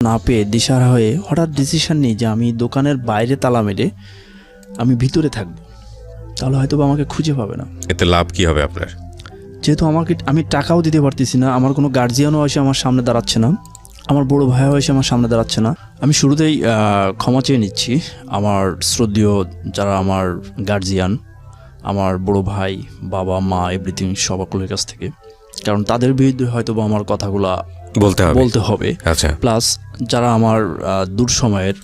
না পেয়ে দিশাহারা হয়ে হঠাৎ ডিসিশন নিই যে আমি দোকানের বাইরে তালা মেরে আমি ভিতরে থাকবো, তাহলে হয়তো আমাকে খুঁজে পাবে না। এতে লাভ কি হবে আপনার? যেহেতু আমি টাকাও দিতে পারতেছি না, আমার কোনো গার্জিয়ানও এসে আমার সামনে দাঁড়াচ্ছে না, আমার বড় ভাইও এসে আমার সামনে দাঁড়াচ্ছে না, আমি শুরুতেই ক্ষমা চেয়ে নিচ্ছি আমার শ্রদ্ধেয় যারা আমার গার্জিয়ান, আমার বড় ভাই, বাবা, মা, এভরিথিং সকলের কাছ থেকে। কারণ তাদের বিরুদ্ধে হয়তো আমার কথাগুলা বলতে হবে। আচ্ছা। প্লাস যারা আমার দূর সময়ের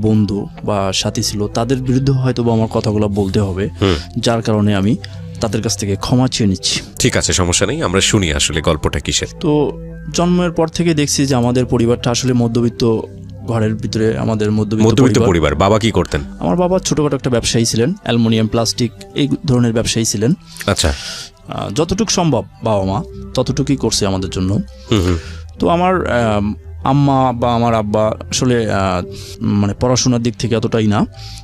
বন্ধু বা সাথী ছিল তাদের বিরুদ্ধে হয়তো আমার কথাগুলো বলতে হবে, যার কারণে আমি তাদের কাছ থেকে ক্ষমা চেয়ে নিচ্ছি। ঠিক আছে, সমস্যা নেই, আমরা শুনি আসলে গল্পটা কিসের। তো জন্মের পর থেকে দেখছি যে আমাদের পরিবারটা আসলে মধ্যবিত্ত ঘরের ভিতরে, আমাদের মধ্যবিত্ত পরিবার। বাবা কি করতেন? আমার বাবা ছোটখাটো একটা ব্যবসায়ী ছিলেন, অ্যালুমিনিয়াম, প্লাস্টিক এই ধরনের ব্যবসায়ী ছিলেন। আচ্ছা। যতটুকু সম্ভব বাবা মা ততটুকুই করছে আমাদের জন্য। তো আমার আম্মা বা আমার আব্বা আসলে মানে পড়াশোনার দিক থেকে এতটাই না।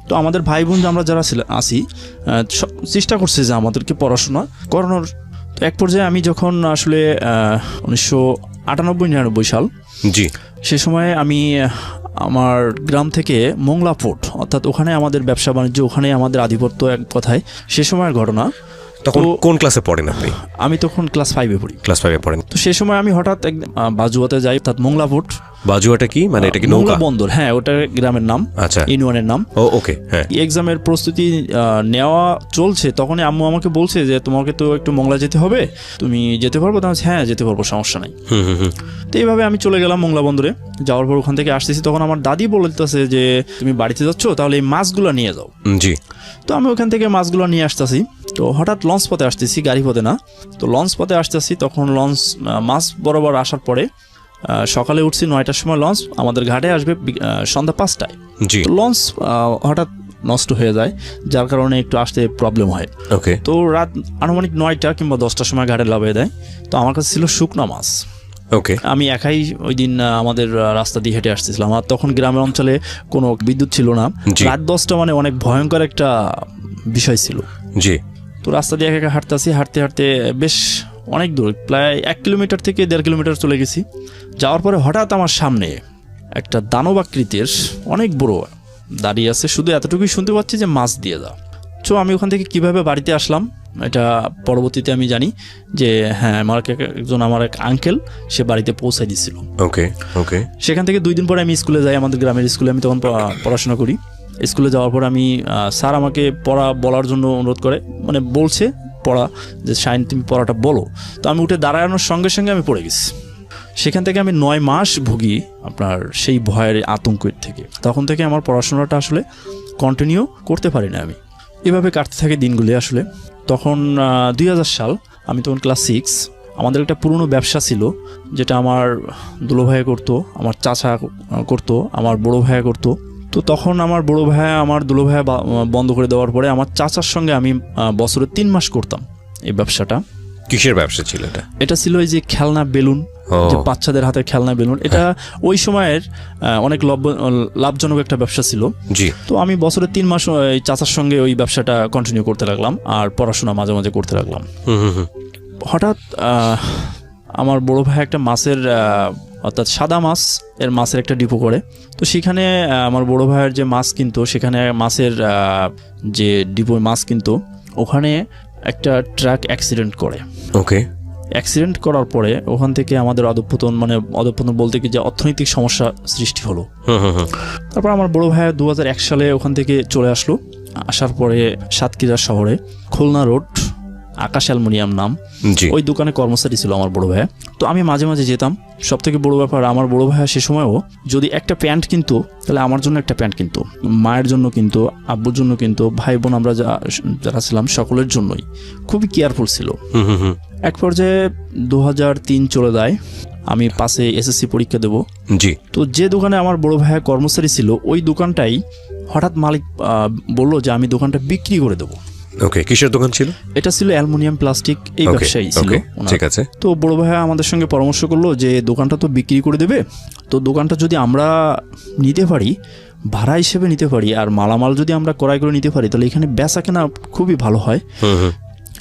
তো আমাদের ভাই বোন আমরা যারা আসি চেষ্টা করছে যে আমাদেরকে পড়াশোনা করানোর। তো এক পর্যায়ে আমি যখন আসলে 1998-99 সাল, জি, সে সময়ে আমি আমার গ্রাম থেকে মোংলা পোর্ট, অর্থাৎ ওখানে আমাদের ব্যবসা বাণিজ্য, ওখানে আমাদের আধিপত্য, এক কথায় সে সময়ের ঘটনা। তখন কোন ক্লাসে পড়েন আপনি? আমি তখন ক্লাস 5-এ পড়ি। ক্লাস 5-এ পড়েন। তো সে সময় আমি হঠাৎ বাজুয়াতে যাই, অর্থাৎ মোংলা পোর্ট। বাজুয়াটা কি মানে? এটা কি নৌকা বন্দর? হ্যাঁ, ওটা গ্রামের নাম। আচ্ছা, ইউনিয়নের নাম। ও ওকে, হ্যাঁ। এক্সামের প্রস্তুতি নেওয়া চলছে, তখনই আম্মু আমাকে বলছে যে তোমাকে তো একটু মোংলা যেতে হবে, তুমি যেতে পারবো? হ্যাঁ যেতে পারবো, সমস্যা নাই। তো এইভাবে আমি চলে গেলাম মোংলা বন্দরে। যাওয়ার পর ওখান থেকে আসতেছি, তখন আমার দাদি বলতেছে যে তুমি বাড়িতে যাচ্ছ, তাহলে এই মাছগুলো নিয়ে যাও। জি। তো আমি ওখান থেকে মাছগুলো নিয়ে আসতেছি। তো হঠাৎ লঞ্চ পথে আসতেছি, গাড়ি পথে না। তো লঞ্চ পথে আসতেছি, তখন মাছ বরাবর আসার পরে সকালে উঠছি 9টার সময়, লঞ্চ আমাদের ঘাটে আসবে সন্ধ্যা 5টায়। তো লঞ্চ হঠাৎ নষ্ট হয়ে যায়, যার কারণে একটু আসতে প্রবলেম হয়। ওকে। তো রাত আনুমানিক 9টা কিংবা 10টার সময় ঘাটে লাভিয়ে দেয়। তো আমার কাছে ছিল শুকনা মাছ। ওকে। আমি একাই ওই দিন আমাদের রাস্তা দিয়ে হেঁটে আসতেছিলাম। আর তখন গ্রামের অঞ্চলে কোনো বিদ্যুৎ ছিল না। রাত 10টা মানে অনেক ভয়ঙ্কর একটা বিষয় ছিল। জি। তো রাস্তা দিয়ে একা হাঁটতেছি, হাঁটতে হাঁটতে বেশ অনেক দূর, প্রায় 1 কিলোমিটার থেকে 1.5 কিলোমিটার চলে গেছি। যাওয়ার পরে হঠাৎ আমার সামনে একটা দানব আকৃতির অনেক বড় দাঁড়িয়ে আছে। শুধু এতটুকুই শুনতে পাচ্ছি যে মাছ দিয়ে দাও। তো আমি ওখান থেকে কিভাবে বাড়িতে আসলাম এটা পরবর্তীতে আমি জানি যে হ্যাঁ, আমার এক আঙ্কেল সে বাড়িতে পৌঁছাই দিচ্ছিল। ওকে ওকে। সেখান থেকে 2 দিন পরে আমি স্কুলে যাই, আমাদের গ্রামের স্কুলে। আমি তখন পড়াশোনা করি। স্কুলে যাওয়ার পর আমি স্যার আমাকে পড়া বলার জন্য অনুরোধ করে, মানে বলছে পড়া, যে শাইন তুমি পড়াটা বলো। তো আমি উঠে দাঁড়ানোর সঙ্গে সঙ্গে আমি পড়ে গেছি। সেখান থেকে আমি 9 মাস ভুগি আপনার সেই ভয়ের আতঙ্কের থেকে। তখন থেকে আমার পড়াশোনাটা আসলে কন্টিনিউ করতে পারি না আমি। এভাবে কাটতে থাকে দিনগুলি আসলে। তখন 2000 সাল, আমি তখন ক্লাস 6। আমাদের একটা পুরনো ব্যবসা ছিল, যেটা আমার দুলো ভাইয়া করতো, আমার চাচা করতো, আমার বড় ভাইয়া করতো। তো তখন আমার বড় ভাইয়া, আমার দুলো ভাইয়া বন্ধ করে দেওয়ার পরে আমার চাচার সঙ্গে আমি বছরে 3 মাস করতাম এই ব্যবসাটা। কিসের ব্যবসা ছিল এটা? এটা ছিল এই যে খেলনা বেলুন, যে বাচ্চাদের হাতে খেলনা বেলুন। এটা ওই সময়ের অনেক লাভজনক একটা ব্যবসা ছিল। জি। তো আমি বছরে 3 মাস এই চাচার সঙ্গে ওই ব্যবসাটা কন্টিনিউ করতে লাগলাম, আর পড়াশোনা মাঝে মাঝে করতে লাগলাম। হঠাৎ আমার বড় ভাই একটা মাছের, অর্থাৎ সাদা মাছ এর মাছের একটা ডিপো করে। তো সেখানে আমার বড় ভাইয়ের যে মাছ কিনতো, সেখানে মাছের যে ডিপো মাছ কিনতো, ওখানে একটা ট্রাক অ্যাক্সিডেন্ট করে। ওকে। অ্যাক্সিডেন্ট করার পরে ওখান থেকে আমাদের অধঃপতন বলতে কি যে অর্থনৈতিক সমস্যা সৃষ্টি হলো। তারপর আমার বড় ভাই 2001 সালে ওখান থেকে চলে আসলো। আসার পরে সাতক্ষীরা শহরে খুলনা রোড আকাশ অ্যালুমিনিয়াম নাম ওই দোকানে কর্মচারী ছিল আমার বড় ভাই। তো আমি মাঝে মাঝে যেতাম। সব থেকে বড় ব্যাপার, আমার বড় ভাই সে সময়ও যদি একটা প্যান্ট কিনতো, তাহলে আমার জন্য একটা প্যান্ট কিনতো, মায়ের জন্য কিনতো, আব্বুর জন্য কিনতো, ভাই বোন আমরা যারা ছিলাম সকলের জন্যই খুবই কেয়ারফুল ছিল। এক পর্যায়ে 2003 চলে যায়, আমি পাশে এসএসসি পরীক্ষা দেব। জি। তো যে দোকানে আমার বড় ভাইয়া কর্মচারী ছিল, ওই দোকানটাই হঠাৎ মালিক বলল যে আমি দোকানটা বিক্রি করে দেবো। ওকে। কিসের দোকান ছিল এটা? ছিল অ্যালুমিনিয়াম প্লাস্টিক এই ব্যবসায়ী ছিল। ঠিক আছে। তো বড় ভাইয়া আমাদের সঙ্গে পরামর্শ করলো যে দোকানটা তো বিক্রি করে দেবে, তো দোকানটা যদি আমরা নিতে পারি, ভাড়া হিসেবে নিতে পারি, আর মালামাল যদি আমরা ক্রয় করে নিতে পারি, তাহলে এখানে বেচা কেনা খুবই ভালো হয়।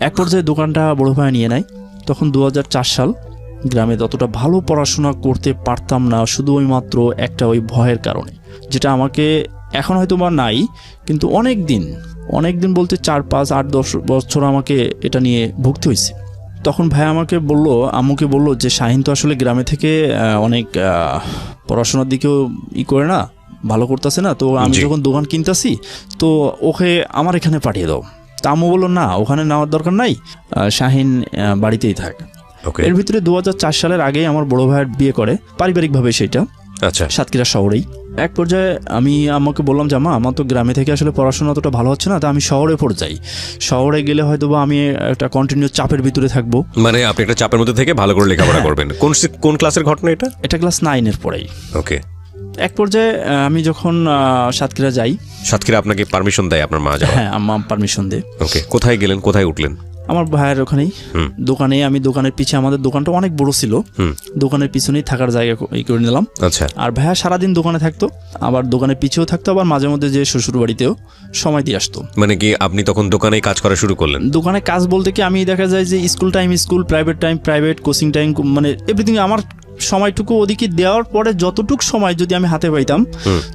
এক পর্যায়ে দোকানটা বড় ভাইয়া নিয়ে নেয়। তখন 2004 সাল গ্রামে ততটা ভালো পড়াশোনা করতে পারতাম না, শুধু ওই মাত্র একটা ওই ভয়ের কারণে, যেটা আমাকে এখন হয়তো বা নাই, কিন্তু অনেক দিন বলতে 4, 5, 8, 10 বছর আমাকে এটা নিয়ে ভুগতে হয়েছে। তখন ভাই আমাকে বললো, আম্মুকে বললো যে শাহিন তো আসলে গ্রামে থেকে অনেক পড়াশোনার দিকেও করে না, ভালো করতেছে না, তো আমি যখন দোকান কিনতেছি তো ওকে আমার এখানে পাঠিয়ে দাও। তা আম্মু বললো না, ওখানে নেওয়ার দরকার নাই, শাহিন বাড়িতেই থাক। এর ভিতরে 2004 সালের আগেই আমার বড় ভাইয়ের বিয়ে করে, পারিবারিকভাবে সেটা, আচ্ছা, সাতক্ষীরা শহরেই। এক পর্যায়ে আমি আমাকে বললাম যে মা, আমার তো গ্রামে থেকে আসলে পড়াশোনা অতটা ভালো হচ্ছে না, তা আমি শহরে পড়ে যাই, শহরে গেলে হয়তো বা আমি একটা কন্টিনিউ চাপের ভিতরে থাকবো। মানে আপনি একটা চাপের মধ্যে থেকে ভালো করে লেখাপড়া করবেন। কোন ক্লাসের ঘটনা এটা? এটা ক্লাস 9-এর পরেই। ওকে। এক পর্যায়ে আমি যখন সাতক্ষীরা যাই, সাতক্ষীরা আপনাকে পারমিশন দেয় আপনার মা যাওয়ার? হ্যাঁ, আম্মা পারমিশন দেয়। ওকে, কোথায় গেলেন, কোথায় উঠলেন? আমার ভাইয়ের ওখানেই দোকানে। আমি দোকানের পিছে, আমাদের দোকানটা অনেক বড় ছিল, দোকানের পিছনেই থাকার জায়গা করে নিলাম। আচ্ছা। আর ভাইয়া সারাদিন দোকানে থাকতো, আবার দোকানের পিছেও থাকতো, আবার মাঝে মধ্যে যে শ্বশুর বাড়িতেও সময় দিয়ে আসতো। মানে কি আপনি তখন দোকানেই কাজ করা শুরু করলেন? দোকানে কাজ বলতে কি, আমি দেখা যায় যে school time school, private time private, coaching time, মানে এভরিথিং আমার সময়টুকু ওদিকে দেওয়ার পরে যতটুকু সময় যদি আমি হাতে পাইতাম,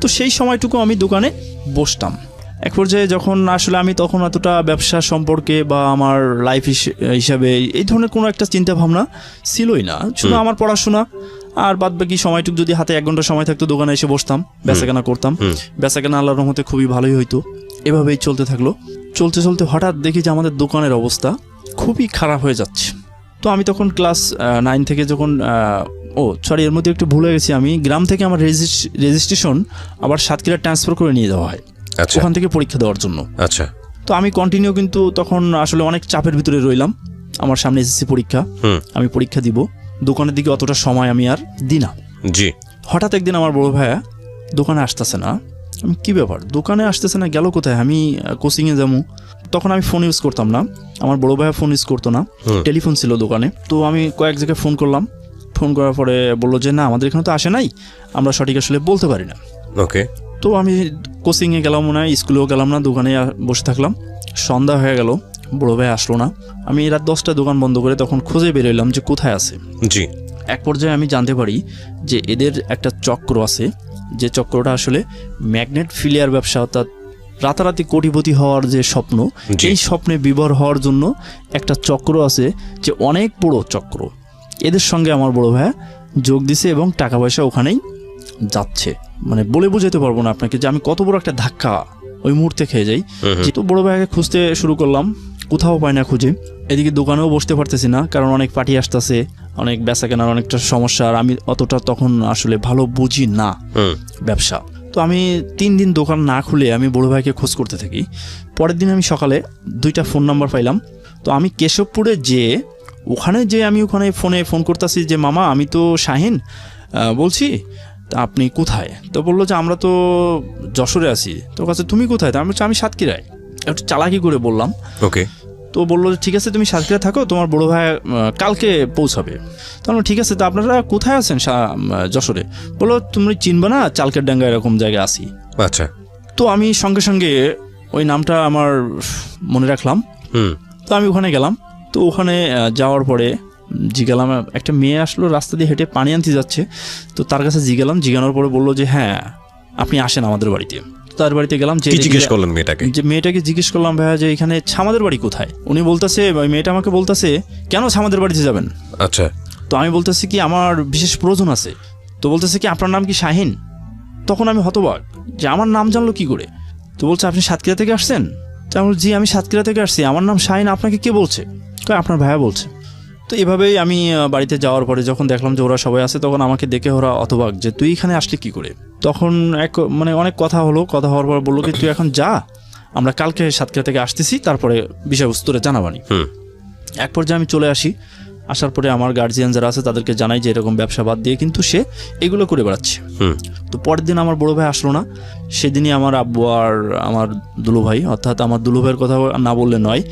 তো সেই সময়টুকু আমি দোকানে বসতাম। এক পর্যায়ে যখন আসলে আমি তখন এতটা ব্যবসা সম্পর্কে বা আমার লাইফ হিসাবে এই ধরনের কোনো একটা চিন্তা ভাবনা ছিলই না, শুধু আমার পড়াশোনা আর বাদ বাকি সময়টুকু যদি হাতে 1 ঘন্টা সময় থাকতো দোকানে এসে বসতাম, বেচাকেনা করতাম। বেচাকেনা আল্লাহর রহমতে খুবই ভালোই হইতো। এভাবেই চলতে থাকলো। চলতে হঠাৎ দেখি যে আমাদের দোকানের অবস্থা খুবই খারাপ হয়ে যাচ্ছে। তো আমি তখন ক্লাস 9 থেকে যখন এর মধ্যে একটু ভুলে গেছি, আমি গ্রাম থেকে আমার রেজিস্ট্রেশন আবার সাতক্ষীরা ট্রান্সফার করে নিয়ে যাওয়া হয় ওখান থেকে পরীক্ষা দেওয়ার জন্য। আচ্ছা। তো আমি কন্টিনিউ কিন্তু তখন আসলে অনেক চাপের ভিতরে রইলাম। আমার সামনে এসএসসি পরীক্ষা, আমি পরীক্ষা দিব, দোকানের দিকে অতটা সময় আমি আর দিই না। জি। হঠাৎ একদিন আমার বড় ভাইয়া দোকানে আসতেছে না। আমি কি ব্যাপার, দোকানে আসতেছে না, গেল কোথায়? আমি কোচিংয়ে যাবো। তখন আমি ফোন ইউজ করতাম না, আমার বড় ভাইয়া ফোন ইউজ করতো না, টেলিফোন ছিল দোকানে। তো আমি কয়েক জায়গায় ফোন করলাম, ফোন করার পরে বললো যে না, আমাদের এখানে তো আসে নাই, আমরা সঠিক আসলে বলতে পারি না। ওকে। তো আমি কোচিংয়ে গেলাম না, স্কুলেও গেলাম না, দোকানে বসে থাকলাম। সন্ধ্যা হয়ে গেল, বড় ভাই আসলো না। আমি রাত 10টা দোকান বন্ধ করে তখন খুঁজে বেরোলাম যে কোথায় আছে। জি। এক পর্যায়ে আমি জানতে পারি যে এদের একটা চক্র আছে, যে চক্রটা আসলে ম্যাগনেট ফিলিয়ার ব্যবসা, অর্থাৎ রাতারাতি কোটিপতি হওয়ার যে স্বপ্ন, এই স্বপ্নে বিভোর হওয়ার জন্য একটা চক্র আছে, যে অনেক বড় চক্র। এদের সঙ্গে আমার বড় ভাই যোগ দিছে এবং টাকা পয়সা ওখানেই যাচ্ছে। মানে বলে বোঝাতে পারবো না আপনাকে যে আমি কত বড় একটা ধাক্কা ওই মুহূর্তে খেয়ে যাই। যেহেতু বড় ভাইকে খুঁজতে শুরু করলাম, কোথাও পাই না খুঁজে। এদিকে দোকানেও বসতে পারতেছি না, কারণ অনেক পার্টি আসতেছে, অনেক বেচা কেনার অনেকটা সমস্যা, আর আমি অতটা তখন আসলে ভালো বুঝি না ব্যবসা। তো আমি 3 দিন দোকান না খুলে আমি বড় ভাইকে খোঁজ করতে থাকি। পরের দিন আমি সকালে 2টা ফোন নাম্বার পাইলাম। তো আমি কেশবপুরে আমি ওখানে ফোন করতেছি যে মামা, আমি তো শাহিন বলছি, তা আপনি কোথায়? তো বললো যে আমরা তো যশোরে আছি। তো কাছে তুমি কোথায়? তা আমি বলছি আমি সাতক্ষীরায়। একটু চালাকি করে বললাম। ওকে। তো বললো ঠিক আছে, তুমি সাতক্ষীরা থাকো, তোমার বড় ভাই কালকে পৌঁছাবে। তো আমরা ঠিক আছে, তো আপনারা কোথায় আছেন? যশোরে। বললো তুমি চিনবা না, চালকের ডাঙ্গা এরকম জায়গায় আসি। আচ্ছা। তো আমি সঙ্গে সঙ্গে ওই নামটা আমার মনে রাখলাম। তো আমি ওখানে গেলাম। তো ওখানে যাওয়ার পরে জিজ্ঞালাম, একটা মেয়ে আসলো রাস্তা দিয়ে হেঁটে পানি আনতে যাচ্ছে। তো তার কাছে জিজ্ঞানোর পরে বললো যে হ্যাঁ, আপনি আসেন আমাদের বাড়িতে। তার বাড়িতে গেলাম। যে জিজ্ঞেস করলেন মেয়েটাকে জিজ্ঞেস করলাম, ভাইয়া যে এখানে ছামাদের বাড়ি কোথায়? উনি বলতেছে, মেয়েটা আমাকে বলতেছে, কেন ছামাদের বাড়িতে যাবেন? আচ্ছা। তো আমি বলতেছি কি আমার বিশেষ প্রয়োজন আছে। তো বলতেছে কি আপনার নাম কি শাহিন? তখন আমি হতবাক যে আমার নাম জানলো কি করে। তো বলছে আপনি সাতক্ষীরা থেকে আসছেন? তো আমি বলছি জি, আমি সাতক্ষীরা থেকে আসছি, আমার নাম শাহিন, আপনাকে কে বলছে? আপনার ভাইয়া বলছে। তো এভাবেই আমি বাড়িতে যাওয়ার পরে যখন দেখলাম যে ওরা সবাই আছে, তখন আমাকে দেখে ওরা হতবাক যে তুই এখানে আসলি কি করে। তখন অনেক কথা হওয়ার পর বললো কি তুই এখন যা, আমরা কালকে সাতক্ষীরা থেকে আসতেছি, তারপরে বিষয়বস্তুটা জানাবানি। এক পর্যায়ে আমি চলে আসি। আসার পরে আমার গার্জিয়ান যারা আছে তাদেরকে জানাই যে এরকম ব্যবসা বাদ দিয়ে কিন্তু সে এগুলো করে বেড়াচ্ছে। তো পরের দিন আমার বড় ভাই আসলো না। সেদিনই আমার আব্বু আর আমার দুলু ভাই, অর্থাৎ আমার দুলু ভাইয়ের কথা না বললে নয়,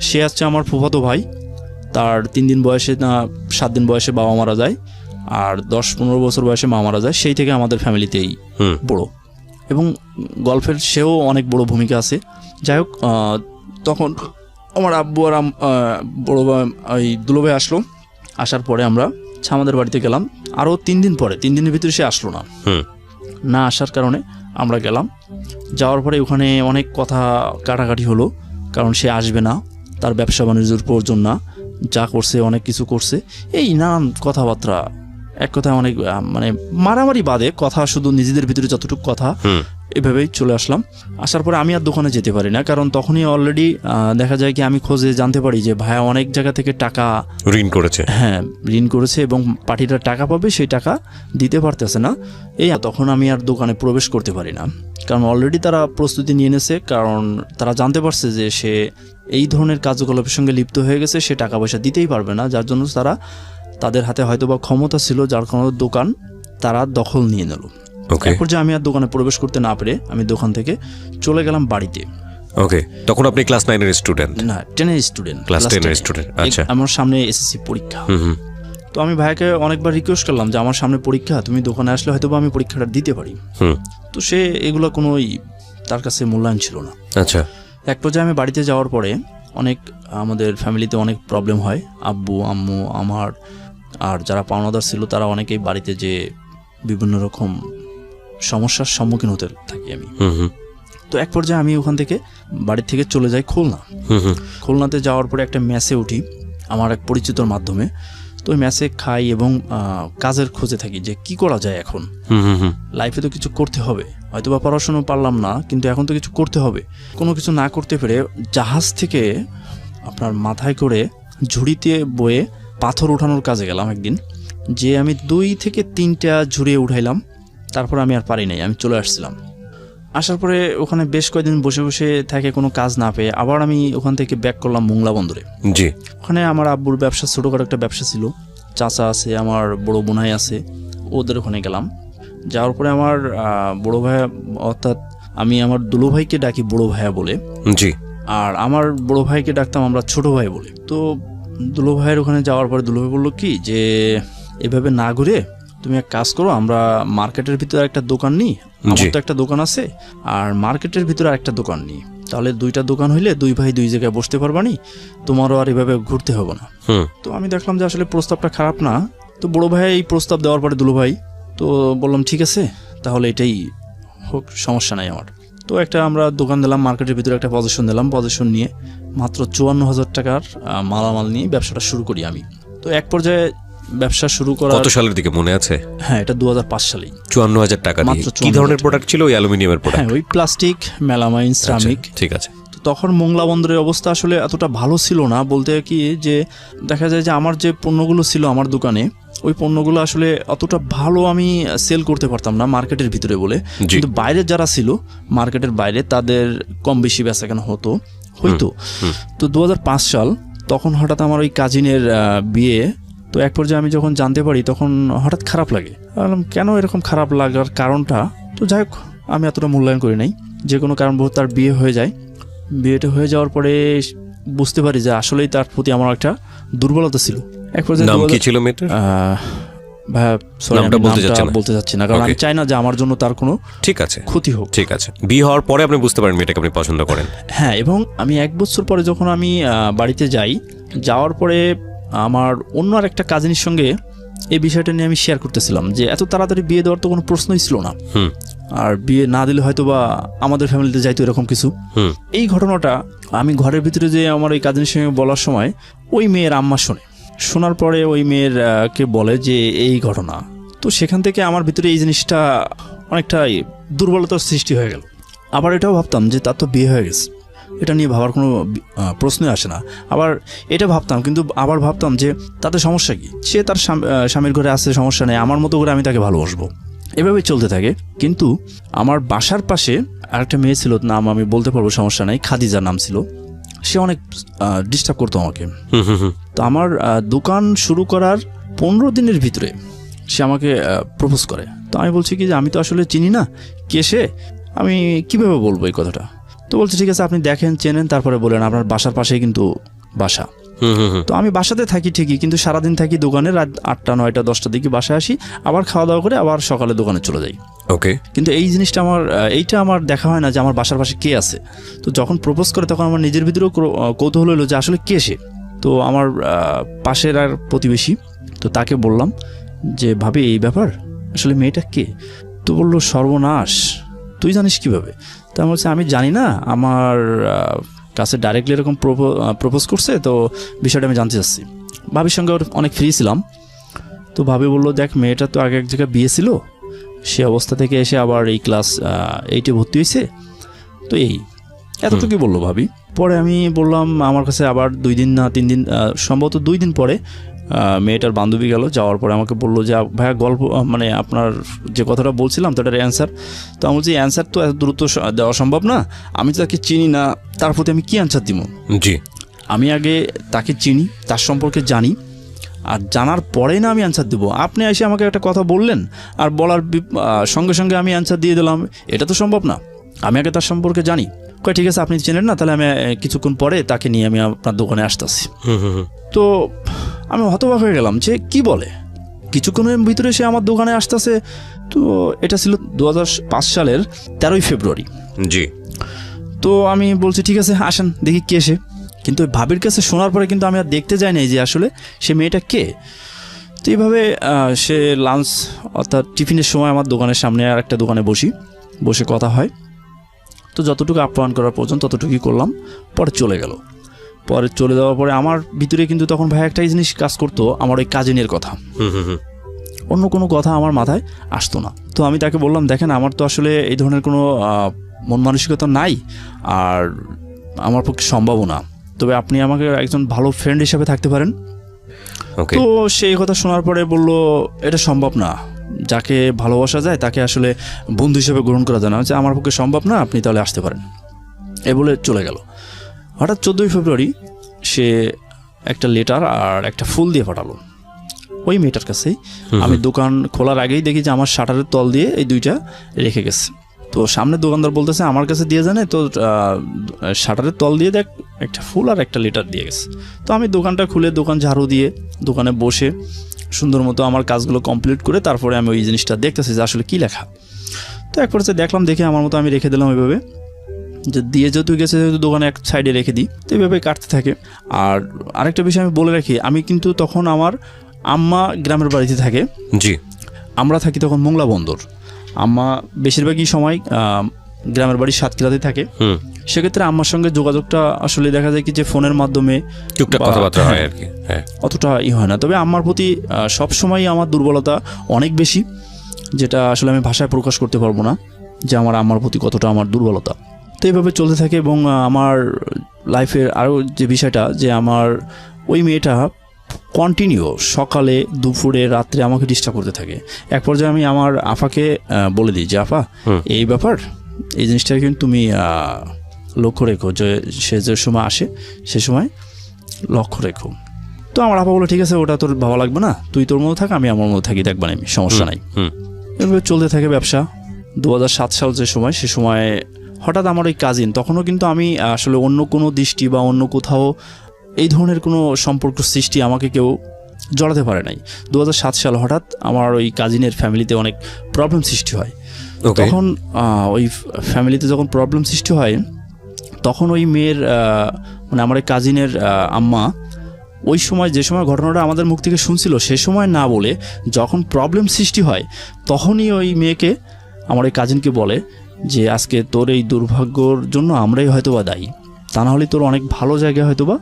সে আসছে আমার ফুফাতো ভাই। তার 3 দিন বয়সে না 7 দিন বয়সে বাবা মারা যায়, আর 10-15 বছর বয়সে মা মারা যায়। সেই থেকে আমাদের ফ্যামিলিতেই বড়, এবং গল্পের সেও অনেক বড় ভূমিকা আছে। যাই হোক, তখন আমার আব্বু আর বড় ভাই দুলো ভাই আসলো। আসার পরে আমরা আচ্ছা আমাদের বাড়িতে গেলাম, আরও 3 দিন পরে, 3 দিনের ভিতরে সে আসলো না। না আসার কারণে আমরা গেলাম, যাওয়ার পরে ওখানে অনেক কথা কাটাকাটি হলো, কারণ সে আসবে না, তার ব্যবসা বাণিজ্যের প্রয়োজন না, যা করছে অনেক কিছু করছে, এই নানান কথাবার্তা, এক কথায় অনেক মানে মারামারি বাদে কথা, শুধু নিজেদের ভিতরে যতটুকু কথা, এভাবেই চলে আসলাম। আসার পরে আমি আর দোকানে যেতে পারি না, কারণ তখনই অলরেডি দেখা যায় কি আমি খোঁজে জানতে পারি যে ভাইয়া অনেক জায়গা থেকে টাকা ঋণ করেছে। হ্যাঁ, ঋণ করেছে এবং পার্টিরা টাকা পাবে, সেই টাকা দিতে পারতেছে না। এই তখন আমি আর দোকানে প্রবেশ করতে পারি না, কারণ অলরেডি তারা প্রস্তুতি নিয়ে নিয়েছে, কারণ তারা জানতে পারছে যে সে এই ধরনের কার্যকলাপের সঙ্গে লিপ্ত হয়ে গেছে, সে টাকা পয়সা দিতেই পারবে না, যার জন্য তাদের হাতে হয়তো বা ক্ষমতা ছিল, যার কোনো দোকান তারা দখল নিয়ে নিল। এরপর যে আমি আর দোকানে প্রবেশ করতে না পেরে আমি দোকান থেকে চলে গেলাম বাড়িতে। ওকে, তখন আপনি ক্লাস 9 এর স্টুডেন্ট? না, 10 এর স্টুডেন্ট। ক্লাস 10 এর স্টুডেন্ট। আচ্ছা, আমার সামনে এসএসসি পরীক্ষা। তো আমি ভাইকে অনেকবার রিকোয়েস্ট করলাম যে আমার সামনে পরীক্ষা, তুমি দোকানে আসলে হয়তো আমি পরীক্ষাটা দিতে পারি। তো সে এগুলো কোনোই তার কাছে মূল্যায়ন ছিল না। আচ্ছা, এক পর্যায়ে আমি বাড়িতে যাওয়ার পরে অনেক আমাদের ফ্যামিলিতে অনেক প্রবলেম হয়, আব্বু আম্মু আমার আর যারা পাওনাদার ছিল তারা অনেকেই বাড়িতে যে বিভিন্ন রকম সমস্যার সম্মুখীন হতে থাকি আমি। তো এক পর্যায়ে আমি ওখান থেকে বাড়ি থেকে চলে যাই খুলনা। খুলনাতে যাওয়ার পরে একটা মেসে উঠি আমার এক পরিচিতর মাধ্যমে। তো ওই মেসে খাই এবং কাজের খোঁজে থাকি যে কি করা যায় এখন, লাইফে তো কিছু করতে হবে, হয়তো বা পড়াশোনা পারলাম না, কিন্তু এখন তো কিছু করতে হবে। কোনো কিছু না করতে পেরে জাহাজ থেকে আপনার মাথায় করে ঝুড়িতে বয়ে পাথর উঠানোর কাজে গেলাম একদিন, যে আমি 2 থেকে 3টা ঝুড়ি উঠাইলাম। তারপর আমি আর পারি নাই, আমি চলে আসছিলাম। আসার পরে ওখানে বেশ কয়েকদিন বসে বসে থাকে কোনো কাজ না পেয়ে আবার আমি ওখান থেকে ব্যাক করলাম মোংলা বন্দরে। জি, ওখানে আমার আব্বুর ব্যবসা, ছোটোখাটো একটা ব্যবসা ছিল, চাচা আছে, আমার বড় বোনাই আছে, ওদের ওখানে গেলাম। যাওয়ার পরে আমার বড় ভাইয়া, অর্থাৎ আমি আমার দুলো ভাইকে ডাকি বড় ভাইয়া বলে। জি, আর আমার বড় ভাইকে ডাকতাম আমরা ছোট ভাই বলে। তো দুলো ভাইয়ের ওখানে যাওয়ার পরে দুলো ভাই বললো কি যে এভাবে না ঘুরে তুমি এক কাজ করো, আমরা মার্কেটের ভিতরে একটা দোকান নিই, আমার তো একটা দোকান আছে, আর মার্কেটের ভিতরে আরেকটা দোকান নিই, তাহলে 2টা দোকান হইলে 2 ভাই 2 জায়গায় বসতে পারবানি, তোমারও আর এভাবে ঘুরতে হবে না। তো আমি দেখলাম যে আসলে প্রস্তাবটা খারাপ না। তো বড় ভাই এই প্রস্তাব দেওয়ার পরে দুলো ভাই, তো বললাম ঠিক আছে তাহলে এটাই হোক, সমস্যা নাই আমার। তো একটা আমরা দোকান দিলাম, মার্কেটের ভিতরে একটা পজিশন দিলাম, পজিশন নিয়ে মাত্র 54,000 টাকার মালামাল নিয়ে ব্যবসাটা শুরু করি আমি। তো এক পর্যায়ে ব্যবসা শুরু করা কত সালের দিকে মনে আছে? হ্যাঁ, এটা 2005 সালেই। 54,000 টাকা দিয়ে কি ধরনের প্রোডাক্ট ছিল? ওই অ্যালুমিনিয়ামের প্রোডাক্ট? হ্যাঁ, ওই প্লাস্টিক, মেলামাইন, সিরামিক। ঠিক আছে। তো তখন মোংলা বন্দরের অবস্থা আসলে এতটা ভালো ছিল না, বলতে কি যে দেখা যায় যে আমার যে পণ্যগুলো ছিল আমার দোকানে, ওই পণ্যগুলো আসলে অতটা ভালো আমি সেল করতে পারতাম না মার্কেটের ভিতরে বলে, কিন্তু বাইরে যারা ছিল মার্কেটের বাইরে তাদের কম বেশি বেচাকেনা হতো। তো 2005 সাল, তখন হঠাৎ আমার ওই কাজিনের বিয়ে। তো এক পর্যায়ে আমি যখন জানতে পারি তখন হঠাৎ খারাপ লাগে। বললাম কেন এরকম খারাপ লাগার কারণটা, তো যাই হোক আমি এতটা মূল্যায়ন করি নাই, যে কোনো কারণবশত তার বিয়ে হয়ে যায়। বিয়েটা হয়ে যাওয়ার পরে বুঝতে পারি যে আসলেই তার প্রতি আমার একটা দুর্বলতা ছিল। এক পর্যায়ে নাম কি ছিল মেয়েটার? ভাইয়া সরি, নামটা বলতে চাচ্ছি না, কারণ আমি চাই না যে আমার জন্য তার কোনো ঠিক আছে ক্ষতি হোক। ঠিক আছে। বিয়ে হওয়ার পরে আপনি বুঝতে পারেন মেয়েটাকে আপনি পছন্দ করেন? হ্যাঁ, এবং আমি 1 বছর পরে যখন আমি বাড়িতে যাই, যাওয়ার পরে আমার অন্য আর একটা কাজিনের সঙ্গে এই বিষয়টা নিয়ে আমি শেয়ার করতেছিলাম যে এত তাড়াতাড়ি বিয়ে দেওয়ার তো কোনো প্রশ্নই ছিল না, আর বিয়ে না দিলে হয়তো বা আমাদের ফ্যামিলিতে যাইতো এরকম কিছু। এই ঘটনাটা আমি ঘরের ভিতরে যে আমার এই কাজিনের সঙ্গে বলার সময় ওই মেয়ের আম্মা শোনার পরে ওই মেয়ের কে বলে যে এই ঘটনা। তো সেখান থেকে আমার ভিতরে এই জিনিসটা অনেকটা দুর্বলতার সৃষ্টি হয়ে গেল। আবার এটাও ভাবতাম যে তার তো বিয়ে হয়ে গেছে, এটা নিয়ে ভাবার কোনো প্রশ্নই আসে না। আবার এটা ভাবতাম, কিন্তু আবার ভাবতাম যে তাতে সমস্যা কি, সে তার স্বামীর ঘরে আসছে, সমস্যা নেই, আমার মতো করে আমি তাকে ভালোবাসবো, এভাবেই চলতে থাকে। কিন্তু আমার বাসার পাশে আরেকটা মেয়ে ছিল, নাম আমি বলতে পারবো, সমস্যা নাই, খাদিজার নাম ছিল। সে অনেক ডিস্টার্ব করতো আমাকে। তো আমার দোকান শুরু করার 15 দিনের ভিতরে সে আমাকে প্রপোজ করে। তো আমি বলছি কি যে আমি তো আসলে চিনি না কে সে, আমি কিভাবে বলবো এই কথাটা। তো বলছে ঠিক আছে আপনি দেখেন, চেনেন, তারপরে বলেন, আপনার বাসার পাশেই কিন্তু বাসা। তো আমি বাসাতে থাকি ঠিকই, কিন্তু সারাদিন থাকি দোকানে, রাত 8টা 9টা 10টার দিকে বাসায় আসি, আবার খাওয়া দাওয়া করে আবার সকালে দোকানে চলে যাই। ওকে। কিন্তু এই জিনিসটা আমার দেখা হয় না যে আমার বাসার পাশে কে আছে। তো যখন প্রপোজ করে তখন আমার নিজের ভিতরেও কৌতূহল হলো যে আসলে কে সে। তো আমার পাশের আর প্রতিবেশী, তো তাকে বললাম যে ভাবি এই ব্যাপার, আসলে মেয়েটা কে? তো বললো সর্বনাশ, তুই জানিস কীভাবে? তা আমি বলছি আমি জানি না, আমার কাছে ডাইরেক্টলি এরকম প্রপোজ করছে, তো বিষয়টা আমি জানতে চাচ্ছি। ভাবির সঙ্গে অনেক ফ্রি ছিলাম। তো ভাবি বললো দেখ মেয়েটা তো আগে এক জায়গায় বিয়ে ছিল, সে অবস্থা থেকে এসে আবার এই ক্লাস 8-এ ভর্তি হয়েছে, তো এই এতটুকুই বললো ভাবি। পরে আমি বললাম আমার কাছে আবার 2 দিন না 3 দিন, সম্ভবত 2 দিন পরে মেয়েটার বান্ধবী গেল, যাওয়ার পরে আমাকে বললো যে ভাইয়া গল্প মানে আপনার যে কথাটা বলছিলাম তো এটার অ্যান্সার। তো আমি বলছি অ্যান্সার তো এত দ্রুত দেওয়া সম্ভব না, আমি তো তাকে চিনি না, তার প্রতি আমি কী অ্যান্সার দিব? জি, আমি আগে তাকে চিনি, তার সম্পর্কে জানি, আর জানার পরেই না আমি অ্যান্সার দেবো। আপনি এসে আমাকে একটা কথা বললেন আর বলার সঙ্গে সঙ্গে আমি অ্যান্সার দিয়ে দিলাম, এটা তো সম্ভব না। আমি আগে তার সম্পর্কে জানি। কয় ঠিক আছে, আপনি চেনেন না, তাহলে আমি কিছুক্ষণ পরে তাকে নিয়ে আমি আপনার দোকানে আসতেছি। তো আমি হতবাক হয়ে গেলাম যে কি বলে, কিছুক্ষণের ভিতরে সে আমার দোকানে আসতেছে। তো এটা ছিল 2005 সালের 13ই ফেব্রুয়ারি। জি। তো আমি বলছি ঠিক আছে আসেন দেখি কে সে। কিন্তু ভাবির কাছে শোনার পরে কিন্তু আমি আর দেখতে যাই নাই যে আসলে সে মেয়েটা কে। তো এইভাবে সে লাঞ্চ অর্থাৎ টিফিনের সময় আমার দোকানের সামনে আর একটা দোকানে বসে কথা হয়। তো যতটুকু আপ্যায়ন করার প্রয়োজন ততটুকুই করলাম, পরে চলে গেল। পরে চলে যাওয়ার পরে আমার ভিতরে কিন্তু তখন ভাই একটা জিনিস কাজ করতো, আমার ওই কাজিনের কথা, অন্য কোনো কথা আমার মাথায় আসতো না। তো আমি তাকে বললাম দেখেন আমার তো আসলে এই ধরনের কোনো মন মানসিকতা নাই, আর আমার পক্ষে সম্ভব না, তবে আপনি আমাকে একজন ভালো ফ্রেন্ড হিসেবে থাকতে পারেন। তো সেই কথা শোনার পরে বলল এটা সম্ভব না, যাকে ভালোবাসা যায় তাকে আসলে বন্ধু হিসেবে গ্রহণ করা যায় না, আমার পক্ষে সম্ভব না, আপনি তাহলে আসতে পারেন, এ বলে চলে গেল। হঠাৎ 14ই ফেব্রুয়ারি সে একটা লেটার আর একটা ফুল দিয়ে পাঠালো ওই মেয়েটার কাছেই। আমি দোকান খোলার আগেই দেখি যে আমার শাটারের তল দিয়ে এই 2টা রেখে গেছে। তো সামনে দোকানদার বলতেছে আমার কাছে দিয়ে জানে, তো শাটারের তল দিয়ে দেখ একটা ফুল আর একটা লেটার দিয়ে গেছে। তো আমি দোকানটা খুলে দোকান ঝাড়ু দিয়ে দোকানে বসে সুন্দর মতো আমার কাজগুলো কমপ্লিট করে তারপরে আমি ওই জিনিসটা দেখতেছি যে আসলে কী লেখা। তো এক পর্যায়ে দেখলাম, দেখে আমার মতো আমি রেখে দিলাম ওইভাবে, যে দিয়ে যেহেতু গেছে যেহেতু দোকানে এক সাইডে রেখে দিই। তো এইভাবে কাটতে থাকে। আর আরেকটা বিষয় আমি বলে রাখি, আমি কিন্তু তখন আমার আম্মা গ্রামের বাড়িতে থাকে, জি, আমরা থাকি তখন মোংলা বন্দর। আম্মা বেশিরভাগই সময় গ্রামের বাড়ির সাতক্ষীরাতে থাকে। সেক্ষেত্রে আম্মার সঙ্গে যোগাযোগটা আসলে দেখা যায় কি যে ফোনের মাধ্যমে কথাবার্তা হয় আর কি, অতটা হয় না। তবে আম্মার প্রতি সবসময় আমার দুর্বলতা অনেক বেশি, যেটা আসলে আমি ভাষায় প্রকাশ করতে পারবো না যে আমার আম্মার প্রতি কতটা আমার দুর্বলতা। তো এইভাবে চলতে থাকে। এবং আমার লাইফের আরও যে বিষয়টা, যে আমার ওই মেয়েটা কন্টিনিউ সকালে দুপুরে রাত্রে আমাকে ডিস্টার্ব করতে থাকে। এক পর্যায়ে আমি আমার আফাকে বলে দিই যে আফা এই ব্যাপার, এই জিনিসটা কিন্তু তুমি লক্ষ্য রেখো, যে সে যে সময় আসে সে সময় লক্ষ্য রেখো। তো আমার আফা বলে ঠিক আছে, ওটা তোর ভালো লাগবে না, তুই তোর মতো থাক, আমি আমার মতো থাকি, দেখবা না, আমি সমস্যা নাই। এভাবে চলতে থাকে ব্যবসা। 2007 সাল যে সময়, সে সময় হঠাৎ আমার ওই কাজিন, তখনও কিন্তু আমি আসলে অন্য কোনো দৃষ্টি বা অন্য কোথাও এই ধরনের কোনো সম্পর্ক সৃষ্টি আমাকে কেউ জড়াতে পারে নাই। 2007 সাল হঠাৎ আমার ওই কাজিনের ফ্যামিলিতে অনেক প্রবলেম সৃষ্টি হয়। তখন ওই ফ্যামিলিতে যখন প্রবলেম সৃষ্টি হয়, তখন ওই মেয়ের মানে আমার ওই কাজিনের আম্মা ওই সময় যে সময় ঘটনাটা আমাদের মুখ থেকে শুনছিল, সে সময় না বলে যখন প্রবলেম সৃষ্টি হয় তখনই ওই মেয়েকে, আমার ওই কাজিনকে বলে যে আজকে তোর এই দুর্ভাগ্যর জন্য আমরাই হয়তোবা দায়ী, তা না হলে তোর অনেক ভালো জায়গায় হয়তোবা।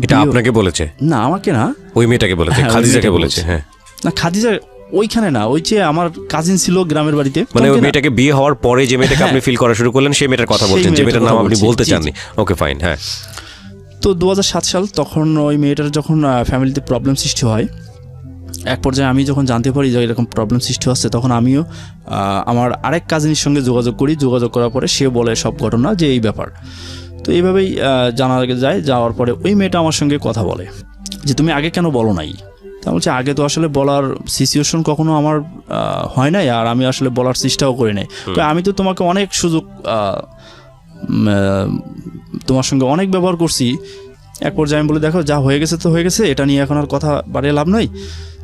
এটা আপনাকে বলেছে? না, আমাকে না, ওই মেয়েটাকে বলেছে, খাদিজাকে বলেছে। হ্যাঁ, না খাদিজা ওইখানে না, ওই যে আমার কাজিন ছিল গ্রামের বাড়িতে, মানে ওই মেয়েটাকে বিয়ে হওয়ার পরে যে মেয়েটাকে আপনি ফিল করা শুরু করলেন, সেই মেয়েটার কথা বলছেন, যে মেয়েটার নাম আপনি বলতে চাননি। Okay fine. হ্যাঁ, তো 2007 সাল তখন ওই মেয়েটার যখন ফ্যামিলিতে প্রবলেম সৃষ্টি হয়, এক পর্যায়ে আমি যখন জানতে পারি যে এরকম প্রবলেম সৃষ্টি হচ্ছে, তখন আমিও আমার আরেক কাজিনের সঙ্গে যোগাযোগ করি। যোগাযোগ করার পরে সে বলে সব ঘটনা যে এই ব্যাপার। তো এইভাবেই জানা যায়। যাওয়ার পরে ওই মেয়েটা আমার সঙ্গে কথা বলে যে তুমি আগে কেন বলো নাই। তা বলছে আগে তো আসলে বলার সিচুয়েশন কখনো আমার হয় নাই, আর আমি আসলে বলার চেষ্টাও করি নাই। তো আমি তো তোমাকে অনেক সুযোগ, তোমার সঙ্গে অনেক ব্যবহার করছি। এক পর্যায়ে আমি বলে দেখো যা হয়ে গেছে তো হয়ে গেছে, এটা নিয়ে এখন আর কথা বাড়িয়ে লাভ নাই।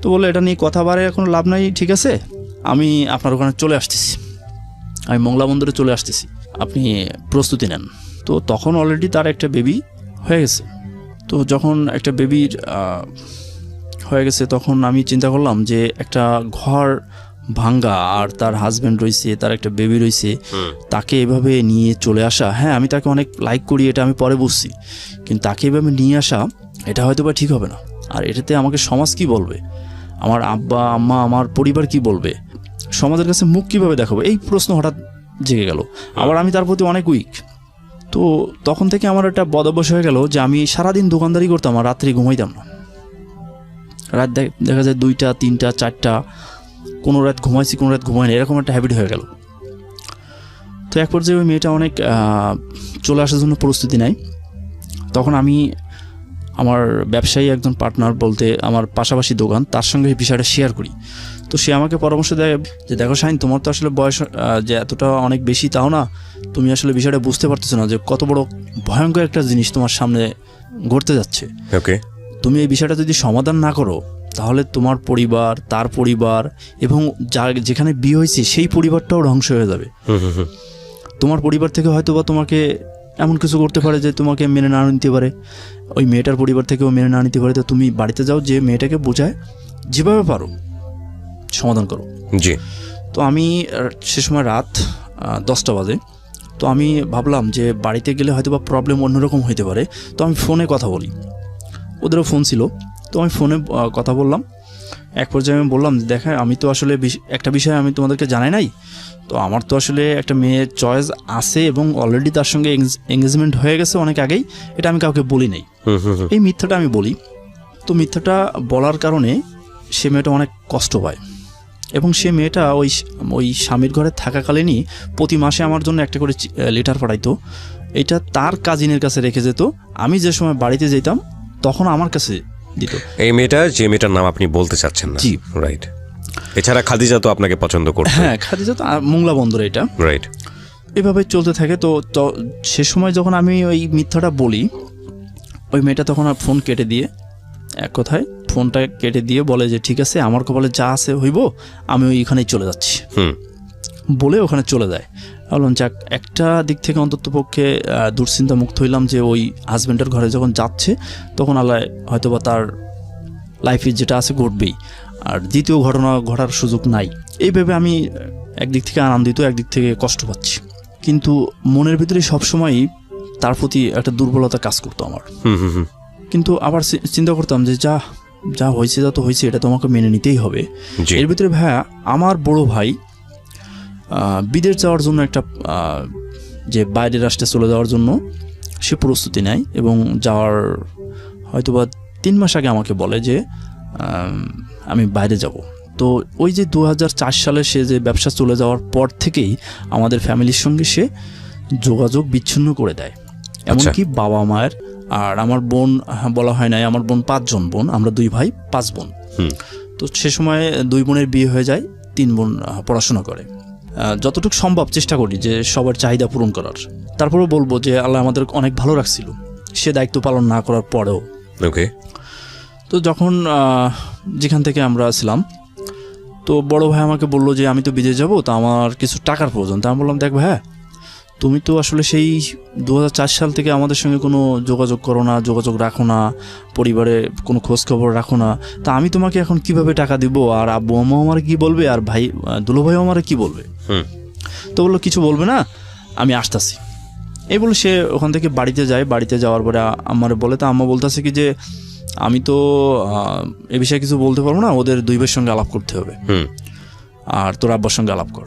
তো বলে এটা নিয়ে কথা বাড়িয়ে এখন লাভ নাই, ঠিক আছে আমি আপনার ওখানে চলে আসতেছি, আমি মোংলা বন্দরে চলে আসতেছি, আপনি প্রস্তুতি নেন। তো তখন অলরেডি তার একটা বেবি হয়ে গেছে। তো যখন একটা বেবির হয়ে গেছে, তখন আমি চিন্তা করলাম যে একটা ঘর ভাঙ্গা, আর তার হাজব্যান্ড রয়েছে, তার একটা বেবি রয়েছে, তাকে এভাবে নিয়ে চলে আসা, হ্যাঁ আমি তাকে অনেক লাইক করি, এটা আমি পরে বুঝছি, কিন্তু তাকে এভাবে নিয়ে আসা এটা হয়তো বা ঠিক হবে না। আর এটাতে আমাকে সমাজ কি বলবে, আমার আব্বা আম্মা আমার পরিবার কি বলবে, সমাজের কাছে মুখ কীভাবে দেখাবো, এই প্রশ্ন হঠাৎ জেগে গেল। আবার আমি তার প্রতি অনেক উইক। তো তখন থেকে আমার একটা বদ অভ্যাস হয়ে গেল যে আমি সারাদিন দোকানদারি করতাম আর রাত্রি ঘুমাইতাম না। রাত দেখা যায় 2টা 3টা 4টা, কোনো রাত ঘুমাইছি কোনো রাত ঘুমাই না, এরকম একটা হ্যাবিট হয়ে গেল। তো এক পর্যায়ে ওই মেয়েটা অনেক চলে আসার জন্য প্রস্তুতি নেয়। তখন আমি আমার ব্যবসায়ী একজন পার্টনার বলতে আমার পাশাপাশি দোকান, তার সঙ্গে এই বিষয়টা শেয়ার করি। তো সে আমাকে পরামর্শ দেয় যে দেখো শাহিন, তোমার তো আসলে বয়স যে এতটা অনেক বেশি তাও না, তুমি আসলে বিষয়টা বুঝতে পারতেছো না যে কত বড় ভয়ঙ্কর একটা জিনিস তোমার সামনে ঘটতে যাচ্ছে। ওকে, তুমি এই বিষয়টা যদি সমাধান না করো তাহলে তোমার পরিবার, তার পরিবার এবং যেখানে বিয়ে হয়েছে সেই পরিবারটাও ধ্বংস হয়ে যাবে। তোমার পরিবার থেকে হয়তো বা তোমাকে এমন কিছু করতে পারে যে তোমাকে মেনে না নিতে পারে, ওই মেয়েটার পরিবার থেকেও মেনে না নিতে পারে। তো তুমি বাড়িতে যাও, যে মেয়েটাকে বোঝায় যেভাবে পারো সমাধান করো। জি। তো আমি সে সময় রাত 10টা বাজে। তো আমি ভাবলাম যে বাড়িতে গেলে হয়তো বা প্রবলেম অন্যরকম হইতে পারে, তো আমি ফোনে কথা বলি। ওদেরও ফোন ছিল, তো আমি ফোনে কথা বললাম। এক পর্যায়ে আমি বললাম যে দেখা, আমি তো আসলে একটা বিষয় আমি তোমাদেরকে জানাই নাই, তো আমার তো আসলে একটা মেয়ের চয়েস আছে এবং অলরেডি তার সঙ্গে এঙ্গেজমেন্ট হয়ে গেছে অনেক আগেই, এটা আমি কাউকে বলি নাই। এই মিথ্যাটা আমি বলি। তো মিথ্যাটা বলার কারণে সে মেয়েটা অনেক কষ্ট পায়, এবং সে মেয়েটা ওই স্বামীর ঘরে থাকাকালীনই প্রতি মাসে আমার জন্য একটা করে লেটার পাঠাইতো। এটা তার কাজিনের কাছে রেখে যেত, আমি যে সময় বাড়িতে যেতাম তখন আমার কাছে দিত। এই মেয়েটা, যে মেয়েটার নাম আপনি বলতে চাচ্ছেন না, জি রাইট। এছাড়া খাদিজা তো আপনাকে পছন্দ করতো। হ্যাঁ, খাদিজা তো মোংলা বন্দরে, এটা রাইট। এভাবে চলতে থাকে। তো সে সময় যখন আমি ওই মিথ্যাটা বলি, ওই মেয়েটা তখন আর ফোন কেটে দিয়ে, এক কথায় ফোনটা কেটে দিয়ে বলে যে ঠিক আছে, আমার কপালে যা আছে হইব, আমি ওইখানেই চলে যাচ্ছি বলে ওখানে চলে যায়। বললাম যাক, একটা দিক থেকে অন্তত পক্ষে দুশ্চিন্তা মুক্ত হইলাম যে ওই হাজব্যান্ডের ঘরে যখন যাচ্ছে তখন আল্লাহ হয়তোবা তার লাইফে যেটা আছে ঘটবেই, আর দ্বিতীয় ঘটনা ঘটার সুযোগ নাই। এইভাবে আমি একদিক থেকে আনন্দিত, একদিক থেকে কষ্ট পাচ্ছি, কিন্তু মনের ভিতরে সবসময়ই তার প্রতি একটা দুর্বলতা কাজ করতো আমার। কিন্তু আবার চিন্তা করতাম যে যা হয়েছে যা তো হয়েছে, এটা তোমাকে মেনে নিতেই হবে। এর ভিতরে ভাইয়া আমার বড় ভাই বিদেশ যাওয়ার জন্য একটা যে বাইরের রাষ্ট্রে চলে যাওয়ার জন্য সে প্রস্তুতি নেয়, এবং যাওয়ার হয়তোবা 3 মাস আগে আমাকে বলে যে আমি বাইরে যাব। তো ওই যে 2004 সালে সে যে ব্যবসা চলে যাওয়ার পর থেকেই আমাদের ফ্যামিলির সঙ্গে সে যোগাযোগ বিচ্ছিন্ন করে দেয়। এমনকি বাবা মায়ের, আর আমার বোন বলা হয় নাই, আমার বোন 5 জন বোন, আমরা 2 ভাই 5 বোন। তো সে সময় 2 বোনের বিয়ে হয়ে যায়, 3 বোন পড়াশোনা করে। যতটুকু সম্ভব চেষ্টা করি যে সবার চাহিদা পূরণ করার। তারপরেও বলবো যে আল্লাহ আমাদের অনেক ভালো রাখছিল সে দায়িত্ব পালন না করার পরেও। ওকে। তো যখন যেখান থেকে আমরা ছিলাম, তো বড় ভাই আমাকে বললো যে আমি তো বিদেশ যাব, তো আমার কিছু টাকার প্রয়োজন। তা আমি বললাম দেখ ভাই, তুমি তো আসলে সেই 2004 সাল থেকে আমাদের সঙ্গে কোনো যোগাযোগ করো না, যোগাযোগ রাখো না, পরিবারে কোনো খোঁজ খবর রাখো না, তা আমি তোমাকে এখন কিভাবে টাকা দিব, আর আব্বু আম্মা আমার কি বলবে, আর ভাই দুলো ভাই আমার কি বলবে। তো বললো কিছু বলবে না, আমি আসতেছি। এই বলে সে ওখান থেকে বাড়িতে যায়। বাড়িতে যাওয়ার পরে আমার বলে, তা আম্মা বলতেছে কি যে আমি তো এ বিষয়ে কিছু বলতে পারবো না, ওদের 2 ভাইয়ের সঙ্গে আলাপ করতে হবে, আর তোর আব্বার সঙ্গে আলাপ কর।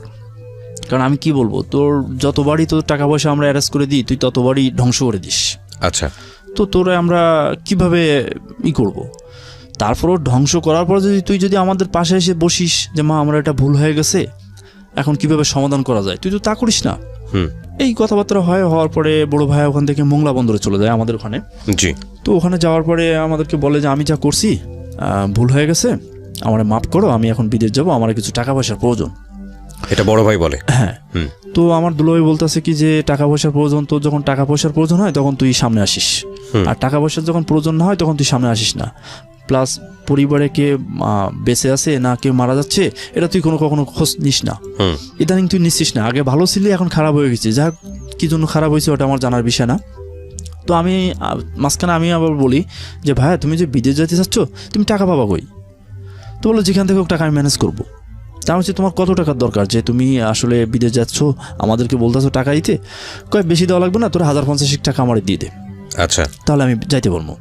কারণ আমি কি বলবো, তোর যতবারই তোর টাকা পয়সা আমরা অ্যারেঞ্জ করে দিই, তুই ততবারই ধ্বংস করে দিস। আচ্ছা, তো তোরা আমরা কিভাবে করব। তারপরও ধ্বংস করার পর তুই যদি আমাদের পাশে এসে বসিস যে মা আমরা এটা ভুল হয়ে গেছে, এখন কিভাবে সমাধান করা যায়, তুই তো তা করিস না। এই কথাবার্তা হওয়ার পরে বড় ভাই ওখান থেকে মোংলা বন্দরে চলে যায় আমাদের ওখানে। জি। তো ওখানে যাওয়ার পরে আমাদেরকে বলে যে আমি যা করছি ভুল হয়ে গেছে, আমার মাফ করো, আমি এখন বিদেশ যাবো, আমার কিছু টাকা পয়সার প্রয়োজন। এটা বড় ভাই বলে? হ্যাঁ। তো আমার দুলোভাই বলতেছে কি যে টাকা পয়সার প্রয়োজন, তো যখন টাকা পয়সার প্রয়োজন হয় তখন তুই সামনে আসিস, আর টাকা পয়সার যখন প্রয়োজন না হয় তখন তুই সামনে আসিস না। প্লাস পরিবারে কে বেঁচে আছে না কেউ মারা যাচ্ছে, এটা তুই কখনো খোঁজ নিস না, ইদানিং তুই নিচ্ছিস না। আগে ভালো ছিলি, এখন খারাপ হয়ে গেছিস, যা কি জন্য খারাপ হয়েছে ওটা আমার জানার বিষয় না। তো আমি মাঝখানে আমি আবার বলি যে ভাইয়া তুমি যে বিদেশ যেতে চাচ্ছ, তুমি টাকা পাবা কই? তো বললো যেখান থেকে হোক টাকা আমি ম্যানেজ করবো। তা আমি বলছি তোমার কত টাকার দরকার, যে তুমি আসলে বিদেশ যাচ্ছ, আমাদেরকে বলতেছো টাকা দিতে? কয় বেশি দেওয়া লাগবে না, তোর 1050 টাকা আমার দিয়ে দে, আচ্ছা তাহলে আমি যাইতে পারবো।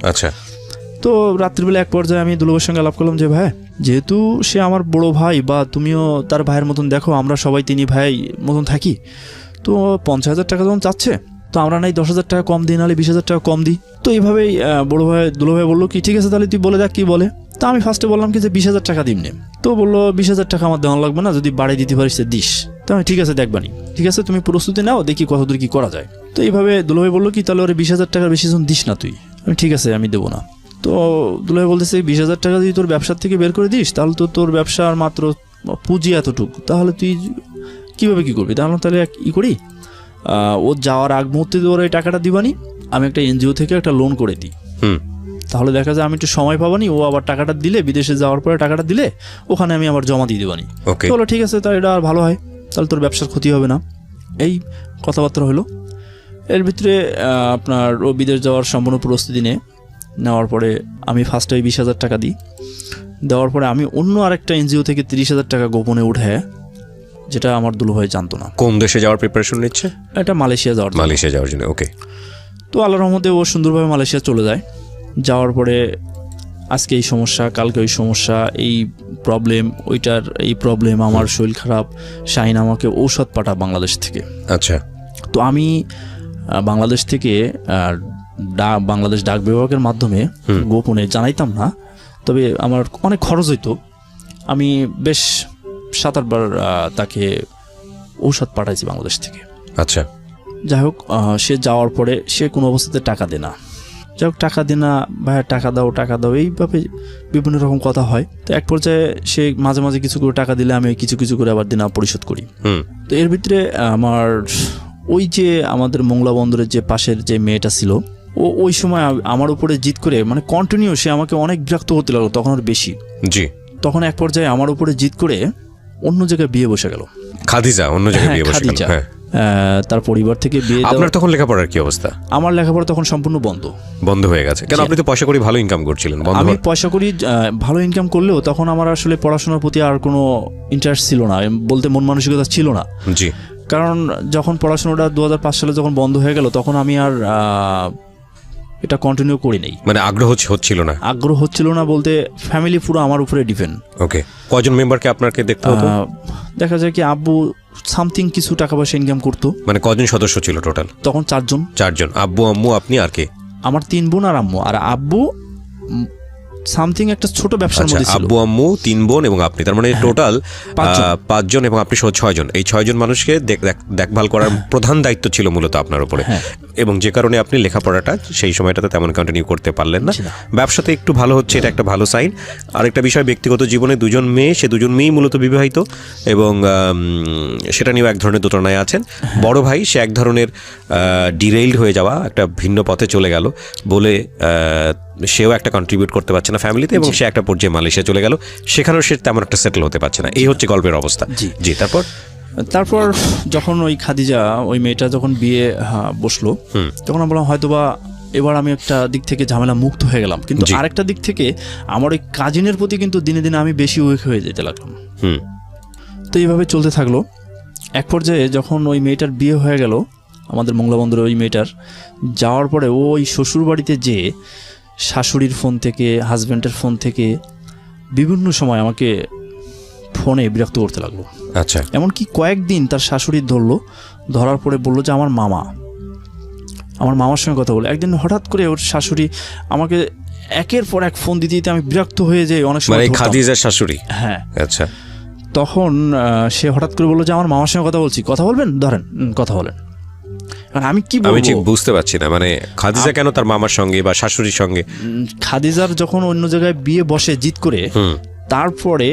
আচ্ছা। তো রাত্রিবেলা এক পর্যায়ে আমি দুলাভাইয়ের সঙ্গে আলাপ করলাম যে ভাই, যেহেতু সে আমার বড় ভাই বা তুমিও তার ভাইয়ের মতন দেখো, আমরা সবাই তিনি ভাই মতন থাকি, তো 50,000 টাকা যখন চাচ্ছে, তো আমরা নাই 10,000 টাকা কম দিই, নাহলে 20,000 টাকা কম দিই। তো এইভাবেই বড় ভাই দুলাভাই বললো কি ঠিক আছে তাহলে তুই বলে দেখ কী বলে। তা আমি ফার্স্টে বললাম কি যে 20,000 টাকা দিমনে। তো বললো 20,000 টাকা আমার দেওয়া লাগবে না, যদি বাড়ি দিতে পারিস দিস। তো আমি ঠিক আছে দেখবানি, ঠিক আছে তুমি প্রস্তুতি নাও, দেখি কতদূর কী করা যায়। তো এইভাবে দুলাভাই বললো কি তাহলে ওরে 20,000 টাকার বেশি জন দিস না তুই। আমি ঠিক আছে আমি দেবো না। তো দুলাভাই বলতেছে 20,000 টাকা যদি তোর ব্যবসার থেকে বের করে দিস, তাহলে তো তোর ব্যবসার মাত্র পুঁজি এতটুকু, তাহলে তুই কীভাবে কী করবি? তাহলে ই করি, ও যাওয়ার আগ মুহূর্তে ওরা এই টাকাটা দিবানি, আমি একটা এনজিও থেকে একটা লোন করে দিই, তাহলে দেখা যায় আমি একটু সময় পাবানি, ও আবার টাকাটা দিলে, বিদেশে যাওয়ার পরে টাকাটা দিলে ওখানে আমি আবার জমা দিয়ে দেবানি। বলো ঠিক আছে, তাহলে এটা আর ভালো হয়, তাহলে তোর ব্যবসার ক্ষতি হবে না। এই কথাবার্তা হলো। এর ভিতরে আপনার ও বিদেশ যাওয়ার সম্পূর্ণ প্রস্তুতি নেওয়ার পরে আমি ফার্স্টে 20,000 টাকা দিই। দেওয়ার পরে আমি অন্য আরেকটা এনজিও থেকে 30,000 টাকা গোপনে উঠে, যেটা আমার দুলাভাই জানতো না। কোন দেশে যাওয়ার প্রিপারেশন নিচ্ছে? এটা মালয়েশিয়া যাওয়ার জন্য। ওকে। তো আল্লাহর রহমতে ও সুন্দরভাবে মালয়েশিয়া চলে যায়। যাওয়ার পরে আজকে এই সমস্যা, কালকে ওই সমস্যা, এই প্রবলেম, ওইটার এই প্রবলেম, আমার শরীর খারাপ, শাহিন আমাকে ঔষধ পাঠা বাংলাদেশ থেকে। আচ্ছা। তো আমি বাংলাদেশ থেকে বাংলাদেশ ডাক বিভাগের মাধ্যমে গোপনে জানাইতাম না, তবে আমার অনেক খরচ হইতো, আমি বেশ 7-8 বার তাকে ঔষধ পাঠাইছি বাংলাদেশ থেকে। আচ্ছা। যাই হোক, সে যাওয়ার পরে সে কোনো অবস্থাতে টাকা দেয় না। যাই হোক, টাকা দেয় না, ভাইয়া টাকা দাও, এইভাবে বিভিন্ন রকম কথা হয়। তো এক পর্যায়ে সে মাঝে মাঝে কিছু করে টাকা দিলে আমি কিছু কিছু করে আবার দিনা পরিশোধ করি। তো এর ভিতরে আমার ওই যে আমাদের মোংলা বন্দরের যে পাশের যে মেয়েটা ছিল, ও ওই সময় আমার উপরে জিদ করে, মানে কন্টিনিউ সে আমাকে অনেক বিরক্ত করতে লাগলো, তখন আর বেশি। জি। তখন এক পর্যায়ে আমার উপরে জিদ করে অন্য জায়গায় বিয়ে বসে গেল। খাদিজা অন্য জায়গায় বিয়ে বসে গেল। হ্যাঁ। তার পরিবার থেকে বিয়ে। আপনার তখন লেখাপড়ার কি অবস্থা? আমার লেখাপড়া তখন সম্পূর্ণ বন্ধ হয়ে গেছে। কেন? আপনি তো পয়সা করি ভালো ইনকাম করছিলেন। আমি পয়সা করি ভালো ইনকাম করলেও তখন আমার আসলে পড়াশোনার প্রতি আর কোনো ইন্টারেস্ট ছিল না, বলতে মন মানসিকতা ছিল না। জি। কারণ যখন পড়াশোনাটা 2005 সালে যখন বন্ধ হয়ে গেল, তখন আমি আর এটা কন্টিনিউ করি নাই। মানে আগ্রহ হচ্ছিল না বলতে ফ্যামিলি পুরো আমার উপরে ডিপেন্ড। ওকে। কয়জন মেম্বারকে আপনাকে দেখতে হতো? দেখা যায় কি আব্বু সামথিং কিছু টাকা পয়সা ইনকাম করতো। মানে কজন সদস্য ছিল টোটাল? তখন 4 জন। আব্বু, আম্মু, আপনি আর কে? আমার 3 বোন আর আম্মু। আর আব্বু সামথিং একটা ছোট ব্যবসার মধ্যে ছিল। আব্বু, আম্মু, 3 বোন এবং আপনি, তার মানে টোটাল 5 জন এবং আপনি 6 জন। এই 6 জন মানুষকে দেখভাল করার প্রধান দায়িত্ব ছিল মূলত আপনার উপরে। এবং যে কারণে আপনি লেখাপড়াটা সেই সময়টাতে তেমন কন্টিনিউ করতে পারলেন না। ব্যবসাতে একটু ভালো হচ্ছে, এটা একটা ভালো সাইন। আরেকটা বিষয়, ব্যক্তিগত জীবনে 2 জন মেয়ে, সে 2 জন মেয়েই মূলত বিবাহিত এবং সেটা নিয়েও এক ধরনের দোটানায় আছেন। বড় ভাই সে এক ধরনের ডিরেইলড হয়ে যাওয়া, একটা ভিন্ন পথে চলে গেল বলে সেও একটা কন্ট্রিবিউট করতে পারছে না ফ্যামিলিতে, এবং সে একটা পর্যায়ে মালয়েশিয়া চলে গেল, সেখানেও সে তেমন একটা সেটেল হতে পারছে না। এই হচ্ছে গল্পের অবস্থা। জি। তারপর যখন ওই খাদিজা, ওই মেয়েটা যখন বিয়ে বসলো, তখন আমি বললাম হয়তোবা এবার আমি একটা দিক থেকে ঝামেলা মুক্ত হয়ে গেলাম, কিন্তু আরেকটা দিক থেকে আমার ওই কাজিনের প্রতি কিন্তু দিনে দিনে আমি বেশি উইক হয়ে যেতে লাগলাম। তো এইভাবে চলতে থাকলো। এক পর্যায়ে যখন ওই মেয়েটার বিয়ে হয়ে গেল, আমাদের মোংলা বন্দরে ওই মেয়েটার যাওয়ার পরে ওই শ্বশুর বাড়িতে যে শাশুড়ির ফোন থেকে, হাজব্যান্ডের ফোন থেকে বিভিন্ন সময় আমাকে ফোনে বিরক্ত করতে লাগলো। আচ্ছা। এমনকি কয়েকদিন তার শাশুড়ি ধরার পরে বললো যে আমার মামার সঙ্গে কথা বলে। একদিন হঠাৎ করে ওর শাশুড়ি আমাকে একের পর এক ফোন দিতে আমি বিরক্ত হয়ে যাই অনেক সময়। খাদিজার শাশুড়ি? হ্যাঁ। আচ্ছা। তখন সে হঠাৎ করে বললো যে আমার মামার সঙ্গে কথা বলছি, কথা বলবেন, ধরেন কথা বলেন। আমি কি বলবো, আমি ঠিক বুঝতে পারছি না। মানে খাদিজা কেন তার মামার সঙ্গে বা শাশুড়ির সঙ্গে? খাদিজার যখন অন্য জায়গায় বিয়ে বসে জিদ করে, তারপরে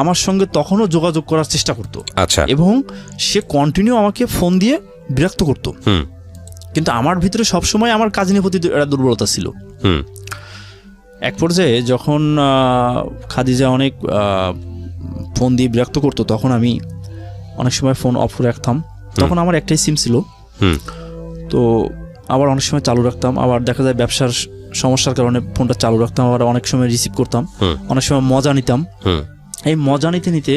আমার সঙ্গে তখনও যোগাযোগ করার চেষ্টা করতো। আচ্ছা। এবং সে কন্টিনিউ আমাকে ফোন দিয়ে বিরক্ত করতো। কিন্তু আমার ভিতরে সবসময় আমার কাজিনের প্রতি একটা দুর্বলতা ছিল। এক পর্যায়ে যখন খাদিজা অনেক ফোন দিয়ে বিরক্ত করতো, তখন আমি অনেক সময় ফোন অফ করে রাখতাম। তখন আমার একটাই সিম ছিল, তো আবার অনেক সময় চালু রাখতাম। আবার দেখা যায় ব্যবসার সমস্যার কারণে ফোনটা চালু রাখতাম, আবার অনেক সময় রিসিভ করতাম, অনেক সময় মজা নিতাম। এই মজা নিতে নিতে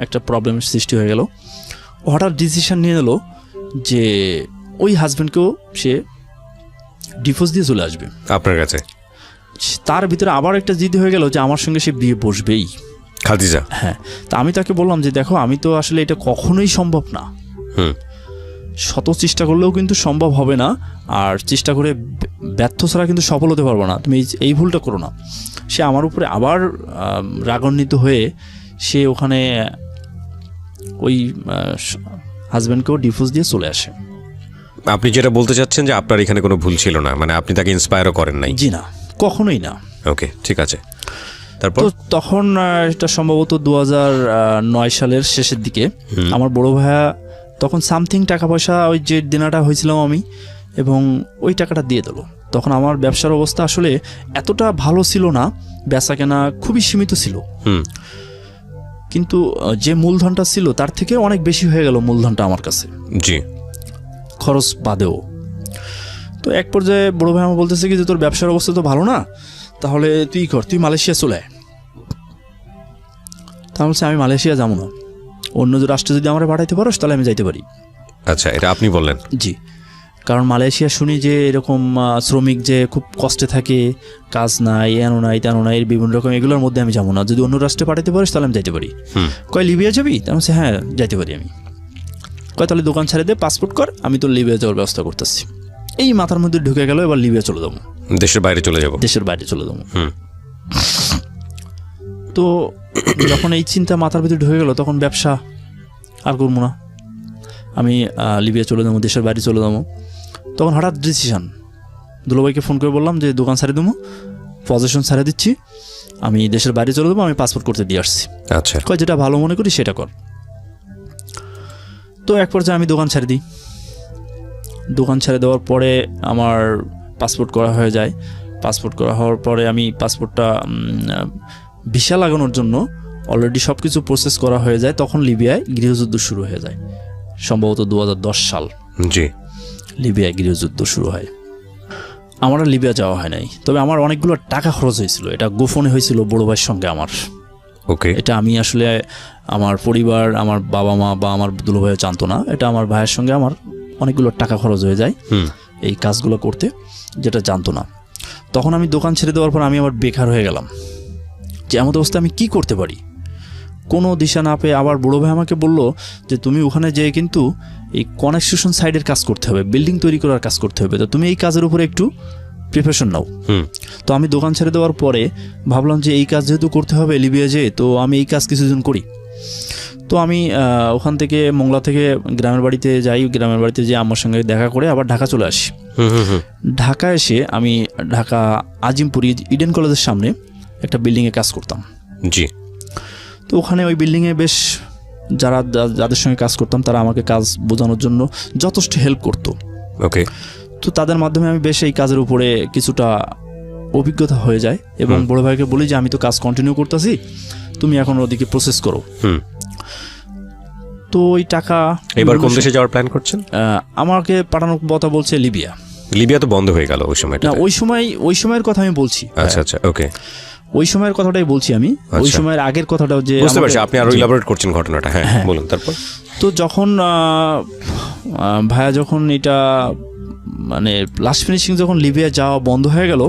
একটা প্রবলেমের সৃষ্টি হয়ে গেল। হঠাৎ ডিসিশন নিয়ে নিল যে ওই হাজব্যান্ডকেও সে ডিভোর্স দিয়ে চলে আসবে আপনার কাছে। তার ভিতরে আবার একটা জিদ হয়ে গেল যে আমার সঙ্গে সে বিয়ে বসবেই, খাদিজা। হ্যাঁ, তা আমি তাকে বললাম যে দেখো আমি তো আসলে এটা কখনোই সম্ভব না, শত চেষ্টা করলেও কিন্তু সম্ভব হবে না, আর চেষ্টা করে ব্যর্থ ছাড়া কিন্তু সফল হতে পারবো না, তুমি এই ভুলটা করো না। সে আমার উপরে আবার রাগান্বিত হয়ে সে ওখানে ওই হাজব্যান্ডকেও ডিভোর্স দিয়ে চলে আসে। আপনি যেটা বলতে চাচ্ছেন যে আপনার এখানে কোনো ভুল ছিল না, মানে আপনি তাকে ইন্সপায়ারও করেন নাই? জি না, কখনোই না। ওকে, ঠিক আছে। তারপর তো তখন এটা সম্ভবত 2009 সালের শেষের দিকে আমার বড় ভাইয়া তখন সামথিং টাকা পয়সা ওই যে দিনাটা হয়েছিলাম আমি, এবং ওই টাকাটা দিয়ে দিল। তখন আমার ব্যবসার অবস্থা আসলে এতটা ভালো ছিল না, বেচা কেনা খুবই সীমিত ছিল, কিন্তু যে মূলধনটা ছিল তার থেকে অনেক বেশি হয়ে গেল মূলধনটা আমার কাছে, জি, খরচ বাদেও। তো এক পর্যায়ে বড় ভাই আমার বলতেছে কি যে তোর ব্যবসার অবস্থা তো ভালো না, তাহলে তুই কর, তুই মালয়েশিয়া চলে আয়। তা বলছে আমি মালয়েশিয়া যাবো না, অন্য যে রাষ্ট্রে যদি আমরা পাঠাইতে পারোস তাহলে আমি যাইতে পারি। আচ্ছা, এটা আপনি বললেন? জি, কারণ মালয়েশিয়া শুনি যে এরকম শ্রমিক যে খুব কষ্টে থাকে, কাজ নাই, এনো নাই তেনো নাই, বিভিন্ন রকম, এগুলোর মধ্যে আমি যাবো না, যদি অন্য রাষ্ট্রে পাঠাইতে পারিস তাহলে আমি যাইতে পারি। কয় লিবিয়া যাবি? তাহলে বলছে হ্যাঁ যাইতে পারি আমি। কয় তাহলে দোকান ছেড়ে দে, পাসপোর্ট কর, আমি তো লিবিয়া যাওয়ার ব্যবস্থা করতেছি। এই মাথার মধ্যে ঢুকে গেল, এবার লিবিয়া চলে যাবো, দেশের বাইরে চলে যাবো, দেশের বাইরে চলে যাবো। তো যখন এই চিন্তা মাথার ভিতরে ঢুকে গেল, তখন ব্যবসা আর করবো না, আমি লিবিয়া চলে যাবো, দেশের বাইরে চলে যাবো। তখন হঠাৎ ডিসিশন, দুলাভাইকে ফোন করে বললাম যে দোকান ছাড়ে দেবো, পজিশন ছাড়ে দিচ্ছি, আমি দেশের বাইরে চলে যাবো, আমি পাসপোর্ট করতে দিয়ে আসছি। আচ্ছা, কয় যেটা ভালো মনে করি সেটা কর। তো এক পর্যায়ে আমি দোকান ছেড়ে দিই। দোকান ছেড়ে দেওয়ার পরে আমার পাসপোর্ট করা হয়ে যায়। পাসপোর্ট করা হওয়ার পরে আমি পাসপোর্টটা ভিসা লাগানোর জন্য অলরেডি সব কিছু প্রসেস করা হয়ে যায়। তখন লিবিয়ায় গৃহযুদ্ধ শুরু হয়ে যায়, সম্ভবত 2010 সাল। জি, লিবিয়ায় গৃহযুদ্ধ শুরু হয়। আমার আর লিবিয়া যাওয়া হয় নাই, তবে আমার অনেকগুলো টাকা খরচ হয়েছিল। এটা গোপনে হয়েছিল বড় ভাইয়ের সঙ্গে আমার। ওকে, এটা আমি আসলে আমার পরিবার, আমার বাবা মা বা আমার দুলো ভাইও জানতো না। এটা আমার ভাইয়ের সঙ্গে আমার অনেকগুলো টাকা খরচ হয়ে যায় এই কাজগুলো করতে, যেটা জানতো না। তখন আমি দোকান ছেড়ে দেওয়ার পর আমি আবার বেকার হয়ে গেলাম, যে এমন অবস্থা আমি কি করতে পারি, কোনো দিশা না পেয়ে আবার বড় ভাই আমাকে বলল যে তুমি ওখানে যেয়ে কিন্তু এই কনস্ট্রাকশন সাইডের কাজ করতে হবে, বিল্ডিং তৈরি করার কাজ করতে হবে, তো তুমি এই কাজের উপরে একটু প্রিপারেশন নাও। তো আমি দোকান ছেড়ে দেওয়ার পরে ভাবলাম যে এই কাজ যেহেতু করতে হবে লিবিয়া যেয়ে, তো আমি এই কাজ কিছুদিন করি। তো আমি ওখান থেকে মোংলা থেকে গ্রামের বাড়িতে যাই, গ্রামের বাড়িতে যেয়ে আমার সঙ্গে দেখা করে আবার ঢাকা চলে আসি। ঢাকা এসে আমি ঢাকা আজিমপুরি ইডেন কলেজের সামনে একটা বিল্ডিংয়ে কাজ করতাম। জি, তো ওখানে ওই বিল্ডিংয়ে বেশ যাদের সঙ্গে কাজ করতাম তারা আমাকে কাজ বোঝানোর জন্য যথেষ্ট হেল্প করতো। ওকে, তো তাদের মাধ্যমে আমি বেশ এই কাজের উপরে কিছুটা অভিজ্ঞতা হয়ে যায়, এবং বড় ভাইকে বলি যে আমি তো কাজ কন্টিনিউ করতেছি, তুমি এখন ওদিকে প্রসেস করো। তো ওই টাকা এবার কোন দেশে যাওয়ার প্ল্যান করছেন? আমাকে পাঠানোর কথা বলছে লিবিয়া। লিবিয়া তো বন্ধ হয়ে গেল ওই সময়টা। না, ওই সময়ের কথা আমি বলছি। আচ্ছা আচ্ছা, ওকে, ওই সময়ের কথাটাই বলছি আমি। ওই সময়ের আগের কথাটাও যে বুঝতে পারছি, আপনি আরো ইলাবোরেট করছেন ঘটনাটা। হ্যাঁ, বলুন। তারপর তো যখন ভাইয়া যখন এটা মানে লাস্ট ফিনিশিং যখন লিবিয়া যাওয়া বন্ধ হয়ে গেল,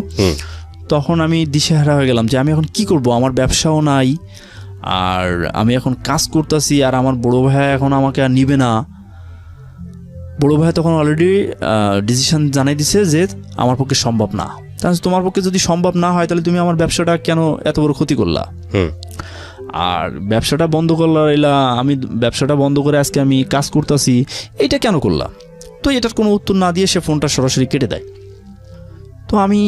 তখন আমি দিশেহারা হয়ে গেলাম যে আমি এখন কি করব, আমার ব্যবসাও নাই, আর আমি এখন কাজ করতেছি, আর আমার বড় ভাই এখন আমাকে আর নিবে না। বড় ভাই তখন অলরেডি ডিসিশন জানাই দিছে যে আমার পক্ষে সম্ভব না। তাহলে তোমার পক্ষে যদি সম্ভব না হয় তাহলে তুমি আমার ব্যবসাটা কেন এত বড় ক্ষতি করলা, আর ব্যবসাটা বন্ধ করলা, এলা আমি ব্যবসাটা বন্ধ করে আজকে আমি কাজ করতেছি, এইটা কেন করলা? তো এটার কোনো উত্তর না দিয়ে সে ফোনটা সরাসরি কেটে দেয়। তো আমি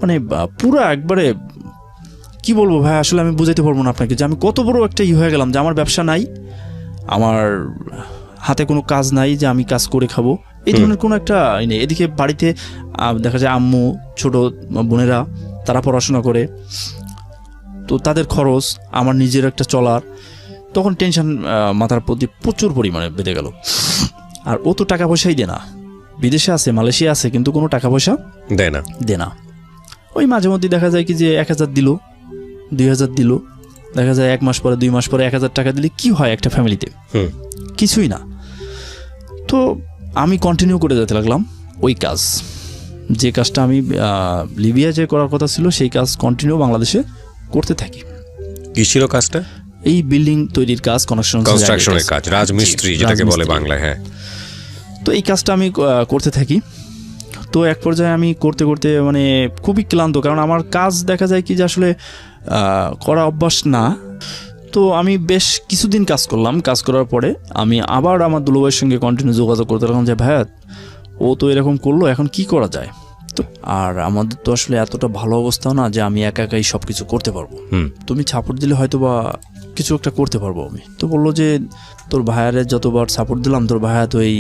মানে পুরো একবারে কি বলবো ভাই, আসলে আমি বুঝাইতে পারবো না আপনাকে যে আমি কত বড় একটা হয়ে গেলাম, যে আমার ব্যবসা নাই, আমার হাতে কোনো কাজ নাই যে আমি কাজ করে খাবো, এই ধরনের কোনো একটা নেই। এদিকে বাড়িতে দেখা যায় আম্মু, ছোট বোনেরা তারা পড়াশোনা করে, তো তাদের খরচ, আমার নিজের একটা চলার, তখন টেনশন মাথার প্রতি প্রচুর পরিমাণে বেড়ে গেল। আর ও তো টাকা পয়সাই দেয় না, বিদেশে আছে, মালয়েশিয়া আছে, কিন্তু কোনো টাকা পয়সা দেয় না। ওই মাঝে মধ্যে দেখা যায় কি যে 1,000 দিল, 2,000 দিল, দেখা যায় 1 মাস পরে 2 মাস পরে 1,000 টাকা দিলে কি হয় একটা ফ্যামিলিতে? কিছুই না। তো আমি কন্টিনিউ করে যেতে লাগলাম ওই কাজ, যে কাজটা আমি লিবিয়া যে করার কথা ছিল সেই কাজ কন্টিনিউ বাংলাদেশে করতে থাকি। কি ছিল কাজটা? এই বিল্ডিং তৈরির কাজ, কনস্ট্রাকশনের কাজ, রাজমিস্ত্রি যেটাকে বলে বাংলায়। হ্যাঁ, তো এই কাজটা আমি করতে থাকি। তো এক পর্যায়ে আমি করতে করতে মানে খুবই ক্লান্ত, কারণ আমার কাজ দেখা যায় কি যে আসলে করা অভ্যাস না। তো আমি বেশ কিছুদিন কাজ করলাম। কাজ করার পরে আমি আবার আমার দুলাভাইয়ের সঙ্গে কন্টিনিউ যোগাযোগ করতে লাগলাম যে ভাইয়া ও তো এরকম করলো, এখন কি করা যায়? তো আর আমাদের তো আসলে এতটা ভালো অবস্থাও না যে আমি একা একাই সব কিছু করতে পারবো, তুমি সাপোর্ট দিলে হয়তো বা কিছু একটা করতে পারবো আমি। তো বললো যে তোর ভাইয়ারে যতবার সাপোর্ট দিলাম তোর ভাইয়া তো এই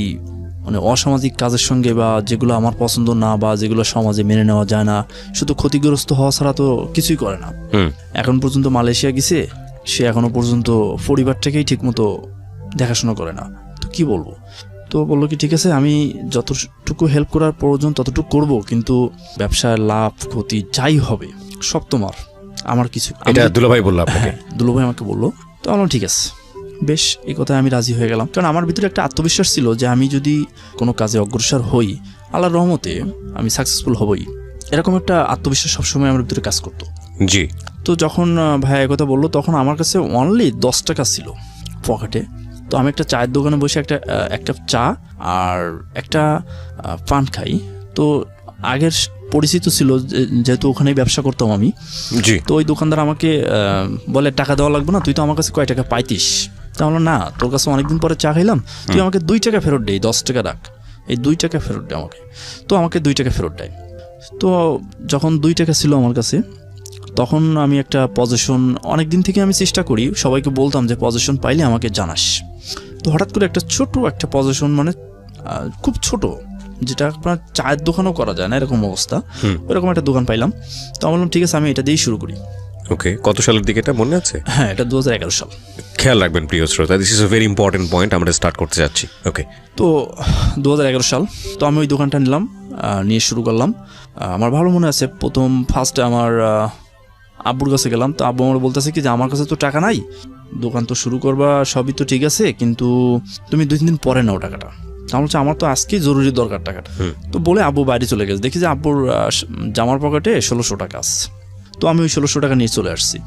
মানে অসামাজিক কাজের সঙ্গে বা যেগুলো আমার পছন্দ না বা যেগুলো সমাজে মেনে নেওয়া যায় না, শুধু ক্ষতিগ্রস্ত হওয়া ছাড়া তো কিছুই করে না। এখন পর্যন্ত মালয়েশিয়া গেছে, সে এখনো পর্যন্ত পরিবারটাকেই ঠিকমতো দেখাশোনা করে না, তো কি বলবো? তো বললো কি ঠিক আছে, আমি যতটুকু হেল্প করার প্রয়োজন ততটুকু করব, কিন্তু ব্যবসার লাভ ক্ষতি যাই হবে সব তোমার, আমার কিছু। এটা দুলাভাই বললো আপনাকে? দুলাভাই আমাকে বললো। তো বললাম ঠিক আছে, বেশ, এই কথায় আমি রাজি হয়ে গেলাম। কারণ আমার ভিতরে একটা আত্মবিশ্বাস ছিল যে আমি যদি কোনো কাজে অগ্রসর হই আল্লাহর রহমতে আমি সাকসেসফুল হবই, এরকম একটা আত্মবিশ্বাস সবসময় আমার ভিতরে কাজ করতো। জি। তো যখন ভাই এই কথা বললো তখন আমার কাছে অনলি 10 টাকা ছিল পকেটে। তো আমি একটা চায়ের দোকানে বসে একটা চা আর একটা পান খাই। তো আগের পরিচিত ছিল, যেহেতু ওখানেই ব্যবসা করতাম আমি। তো ওই দোকানদার আমাকে বলে টাকা দেওয়া লাগবে না, তুই তো আমার কাছে কয় টাকা পাইতিস। তাহলে না, তোর কাছে অনেকদিন পরে চা খাইলাম, তুই আমাকে 2 টাকা ফেরত দে, 10 টাকা রাখ, এই 2 টাকা ফেরত দে আমাকে। তো আমাকে 2 টাকা ফেরত দেয়। তো যখন 2 টাকা ছিল আমার কাছে, তখন আমি একটা পজিশন, অনেক দিন থেকে আমি চেষ্টা করি, সবাইকে বলতাম যে পজিশন পাইলে আমাকে জানাস। তো হঠাৎ করে একটা ছোট একটা পজিশন, মানে খুব ছোট, যেটা আপনার চায়ের দোকানও করা যায় না এরকম অবস্থা, ওরকম একটা দোকান পাইলাম। তো আমি বললাম ঠিক আছে, আমি এটা দিয়েই শুরু করি। ওকে, কত সালের দিকে এটা মনে আছে? হ্যাঁ, এটা 2011 সাল। খেয়াল রাখবেন প্রিয় শ্রোতা, this is a very important point, আমরা স্টার্ট করতে যাচ্ছি। ওকে, তো 2011 সাল। তো আমি ওই দোকানটা নিলাম, নিয়ে শুরু করলাম। আমার ভালো মনে আছে, ফার্স্টে আমার আব্বুর কাছে গেলাম। তো আব্বু আমার বলতেছে কি যে আমার কাছে তো টাকা নাই, দোকান তো শুরু করবা, সবই তো ঠিক আছে, কিন্তু তুমি 2-3 দিন পরে নাও টাকাটা। আমার হচ্ছে আমার তো আজকেই জরুরি দরকার টাকাটা। তো বলে আব্বু বাইরে চলে গেছে। দেখি যে আব্বুর জামার পকেটে 1600 টাকা আছে। তো আমি ওই 1600 টাকা নিয়ে চলে আসছি।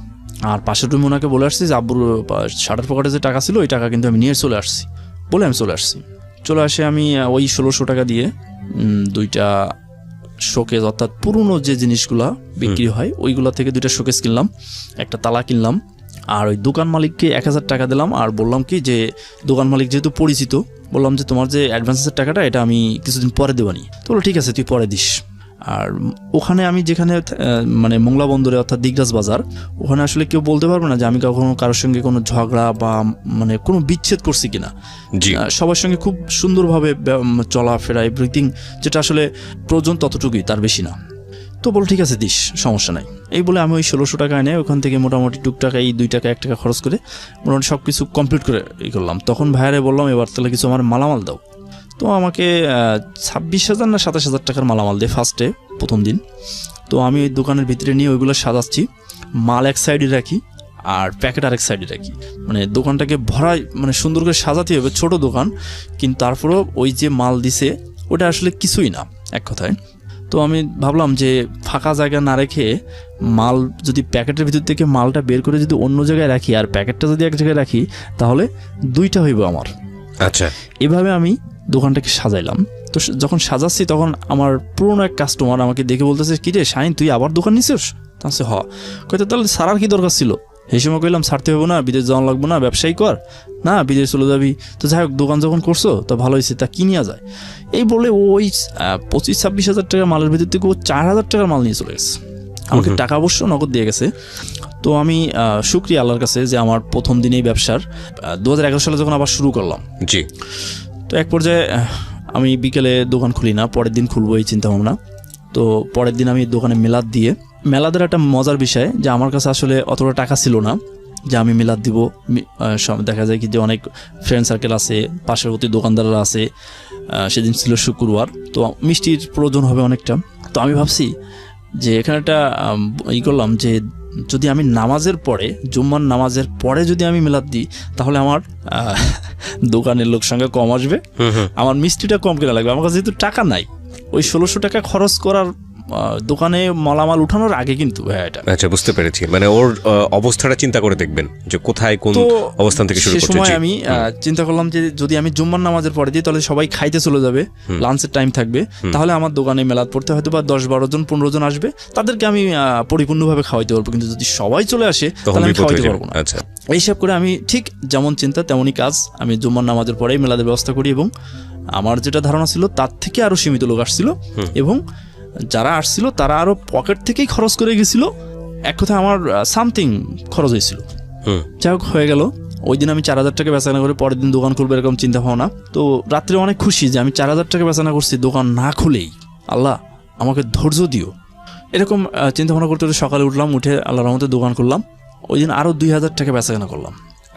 আর পাশের রুমে ওনাকে বলে আসছি যে আব্বুর শার্টের পকেটে যে টাকা ছিল ওই টাকা কিন্তু আমি নিয়ে চলে আসছি, বলে আমি চলে আসছি। চলে আসে আমি ওই 1600 টাকা দিয়ে 2টা শোকেস, অর্থাৎ পুরনো যে জিনিসগুলা বিক্রি হয় ওইগুলা থেকে 2টা শোকেস কিনলাম, একটা তালা কিনলাম। আর ওই দোকান মালিককে 1000 টাকা দিলাম। আর বললাম কি যে দোকান মালিক যেহেতু পরিচিত, বললাম যে তোমার যে অ্যাডভান্সের টাকাটা এটা আমি কিছুদিন পরে দেবানি। তো বললো ঠিক আছে, তুই পরে দিস। আর ওখানে আমি যেখানে মানে মোংলা বন্দরে অর্থাৎ দিগরাজ বাজার, ওখানে আসলে কেউ বলতে পারবে না যে আমি কখনো কারোর সঙ্গে কোনো ঝগড়া বা মানে কোনো বিচ্ছেদ করছি কিনা। সবার সঙ্গে খুব সুন্দরভাবে চলাফেরা, এভরিথিং যেটা আসলে প্রয়োজন ততটুকুই, তার বেশি না। তো বলো ঠিক আছে দিস, সমস্যা নাই। এই বলে আমি ওই 1600 টাকা এনে ওখান থেকে মোটামুটি টুকটাক এই 2 টাকা 1 টাকা খরচ করে মোটামুটি সব কিছু কমপ্লিট করে করলাম। তখন ভাইয়ারে বললাম এবার তাহলে কিছু আমার মালামাল দাও। তো আমাকে 26,000 না 27,000 টাকার মালামাল দিয়ে ফার্স্টে প্রথম দিন। তো আমি ওই দোকানের ভিতরে নিয়ে ওইগুলো সাজাচ্ছি, মাল এক সাইডে রাখি আর প্যাকেট আরেক সাইডে রাখি, মানে দোকানটাকে ভরাই, মানে সুন্দর করে সাজাতে হবে, ছোট দোকান কিন্তু তারপরেও ওই যে মাল দিছে ওটা আসলে কিছুই না এক কথায়। তো আমি ভাবলাম যে ফাঁকা জায়গা না রেখে মাল যদি প্যাকেটের ভিতর থেকে মালটা বের করে যদি অন্য জায়গায় রাখি আর প্যাকেটটা যদি এক জায়গায় রাখি তাহলে 2টা হইব আমার। আচ্ছা, এভাবে আমি দোকানটাকে সাজাইলাম। তো যখন সাজাচ্ছি তখন আমার পুরনো এক কাস্টমার আমাকে দেখে বলতেছে কি রে শাহিন, তুই আবার দোকান নিছিস? তাহলে কইতে তাহলে সারার কি দরকার ছিল? সেই সময় কইলাম ছাড়তে হবে না, বিদেশ যাওয়া লাগবো না, ব্যবসায়ী কর না, বিদেশ চলে যাবি। তো যাই হোক, দোকান যখন করছো তো ভালো হয়েছে, তা কি নেওয়া যায়? এই বলে ওই 25-26 হাজার টাকার মালের ভিতর থেকে ও 4,000 টাকার মাল নিয়ে চলে গেছে। আমাকে টাকা অবশ্য নগদ দিয়ে গেছে। তো আমি শুকরিয়া আল্লাহর কাছে যে আমার প্রথম দিনেই ব্যবসার 2011 সালে যখন আবার শুরু করলাম। জি। তো এক পর্যায়ে আমি বিকেলে দোকান খুলি না, পরের দিন খুলবো এই চিন্তা ভাবনা। তো পরের দিন আমি দোকানে মেলাদের একটা মজার বিষয় যে আমার কাছে আসলে অতটা টাকা ছিল না যে আমি মিলাদ দিব। দেখা যায় কি যে অনেক ফ্রেন্ড সার্কেল আছে, পার্শ্ববর্তী দোকানদাররা আছে। সেদিন ছিল শুক্রবার, তো মিষ্টির প্রয়োজন হবে অনেকটা। তো আমি ভাবছি যে এখানে একটা ই করলাম যে যদি আমি নামাজের পরে জুম্মার নামাজের পরে যদি আমি মিলাদ দিই তাহলে আমার দোকানের লোক সঙ্গে কম আসবে, আমার মিষ্টিটা কম কেনা লাগবে। আমার কাছে যেহেতু টাকা নাই, ওই 1600 টাকা খরচ করার দোকানে মালামাল উঠানোর আগে কিন্তু এটা। আচ্ছা, বুঝতে পেরেছি। মানে ওর অবস্থাটা চিন্তা করে দেখবেন যে কোথায় কোন অবস্থান থেকে শুরু করতে। সে সময় আমি চিন্তা করলাম যে যদি আমি জুম্মার নামাজের পরে দিই তাহলে সবাই খাইতে চলে যাবে, লাঞ্চের টাইম থাকবে, তাহলে আমার দোকানে মেলাদ পড়তে হয়তো বা 10-12 জন 15 জন আসবে, তাদেরকে আমি পরিপূর্ণভাবে খাওয়াইতে পারবো। কিন্তু যদি সবাই চলে আসে তাহলে আমি খাওয়াইতে পারবো না। আচ্ছা, এইসব করে আমি ঠিক যেমন চিন্তা তেমনই কাজ, আমি জুম্মার নামাজের পরেই মেলাদের ব্যবস্থা করি এবং আমার যেটা ধারণা ছিল তার থেকে আরো সীমিত লোক আসছিল এবং যারা আসছিল তারা আরো পকেট থেকেই খরচ করে গেছিল। এক কথা আমার সামথিং খরচ হয়েছিল। যাই হোক, হয়ে গেল। ওই দিন আমি 4000 টাকা বেচাকেনা করে পরের দিন দোকান খুলবো এরকম চিন্তা ভাবনা। তো রাত্রে অনেক খুশি যে আমি 4000 টাকা বেচাকেনা করছি দোকান না খুলেই, আল্লাহ আমাকে ধৈর্য দিও, এরকম চিন্তা ভাবনা করতে সকালে উঠলাম, উঠে আল্লাহর রহমতে দোকান করলাম। ওই দিন আরো 2000 টাকা বেচাকেনা করলাম।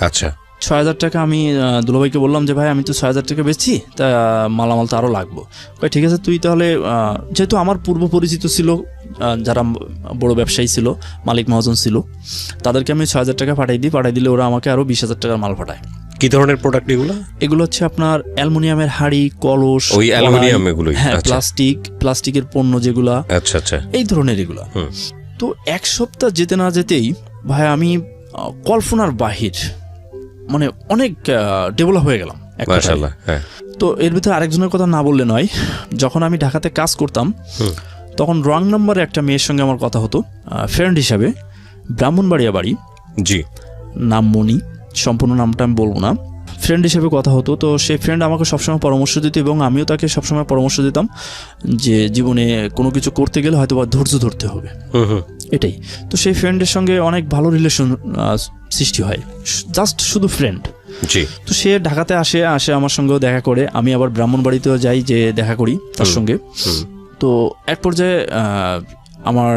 আচ্ছা, 6000 টাকা আমি দুলাভাইকে বললাম যে ভাই আমি তো 6000 টাকা বেচছি, তা মালামাল তো আরও লাগবো। ভাই ঠিক আছে, তুই তাহলে যেহেতু আমার পূর্ব পরিচিত ছিল যারা বড় ব্যবসায়ী ছিল, মালিক মহাজন ছিল, তাদেরকে আমি 6000 টাকা পাঠাই দিলে ওরা আমাকে আরও 20,000 টাকার মাল পাঠায়। কি ধরনের প্রোডাক্ট এগুলো? এগুলো হচ্ছে আপনার অ্যালুমিনিয়ামের হাঁড়ি, কলস, ওই অ্যালুমিনিয়াম এগুলো, হ্যাঁ, প্লাস্টিকের পণ্য যেগুলা, আচ্ছা আচ্ছা, এই ধরনের এগুলা। তো এক সপ্তাহ যেতে না যেতেই ভাই আমি কল্পনার বাহির, মানে অনেক ডেভেলপ হয়ে গেলাম। মাশাআল্লাহ। হ্যাঁ। তো এর ভিতরে আরেকজনের কথা না বললে নয়, যখন আমি ঢাকাতে কাজ করতাম তখন রং নাম্বারে একটা মেয়ের সঙ্গে আমার কথা হতো, ফ্রেন্ড হিসাবে, ব্রাহ্মণবাড়িয়া বাড়ি, জি, নাম মনি, সম্পূর্ণ নামটা আমি বলবো না। ফ্রেন্ড হিসেবে কথা হতো। তো সেই ফ্রেন্ড আমাকে সবসময় পরামর্শ দিত এবং আমিও তাকে সবসময় পরামর্শ দিতাম যে জীবনে কোনো কিছু করতে গেলে হয়তো বা ধৈর্য ধরতে হবে, এটাই। তো সেই ফ্রেন্ডের সঙ্গে অনেক ভালো রিলেশন সৃষ্টি হয়, জাস্ট শুধু ফ্রেন্ড। জি। তো সে ঢাকাতে আসে আমার সঙ্গেও দেখা করে, আমি আবার ব্রাহ্মণবাড়িতেও যাই, যে দেখা করি তার সঙ্গে। তো এক পর্যায়ে আমার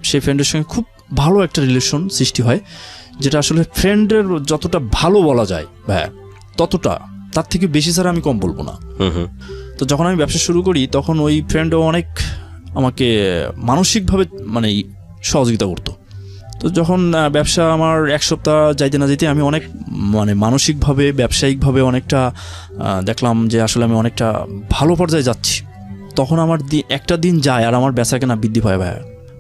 সেই ফ্রেন্ডের সঙ্গে খুব ভালো একটা রিলেশন সৃষ্টি হয়, যেটা আসলে ফ্রেন্ডের যতটা ভালো বলা যায় ভাই ততটা, তার থেকে বেশি ছাড়া আমি কম বলবো না। তো যখন আমি ব্যবসা শুরু করি তখন ওই ফ্রেন্ডও অনেক আমাকে মানসিকভাবে মানে সহযোগিতা করতো। তো যখন ব্যবসা আমার এক সপ্তাহ যাইতে না যেতে আমি অনেক মানে মানসিকভাবে ব্যবসায়িকভাবে অনেকটা দেখলাম যে আসলে আমি অনেকটা ভালো পর্যায়ে যাচ্ছি। তখন আমার একটা দিন যায় আর আমার বেচাকেনা বৃদ্ধি পায় ভাই,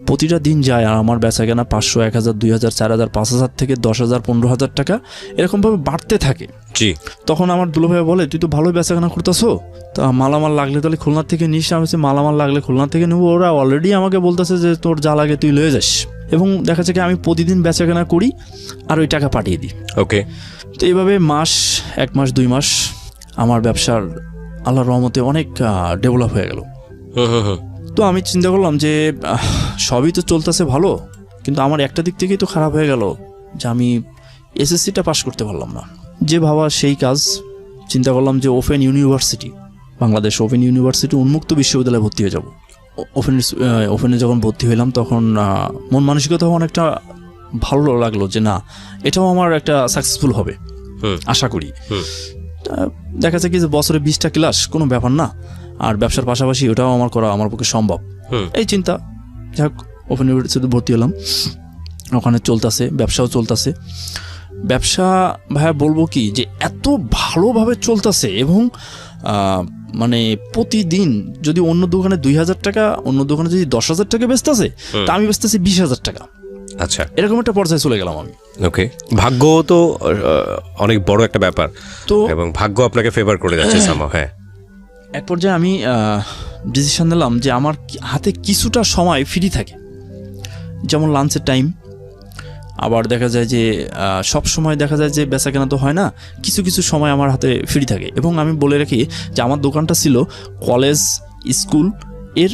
প্রতিটা দিন যায় আর আমার বেচাকেনা 500, 1000, 2000, 4000, 5000 থেকে 10,000, 15,000 টাকা এরকমভাবে বাড়তে থাকে। জি। তখন আমার দুলাভাই বলে তুই তো ভালোই বেচাকেনা করতেছো, তা মালামাল লাগলে তাহলে খুলনার থেকে নিস। আমি বলছি মালামাল লাগলে খুলনার থেকে নেবো, ওরা অলরেডি আমাকে বলতেছে যে তোর যা লাগে তুই লয়ে যাস। এবং দেখা যাচ্ছে কি আমি প্রতিদিন বেচাকেনা করি আর ওই টাকা পাঠিয়ে দিই। ওকে। তো এইভাবে এক মাস 2 মাস আমার ব্যবসার আল্লাহর রহমতে অনেক ডেভেলপ হয়ে গেল। তো আমি চিন্তা করলাম যে সবই তো চলতেছে ভালো, কিন্তু আমার একটা দিক থেকেই তো খারাপ হয়ে গেল যে আমি এসএসসিটা পাস করতে পারলাম না। যে ভাবা সেই কাজ, চিন্তা করলাম যে বাংলাদেশ ওপেন ইউনিভার্সিটি উন্মুক্ত বিশ্ববিদ্যালয়ে ভর্তি হয়ে যাব। ওপেনে যখন ভর্তি হইলাম তখন মন মানসিকতাও অনেকটা ভালো লাগলো যে না, এটাও আমার একটা সাকসেসফুল হবে আশা করি। দেখা যায় কি যে বছরে 20টা ক্লাস কোনো ব্যাপার না, আর ব্যবসার পাশাপাশি ওটাও আমার পক্ষে সম্ভব, এই চিন্তা। যাই হোক, ওপেন ইউনিভার্সিটিতে ভর্তি হলাম, ওখানে চলতেছে, ব্যবসাও চলতেছে। ব্যবসা ভাইয়া বলবো কি যে এত ভালোভাবে চলতেছে এবং মানে প্রতিদিন যদি অন্য দোকানে 2000 টাকা, অন্য দোকানে যদি 10,000 টাকা বেচতেছে, তা আমি বেচতেছি 20,000 টাকা। আচ্ছা, এরকম একটা পর্যায়ে চলে গেলাম আমি। ওকে। ভাগ্য তো অনেক বড় একটা ব্যাপার, তো এবং ভাগ্য আপনাকে ফেভার করে যাচ্ছে সামহাউ। হ্যাঁ। এক পর্যায়ে আমি ডিসিশন নিলাম যে আমার হাতে কিছুটা সময় ফ্রি থাকে, যেমন লাঞ্চের টাইম। আবার দেখা যায় যে সব সময় দেখা যায় যে বেচাকেনা তো হয় না, কিছু কিছু সময় আমার হাতে ফ্রি থাকে। এবং আমি বলে রাখি যে আমার দোকানটা ছিল কলেজ স্কুল এর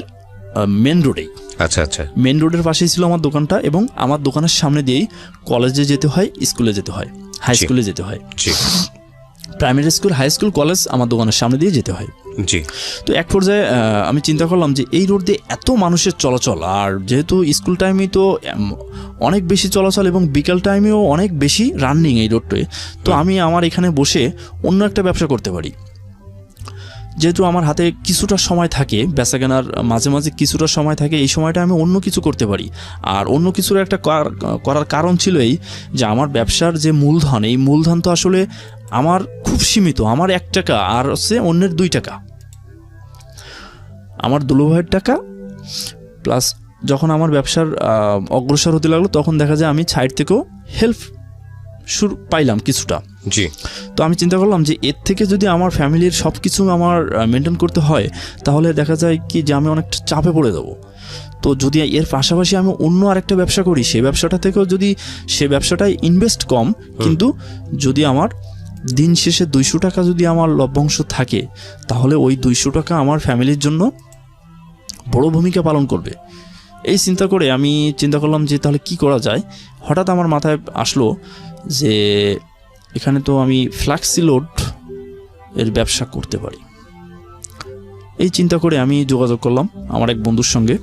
মেন রোডেই। আচ্ছা আচ্ছা, মেন রোডের পাশেই ছিল আমার দোকানটা, এবং আমার দোকানের সামনে দিয়েই কলেজে যেতে হয়, স্কুলে যেতে হয়, হাই স্কুলে যেতে হয়, primary school, high school, college আমার দোকানের সামনে দিয়ে যেতে হয়। জি। তো এক পর্যায়ে আমি চিন্তা করলাম যে এই রোড দিয়ে এত মানুষের চলাচল, আর যেহেতু স্কুল টাইমেই তো অনেক বেশি চলাচল এবং বিকাল টাইমেও অনেক বেশি রানিং এই রোডটায়, তো আমি আমার এখানে বসে অন্য একটা ব্যবসা করতে পারি। যেহেতু আমার হাতে কিছুটা সময় থাকে, বেচা কেনার মাঝে মাঝে কিছুটা সময় থাকে, এই সময়টা আমি অন্য কিছু করতে পারি। আর অন্য কিছুর একটা করার কারণ ছিল এই যে আমার ব্যবসার যে মূলধন, এই মূলধন তো আসলে আমার খুব সীমিত। আমার 1 টাকা আর হচ্ছে অন্যের 2 টাকা, আমার দুলোভাইয়ের টাকা, প্লাস যখন আমার ব্যবসার অগ্রসর হতে লাগলো তখন দেখা যায় আমি সাইড থেকেও হেল্প পাইলাম কিছুটা। জি। তো আমি চিন্তা করলাম যে এর থেকে যদি আমার ফ্যামিলির সব কিছু আমার মেনটেন করতে হয় তাহলে দেখা যায় কি যে আমি অনেকটা চাপে পড়ে যাবো। তো যদি এর পাশাপাশি আমি অন্য আরেকটা ব্যবসা করি, সেই ব্যবসাটা থেকেও যদি সে ব্যবসাটায় ইনভেস্ট কম, কিন্তু যদি আমার দিন শেষে 200 টাকা যদি আমার লভ্যাংশ থাকে তাহলে ওই 200 টাকা আমার ফ্যামিলির জন্য বড় ভূমিকা পালন করবে। এই চিন্তা করে আমি চিন্তা করলাম যে তাহলে কি করা যায়। হঠাৎ আমার মাথায় আসলো যে এখানে তো আমি ফ্ল্যাক্সি লোড এর ব্যবসা করতে পারি। এই চিন্তা করে আমি যোগাযোগ করলাম আমার এক বন্ধুর সঙ্গে।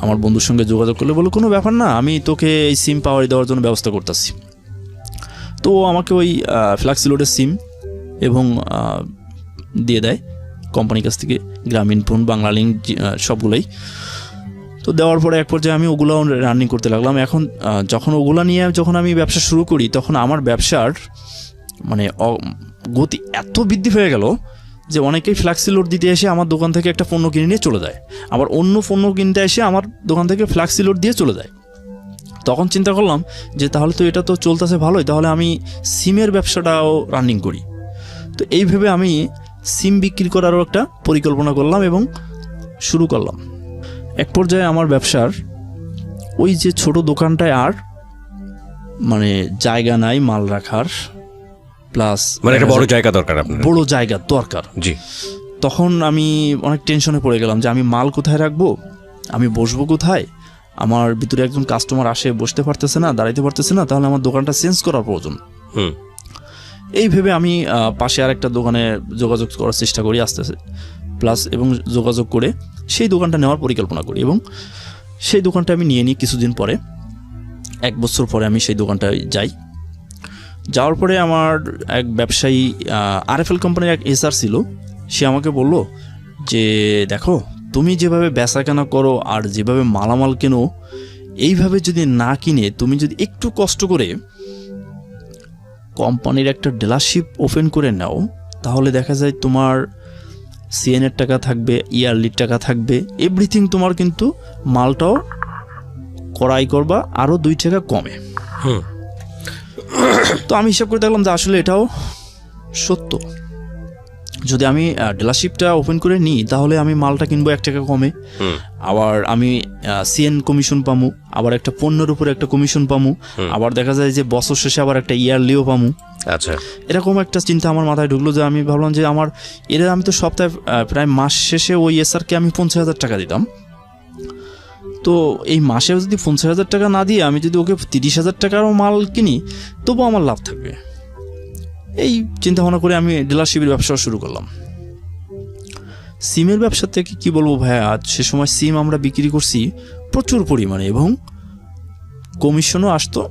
আমার বন্ধুর সঙ্গে যোগাযোগ করলে বলো কোনো ব্যাপার না, আমি তোকে এই সিম পাওয়ার দেওয়ার জন্য ব্যবস্থা করতেছি। তো আমাকে ওই ফ্ল্যাক্সি লোডের সিম এবং দিয়ে দেয় কোম্পানির কাছ থেকে, গ্রামীণফোন, বাংলালিংক সবগুলোই। তো দেওয়ার পরে এক পর্যায়ে আমি ওগুলো রানিং করতে লাগলাম। এখন যখন ওগুলো নিয়ে যখন আমি ব্যবসা শুরু করি তখন আমার ব্যবসার মানে গতি এত বৃদ্ধি হয়ে গেল যে অনেকেই ফ্ল্যাক্সি লোড দিতে এসে আমার দোকান থেকে একটা পণ্য কিনে নিয়ে চলে যায়, আবার অন্য পণ্য কিনতে এসে আমার দোকান থেকে ফ্ল্যাক্সি লোড দিয়ে চলে যায়। তখন চিন্তা করলাম যে তাহলে তো এটা তো চলতেছে ভালোই, তাহলে আমি সিমের ব্যবসাটাও রানিং করি। তো এইভাবে আমি সিম বিক্রি করারও একটা পরিকল্পনা করলাম এবং শুরু করলাম। এক পর্যায়ে আমার ব্যবসার ওই যে ছোট দোকানটায় আর মানে জায়গা নাই মাল রাখার, প্লাস মানে একটা বড় জায়গা দরকার, আপনার বড় জায়গা দরকার। জি। তখন আমি অনেক টেনশনে পড়ে গেলাম যে আমি মাল কোথায় রাখবো, আমি বসবো কোথায়, আমার ভিতরে একজন কাস্টমার আসে বসতে পারতেছে না, দাঁড়াইতে পারতেছে না, তাহলে আমার দোকানটা চেঞ্জ করার প্রয়োজন। এই ভেবে আমি পাশে আর একটা দোকানে যোগাযোগ করার চেষ্টা করি আস্তে আস্তে, প্লাস এবং যোগাযোগ করে সেই দোকানটা নেওয়ার পরিকল্পনা করি এবং সেই দোকানটা আমি নিয়ে নিই। কিছুদিন পরে, 1 বছর পরে আমি সেই দোকানটায় যাই। যাওয়ার পরে আমার এক ব্যবসায়ী RFL কোম্পানির এক HR ছিল, সে আমাকে বলল যে দেখো তুমি যেভাবে বেচা কেনা করো আর যেভাবে মালামাল কেনো, এইভাবে যদি না কিনে তুমি যদি একটু কষ্ট করে কোম্পানির একটা ডিলারশিপ ওপেন করে নাও তাহলে দেখা যায় তোমার CN-এর টাকা থাকবে, ইয়ারলির টাকা থাকবে, এভরিথিং তোমার কিন্তু মালটাও ক্রয় করবা আরও 2 টাকা কমে। তো আমি হিসাব করে দেখলাম যে আসলে এটাও সত্য। যদি আমি ডিলারশিপটা ওপেন করে নিই তাহলে আমি মালটা কিনবো 1 টাকা কমে, আবার আমি CN কমিশন পামু, আবার একটা পণ্যের উপরে একটা কমিশন পামু, আবার দেখা যায় যে বছর শেষে আবার একটা ইয়ারলিও পামু। আচ্ছা, এরকম একটা চিন্তা আমার মাথায় ঢুকলো যে আমি ভাবলাম যে আমার আমি তো সপ্তাহে প্রায় মাস শেষে ওই SR-কে আমি 50,000 টাকা দিতাম। তো এই মাসেও যদি 50,000 টাকা না দিয়ে আমি যদি ওকে 30,000 টাকারও মাল কিনি তবুও আমার লাভ থাকবে। এই চিন্তা ভাবনা করে আমি ডিলারশিপের ব্যবসা শুরু করলাম। সিমের ব্যবসা থেকে কি বলবো ভাইয়া, সে সময় সিম আমরা বিক্রি করছি প্রচুর পরিমাণে এবং কমিশনও আসতো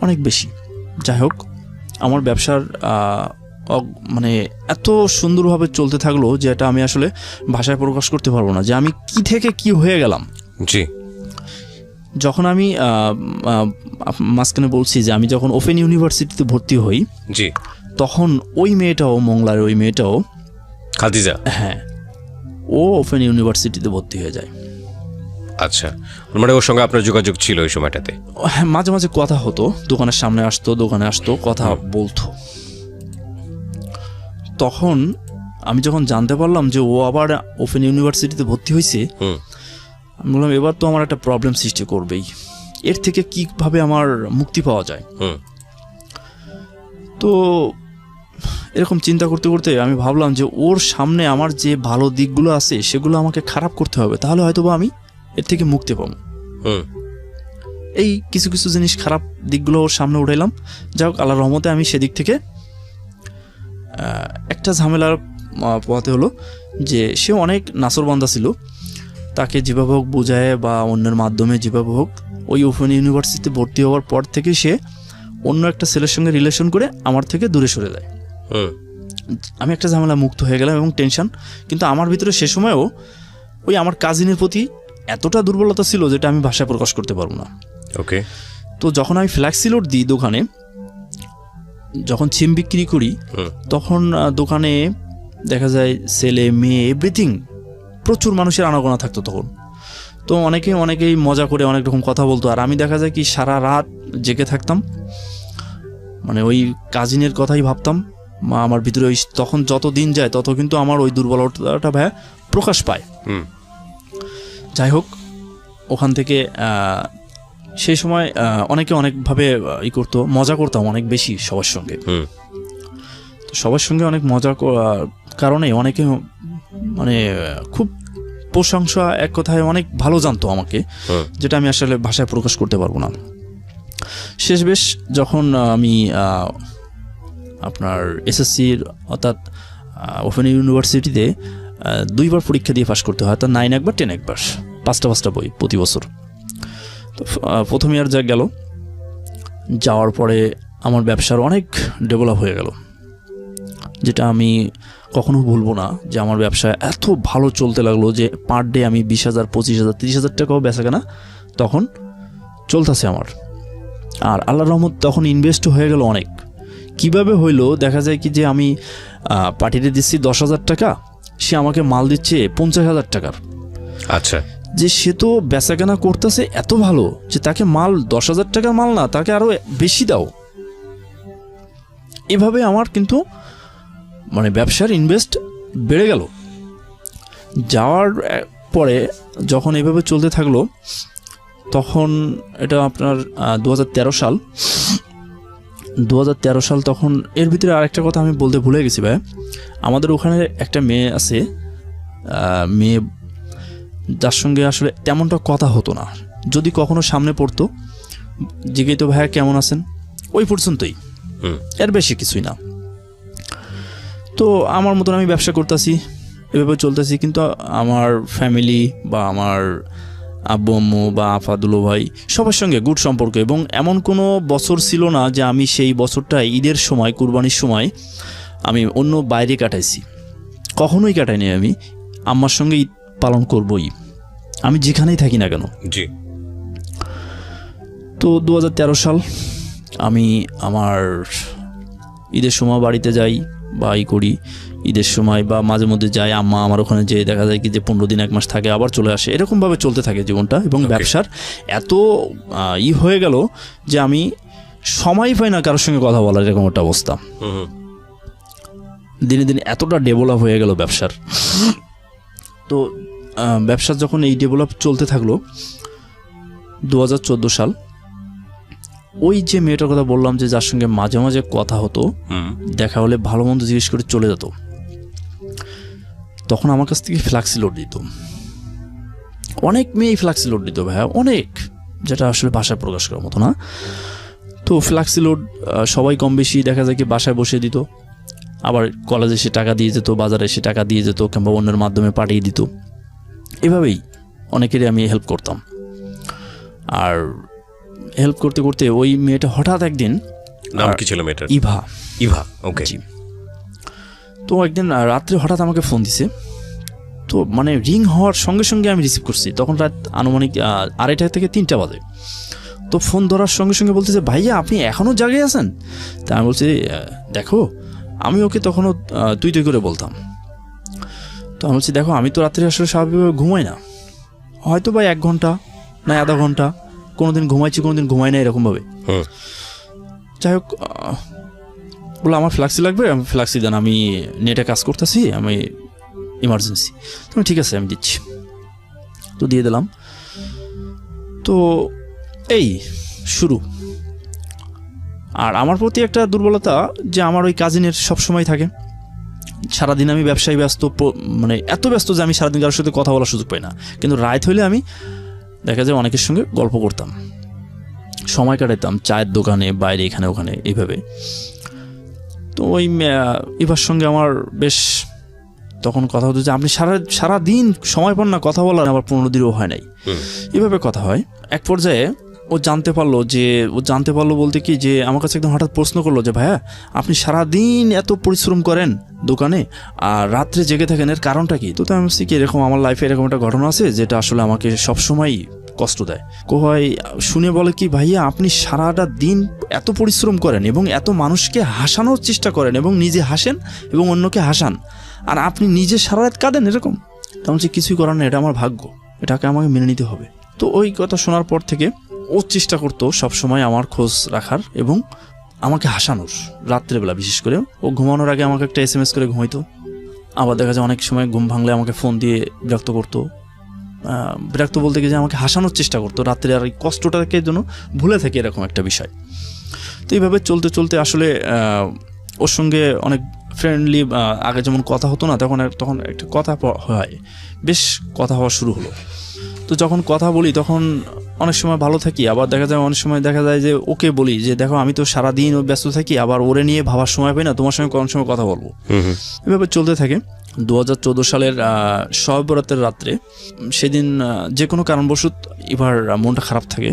অনেক বেশি। যাই হোক, আমার ব্যবসার মানে এত সুন্দরভাবে চলতে থাকলো যে এটা আমি আসলে ভাষায় প্রকাশ করতে পারবো না যে আমি কি থেকে কি হয়ে গেলাম। জি। যখন আমি মাঝখানে বলছি যে আমি যখন ওপেন ইউনিভার্সিটিতে ভর্তি হই, জি, তখন ওই মেয়েটাও, মংলার ওই মেয়েটাও, খাদিজা, হ্যাঁ, ও ওপেন ইউনিভার্সিটিতে ভর্তি হয়ে যায়। আচ্ছা, মানে ওর সঙ্গে আপনার যোগাযোগ ছিল ওই সময়টাতে? হ্যাঁ, মাঝে মাঝে কথা হতো, দোকানের সামনে আসতো, দোকানে আসতো, কথা বলতো। তখন আমি যখন জানতে পারলাম যে ও আবার ওপেন ইউনিভার্সিটিতে ভর্তি হয়েছে, আমি বললাম এবার তো আমার একটা প্রবলেম সৃষ্টি করবেই, এর থেকে কিভাবে আমার মুক্তি পাওয়া যায়। তো এরকম চিন্তা করতে করতে আমি ভাবলাম যে ওর সামনে আমার যে ভালো দিকগুলো আছে সেগুলো আমাকে খারাপ করতে হবে, তাহলে হয়তো আমি এর থেকে মুক্তি পাবো। এই কিছু কিছু জিনিস, খারাপ দিকগুলো ওর সামনে উঠাইলাম। যাই হোক, আল্লাহর রহমতে আমি সেদিক থেকে একটা ঝামেলার পোহাতে হলো যে সে অনেক নাসরবান্দা ছিল, তাকে যেভাবে হোক বোঝায় বা অন্যের মাধ্যমে যেভাবে হোক ওই ওপেন ইউনিভার্সিটিতে ভর্তি হওয়ার পর থেকে সে অন্য একটা ছেলের সঙ্গে রিলেশন করে আমার থেকে দূরে সরে যায়। আমি একটা ঝামেলা মুক্ত হয়ে গেলাম এবং টেনশন, কিন্তু আমার ভিতরে সে সময়ও ওই আমার কাজিনের প্রতি এতটা দুর্বলতা ছিল যেটা আমি ভাষায় প্রকাশ করতে পারবো না। ওকে। তো যখন আমি ফ্ল্যাক্সি লোড দিই দোকানে, যখন সিম বিক্রি করি, তখন দোকানে দেখা যায় ছেলে মেয়ে এভরিথিং প্রচুর মানুষের আনাগোনা থাকতো তখন। তো অনেকেই মজা করে অনেক রকম কথা বলতো, আর আমি দেখা যায় কি সারা রাত জেগে থাকতাম, মানে ওই কাজিনের কথাই ভাবতাম। আমার ভিতরে ওই তখন যত দিন যায় তত কিন্তু আমার ওই দুর্বলতাটা ভাইয়া প্রকাশ পায়। যাই হোক, ওখান থেকে সেই সময় অনেকে অনেকভাবে করতো, মজা করতাম অনেক বেশি সবার সঙ্গে। তো সবার সঙ্গে অনেক মজা কারণে অনেকে মানে খুব প্রশংসা, এক কথায় অনেক ভালো জানতো আমাকে, যেটা আমি আসলে ভাষায় প্রকাশ করতে পারবো না। শেষ বেশ যখন আমি আপনার এসএসসির অর্থাৎ ওপেন ইউনিভার্সিটিতে 2বার পরীক্ষা দিয়ে পাস করতে হয়, অর্থাৎ 9 একবার 10 একবার, 5টা বই প্রতি বছর। তো প্রথম ইয়ার যা গেল, যাওয়ার পরে আমার ব্যবসার অনেক ডেভেলপ হয়ে গেল, যেটা আমি কখনো ভুলবো না। যে আমার ব্যবসা এত ভালো চলতে লাগলো যে পার ডে আমি 20,000, 25,000, 30,000 টাকাও বেচাকেনা তখন চলতেছে আমার। আর আল্লাহর রহমত তখন ইনভেস্ট হয়ে গেল অনেক। কিভাবে হইলো দেখা যায় কি যে আমি পার্টিতে দিচ্ছি 10,000 টাকা, সে আমাকে মাল দিচ্ছে 50,000 টাকার। আচ্ছা। যে সে তো বেচাকেনা করতেছে এত ভালো যে তাকে মাল 10,000 টাকার মাল না, তাকে আরো বেশি দাও। এভাবে আমার কিন্তু মানে ব্যবসার ইনভেস্ট বেড়ে গেল। যাওয়ার পরে যখন এভাবে চলতে থাকলো, তখন এটা আপনার 2013 সাল। 2013 সাল তখন এর ভিতরে আরেকটা কথা আমি বলতে ভুলে গেছি ভাই। আমাদের ওখানে একটা মেয়ে আছে, মেয়ে যার সঙ্গে আসলে তেমনটা কথা হতো না, যদি কখনো সামনে পড়তো জিজ্ঞেস তো ভাইয়া কেমন আছেন, ওই পর্যন্তই, এর বেশি কিছুই না। তো আমার মতন আমি ব্যবসা করতেছি, এভাবে চলতেছি, কিন্তু আমার ফ্যামিলি বা আমার আব্বু আম্মু বা আফাদুলো ভাই সবার সঙ্গে গুড সম্পর্ক। এবং এমন কোনো বছর ছিল না যে আমি সেই বছরটায় ঈদের সময়, কুরবানির সময় আমি অন্য বাইরে কাটাইছি, কখনোই কাটাইনি। আমি আম্মার সঙ্গে ঈদ পালন করবই, আমি যেখানেই থাকি না কেন। জি। তো 2013 সাল আমি আমার ঈদের সময় বাড়িতে যাই বা করি, ঈদের সময় বা মাঝে মধ্যে যাই, আম্মা আমার ওখানে যেয়ে দেখা যায় কি যে 15 দিন 1 মাস থাকে, আবার চলে আসে, এরকমভাবে চলতে থাকে জীবনটা। এবং ব্যবসার এত হয়ে গেল যে আমি সময় পাই না কারোর সঙ্গে কথা বলার, এরকম একটা অবস্থা। দিনে দিনে এতটা ডেভেলপ হয়ে গেল ব্যবসার। তো ব্যবসার যখন এই ডেভেলপ চলতে থাকলো, 2014 সাল ওই যে মেয়েটার কথা বললাম যে যার সঙ্গে মাঝে মাঝে কথা হতো, দেখা হলে ভালো মন্দ জিজ্ঞেস করে চলে যেত, তখন আমার কাছ থেকে ফ্ল্যাক্সি লোড দিত। অনেক মেয়ে ফ্ল্যাক্সি লোড দিত ভাইয়া, অনেক, যেটা আসলে ভাষায় প্রকাশ করার মতো না। তো ফ্ল্যাক্সি লোড সবাই কম বেশি দেখা যায় কি বাসায় বসে দিত, আবার কলেজে এসে টাকা দিয়ে যেত, বাজারে এসে টাকা দিয়ে যেত, কিংবা অন্যের মাধ্যমে পাঠিয়ে দিত। এভাবেই অনেকেরই আমি হেল্প করতাম। আর হেল্প করতে করতে ওই মেয়েটা হঠাৎ একদিন, নাম কি ছিল মেয়েটার? ইভা। ওকে। তো একদিন রাত্রে হঠাৎ আমাকে ফোন দিছে। তো মানে রিং হওয়ার সঙ্গে সঙ্গে আমি রিসিভ করছি, তখন রাত আনুমানিক 2:30 থেকে 3টা বাজে। তো ফোন ধরার সঙ্গে সঙ্গে বলতেছে, ভাইয়া আপনি এখনও জাগে আছেন? তা আমি বলছি, দেখো, আমি ওকে তখনও তুই করে বলতাম। তো আমি বলছি, দেখো আমি তো রাত্রে আসলে স্বাভাবিকভাবে ঘুমাই না, হয়তো বা 1 ঘন্টা না আধা ঘন্টা, কোনোদিন ঘুমাইছি কোনোদিন ঘুমাই না, এরকমভাবে। যাই হোক, বলে আমার ফ্ল্যাক্সি লাগবে, আমি ফ্ল্যাক্সি দেন, আমি নেটে কাজ করতেছি, আমি ইমার্জেন্সি। তো ঠিক আছে আমি দিচ্ছি। তো দিয়ে দিলাম। তো এই শুরু। আর আমার প্রতি একটা দুর্বলতা যে আমার ওই কাজিনের সবসময় থাকে, সারাদিন আমি ব্যবসায় ব্যস্ত, মানে এত ব্যস্ত যে আমি সারাদিন কারোর সাথে কথা বলার সুযোগ পাই না। কিন্তু রাত হইলে আমি দেখা যায় অনেকের সঙ্গে গল্প করতাম, সময় কাটাতাম চায়ের দোকানে, বাইরে, এখানে ওখানে, এইভাবে। তো ওই ইভার সঙ্গে আমার বেশ তখন কথা হতো যে আপনি সারা দিন সময় পান না কথা বলার, আবার 15 দিনও হয় নাই, এভাবে কথা হয়। এক পর্যায়ে ও জানতে পারলো বলতে কি যে আমার কাছে একদম হঠাৎ প্রশ্ন করলো যে ভাইয়া আপনি সারাদিন এত পরিশ্রম করেন দোকানে আর রাত্রে জেগে থাকেন, এর কারণটা কি? তো আমি বলছি কি এরকম আমার লাইফে এরকম একটা ঘটনা আছে যেটা আসলে আমাকে সবসময় কষ্ট দেয়। হয় শুনে বলে কি ভাইয়া আপনি সারাটা দিন এত পরিশ্রম করেন এবং এত মানুষকে হাসানোর চেষ্টা করেন এবং নিজে হাসেন এবং অন্যকে হাসান, আর আপনি নিজে সারা রাত কাঁদেন এরকম? তেমন যে কিছুই করার না, এটা আমার ভাগ্য, এটাকে আমাকে মেনে নিতে হবে। তো ওই কথা শোনার পর থেকে ও চেষ্টা করতো সবসময় আমার খোঁজ রাখার এবং আমাকে হাসানোর, রাত্রেবেলা বিশেষ করে। ও ঘুমানোর আগে আমাকে একটা SMS করে ঘুমাইতো। আবার দেখা যায় অনেক সময় ঘুম ভাঙলে আমাকে ফোন দিয়ে বিরক্ত করতো। বিরক্ত বলতে গিয়ে যে আমাকে হাসানোর চেষ্টা করতো রাত্রে, আর এই কষ্টটাকে যেন ভুলে থাকে এরকম একটা বিষয়। তো এইভাবে চলতে চলতে আসলে ওর সঙ্গে অনেক ফ্রেন্ডলি, আগে যেমন কথা হতো না তখন একটা কথা হয়, বেশ কথা হওয়া শুরু হলো। তো যখন কথা বলি তখন অনেক সময় ভালো থাকি, আবার দেখা যায় অনেক সময় দেখা যায় যে ওকে বলি যে দেখো আমি তো সারাদিন ব্যস্ত থাকি, আবার ওরে নিয়ে ভাবার সময় পাই না, তোমার সঙ্গে কোন সময় কথা বলবো। এভাবে চলতে থাকে। 2014 সালের শবে বরাতের রাত্রে, সেদিন যে কোনো কারণবশত এবার মনটা খারাপ থাকে।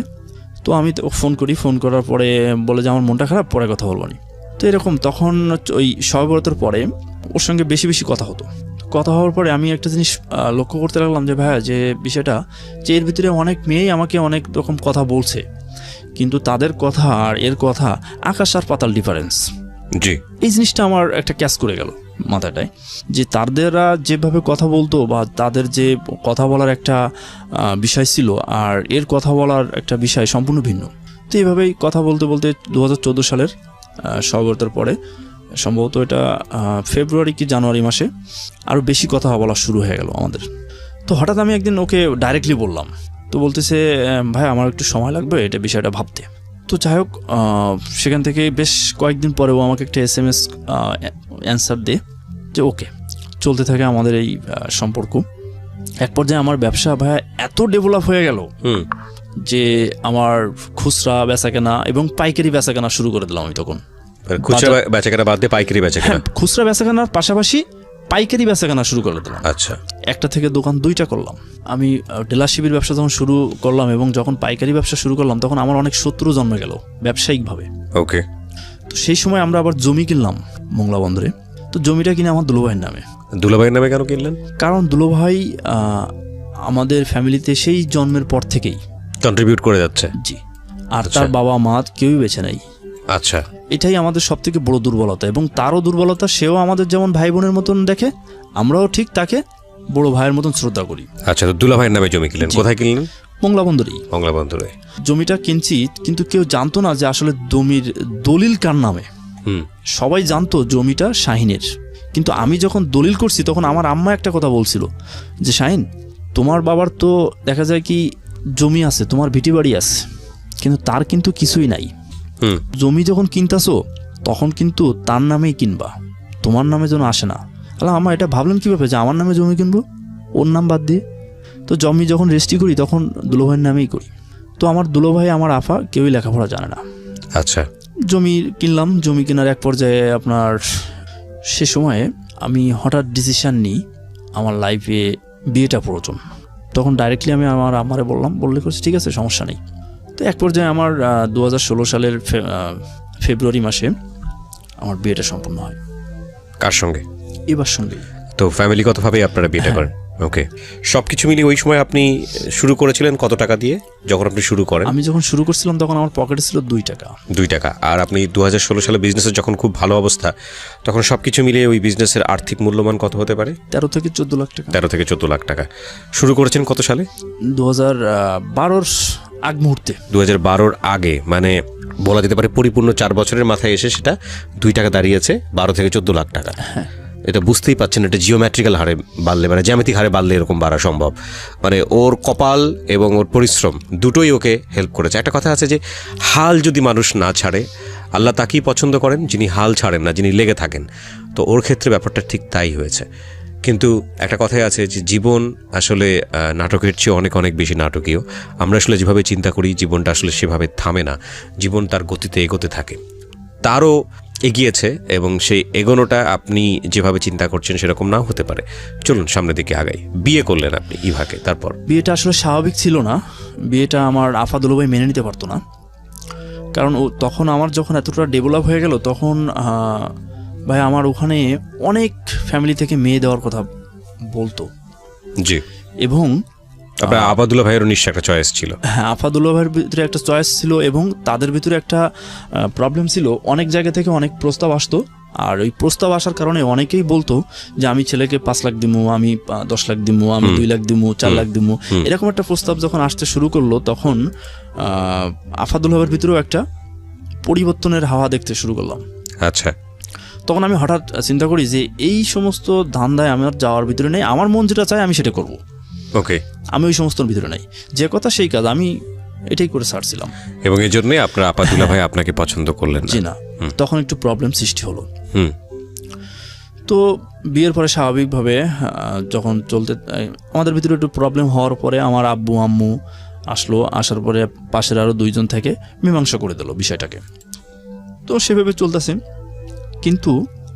তো আমি তো ফোন করার পরে বলে যে আমার মনটা খারাপ, পরে কথা বলবো না। তো এরকম তখন ওই শবে বরাতের পরে ওর সঙ্গে বেশি বেশি কথা হতো। কথা হওয়ার পরে আমি একটা জিনিস লক্ষ্য করতে লাগলাম যে ভাইয়া যে বিষয়টা, যে এর ভিতরে অনেক মেয়েই আমাকে অনেক রকম কথা বলছে, কিন্তু তাদের কথা আর এর কথা আকাশ আর পাতাল ডিফারেন্স। জি, এই জিনিসটা আমার একটা ক্যাচ করে গেল মাথাটায়, যে তাদেররা যেভাবে কথা বলতো বা তাদের যে কথা বলার একটা বিষয় ছিল আর এর কথা বলার একটা বিষয় সম্পূর্ণ ভিন্ন। তো এইভাবেই কথা বলতে বলতে 2014 সালের শবে বরাতের পরে, সম্ভবত এটা ফেব্রুয়ারি কি জানুয়ারি মাসে, আরও বেশি কথা বলা শুরু হয়ে গেল আমাদের। তো হঠাৎ আমি একদিন ওকে ডাইরেক্টলি বললাম, তো বলতেছে ভাই আমার একটু সময় লাগবে এটা বিষয়টা ভাবতে। তো যাই হোক, সেখান থেকে বেশ কয়েকদিন পরেও আমাকে একটা SMS অ্যান্সার দে যে ওকে। চলতে থাকে আমাদের এই সম্পর্ক। এক পর্যায়ে আমার ব্যবসা ভাইয়া এত ডেভেলপ হয়ে গেল যে আমার খুচরা বেচাকেনা এবং পাইকারি বেচাকেনা শুরু করে দিলাম আমি তখন। খুচরা বেচাকেনা বাদ দিয়ে পাইকারি বেচাকেনা? খুচরা বেচাকেনার পাশাপাশি পাইকারি বেচাকেনা শুরু করে দিলাম। আচ্ছা। একটা থেকে দোকান 2টা করলাম। আমি ডিলারশিপের ব্যবসা যখন শুরু করলাম এবং যখন পাইকারি ব্যবসা শুরু করলাম তখন আমার অনেক শত্রু জন্মে গেল ব্যবসায়িকভাবে। ওকে। তো সেই সময় আমরা আবার জমি কিনলাম মোংলা বন্দরে। তো জমিটা কিনে আমার দুলোভাইয়ের নামে। দুলোভাইয়ের নামে কেন কিনলেন? কারণ দুলোভাই আমাদের ফ্যামিলিতে সেই জন্মের পর থেকেই কন্ট্রিবিউট করে যাচ্ছে। জি। আর তার বাবা মা কেউই বেঁচে নাই। আচ্ছা। এটাই আমাদের সব থেকে বড় দুর্বলতা, এবং তারও দুর্বলতা, সেও আমাদের যেমন ভাই বোনের মতন দেখে, আমরাও ঠিক তাকে বড় ভাইয়ের মতন শ্রদ্ধা করি। আচ্ছা, তো দুলাভাইয়ের নামে জমি কিনলেন? কোথায় কিনলেন? মোংলা বন্দরেই। মোংলা বন্দরে জমিটা কিনছি, কিন্তু কেউ জানতো না যে আসলে জমির দলিল কার নামে। সবাই জানতো জমিটা শাহিনের, কিন্তু আমি যখন দলিল করছি তখন আমার আম্মা একটা কথা বলছিল যে শাহিন, তোমার বাবার তো দেখা যায় কি জমি আছে, তোমার ভিটি বাড়ি আছে, কিন্তু তার কিন্তু কিছুই নাই। জমি যখন কিনতেছো তখন কিন্তু তার নামেই কিনবা, তোমার নামে যেন আসে না। আল্লাহ, আমার এটা ভাবলেন কীভাবে যে আমার নামে জমি কিনবো ওর নাম বাদ দিয়ে? তো জমি যখন রেজিস্ট্রি করি তখন দুলোভাইয়ের নামেই করি। তো আমার দুলোভাই আমার আফা কেউই লেখাপড়া জানে না। আচ্ছা। জমি কিনলাম। জমি কেনার এক পর্যায়ে আপনার সে সময়ে আমি হঠাৎ ডিসিশান নিই আমার লাইফে বিয়েটা প্রয়োজন। তখন ডাইরেক্টলি আমি আমার আমারে বললে করছি ঠিক আছে সমস্যা নেই। তো এক পর্যায়ে আমার 2016 সালের ফেব্রুয়ারি মাসে আমার বিয়েটা সম্পূর্ণ হয়। কার সঙ্গে? এবার সঙ্গে। তো ফ্যামিলিগতভাবেই আপনারা বিয়েটা করেন? ওকে। সবকিছু মিলিয়ে ওই সময় আপনি শুরু করেছিলেন কত টাকা দিয়ে যখন আপনি শুরু করেন? আমি যখন শুরু করছিলাম তখন আমার পকেটে ছিল 2 টাকা। 2 টাকা। আর আপনি 2016 সালে বিজনেসের যখন খুব ভালো অবস্থা, তখন সবকিছু মিলিয়ে ওই বিজনেসের আর্থিক মূল্যমান কত হতে পারে? 13 থেকে 14 লাখ টাকা। 13 থেকে 14 লাখ টাকা। শুরু করেছেন কত সালে? 2012-র আগ মুহূর্তে। 2012-র আগে, মানে বলা যেতে পারে পরিপূর্ণ 4 বছরের মাথায় এসে সেটা 2 টাকা দাঁড়িয়েছে 12 থেকে 14 লাখ টাকা। এটা বুঝতেই পাচ্ছেন, এটা জিওমেট্রিক্যাল হারে বাড়লে, মানে জ্যামিতিক হারে বাড়লে এরকম বাড়া সম্ভব। মানে ওর কপাল এবং ওর পরিশ্রম দুটোই ওকে হেল্প করেছে। একটা কথা আছে যে হাল যদি মানুষ না ছাড়ে, আল্লাহ তাকেই পছন্দ করেন যিনি হাল ছাড়েন না, যিনি লেগে থাকেন। তো ওর ক্ষেত্রে ব্যাপারটা ঠিক তাই হয়েছে। কিন্তু একটা কথাই আছে যে জীবন আসলে নাটকের চেয়ে অনেক অনেক বেশি নাটকীয়। আমরা আসলে যেভাবে চিন্তা করি জীবনটা আসলে সেভাবে থামে না, জীবন তার গতিতে এগোতে থাকে। তারও এগিয়েছে এবং সেই এগোনোটা আপনি যেভাবে চিন্তা করছেন সেরকম নাও হতে পারে। চলুন সামনের দিকে আগাই। বিয়ে করলেন আপনি ইভাকে, তারপর? বিয়েটা আসলে স্বাভাবিক ছিল না, বিয়েটা আমার আফা দুলোভাই মেনে নিতে পারতো না। কারণ তখন আমার যখন এতটা ডেভেলপ হয়ে গেল তখন ভাই আমার ওখানে অনেক ফ্যামিলি থেকে মেয়ে দেওয়ার কথা বলতো। জি। এবং আপনার আবাদুল্লাহ ভাইয়েরও নিশ্চয় একটা চয়েস ছিল। হ্যাঁ, আফাদুল্লাহ ভাইয়ের ভিতরে একটা চয়েস ছিল এবং তাদের ভিতরে একটা প্রবলেম ছিল, অনেক জায়গা থেকে অনেক প্রস্তাব আসতো। আর ওই প্রস্তাব আসার কারণে অনেকেই বলতো যে আমি ছেলেকে 5 লাখ দিমু, আমি 10 লাখ দিমু, আমি 2 লাখ দিমু, 4 লাখ দিমু। এরকম একটা প্রস্তাব যখন আসতে শুরু করলো তখন আফাদুল্লাহ ভাইয়ের ভিতরেও একটা পরিবর্তনের হাওয়া দেখতে শুরু করলাম। আচ্ছা। তখন আমি হঠাৎ চিন্তা করি যে এই সমস্ত ধান্দায় আমার যাওয়ার ভিতরে নেই, আমার মন যেটা চায় আমি সেটা করব। ওকে। আমি ওই সমস্ত ভিতরে নাই, যে কথা সেই কাজ, আমি এটাই করে ছাড়ছিলাম। এবং এই জন্যই আপনার আপাদুল্লাহ ভাই আপনাকে পছন্দ করলেন না? জি না, তখন একটু প্রবলেম সৃষ্টি হলো। তো বিয়ের পরে স্বাভাবিকভাবে যখন চলতে আমাদের ভিতরে একটু প্রবলেম হওয়ার পরে আমার আব্বু আম্মু আসলো, আসার পরে পাশের আরও 2 জন থেকে মীমাংসা করে দিল বিষয়টাকে। তো সেভাবে চলতেছে, কিন্তু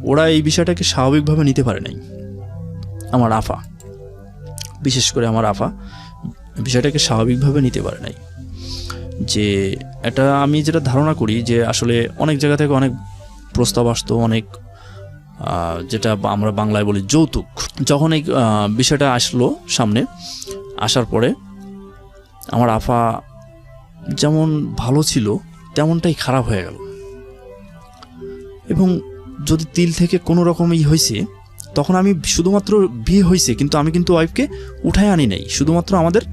ওরা এই বিষয়টাকে স্বাভাবিকভাবে নিতে পারে নাই। আমার আফা, বিশেষ করে আমার আফা বিষয়টাকে স্বাভাবিকভাবে নিতে পারে নাই। যে এটা আমি যেটা ধারণা করি যে আসলে অনেক জায়গা থেকে অনেক প্রস্তাব আসতো, অনেক যেটা আমরা বাংলায় বলি যৌতুক। যখন এই বিষয়টা আসলো সামনে, আসার পরে আমার আফা যেমন ভালো ছিল তেমনটাই খারাপ হয়ে গেল। এবং যদি তিল থেকে কোনো রকমই হয়েছে, তখন আমি শুধুমাত্র বিয়ে হয়েছে কিন্তু আমি কিন্তু ওয়াইফকে উঠায় আনি নাই, শুধুমাত্র আমাদের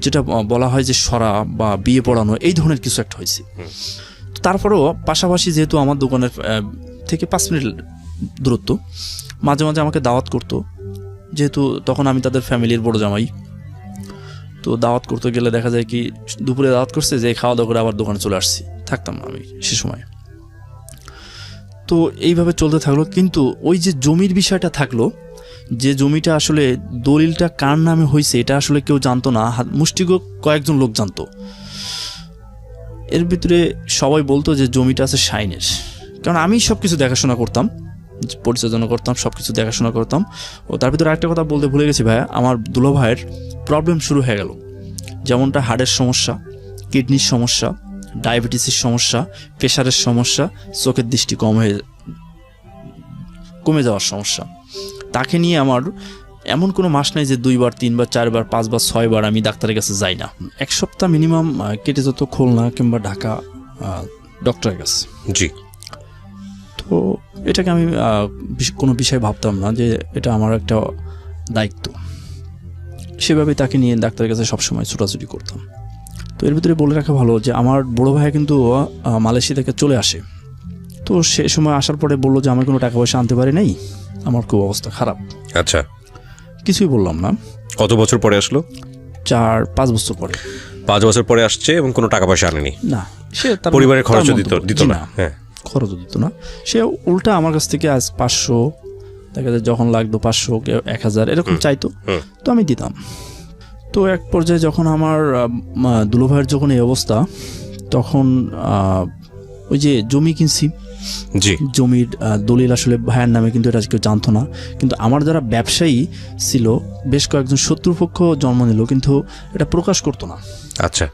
যেটা বলা হয় যে সরা বা বিয়ে পড়ানো এই ধরনের কিছু একটা হয়েছে। তারপরেও পাশাপাশি যেহেতু আমার দোকানের থেকে 5 মিনিট দূরত্ব, মাঝে মাঝে আমাকে দাওয়াত করতো, যেহেতু তখন আমি তাদের ফ্যামিলির বড় জামাই। তো দাওয়াত করতে গেলে দেখা যায় কি দুপুরে দাওয়াত করছে, যে খাওয়া দাওয়া করে আবার দোকানে চলে আসছি, থাকতাম না আমি সে সময়। তো এইভাবে চলতে থাকলো। কিন্তু ওই যে জমির বিষয়টা থাকলো, যে জমিটা আসলে দলিলটা কার নামে হয়েছে এটা আসলে কেউ জানতো না, মুষ্টিক কয়েকজন লোক জানতো। এর ভিতরে সবাই বলতো যে জমিটা আছে শাইনের, কারণ আমি সব কিছু দেখাশোনা করতাম, পরিচালনা করতাম, সব কিছু দেখাশোনা করতাম। ও তার ভিতরে আরেকটা কথা বলতে ভুলে গেছি ভাইয়া, আমার দুলো ভাইয়ের প্রবলেম শুরু হয়ে গেল, যেমনটা হার্টের সমস্যা, কিডনির সমস্যা, ডায়াবেটিসের সমস্যা, প্রেশারের সমস্যা, চোখের দৃষ্টি কমে যাওয়ার সমস্যা। তাকে নিয়ে আমার এমন কোনো মাস নাই যে 2 বার 3 বার 4 বার 5 বার 6 বার আমি ডাক্তারের কাছে যাই না। 1 সপ্তাহ মিনিমাম কেটে যেত খুলনা কিংবা ঢাকা ডক্টরের কাছে। জি। তো এটাকে আমি কোনো বিষয় ভাবতাম না যে এটা আমার একটা দায়িত্ব, সেভাবে তাকে নিয়ে ডাক্তারের কাছে সবসময় ছোটাছুটি করতাম। তো এর ভিতরে বলে রাখা ভালো যে আমার বড় ভাই কিন্তু মালয়েশিয়া থেকে চলে আসে। তো সে সময় আসার পরে বললো যে আমি কোনো টাকা পয়সা আনতে পারি নাই, আমার খুব অবস্থা খারাপ। আচ্ছা। কিছুই বললাম না। কত বছর পরে আসলো? 4-5 বছর পরে। 5 বছর পরে আসছে এবং কোনো টাকা পয়সা আনেনি? না, সে পরিবারের খরচ দিত না। হ্যাঁ, খরচ দিত না। সে উল্টা আমার কাছ থেকে আজ 500, দেখা যায় যখন লাগতো 500 1000 এরকম চাইতো, তো আমি দিতাম। তো এক পর্যায়ে যখন আমার দুলো ভাইয়ের যখন এই অবস্থা, তখন ওই যে জমি কিনছি, জি, জমির দলিল আসলে ভাইয়ের নামে, কিন্তু এটা কেউ জানতো না। কিন্তু আমার যারা ব্যবসায়ী ছিল বেশ কয়েকজন শত্রুপক্ষ জন্ম নিল, কিন্তু এটা প্রকাশ করতো না। আচ্ছা।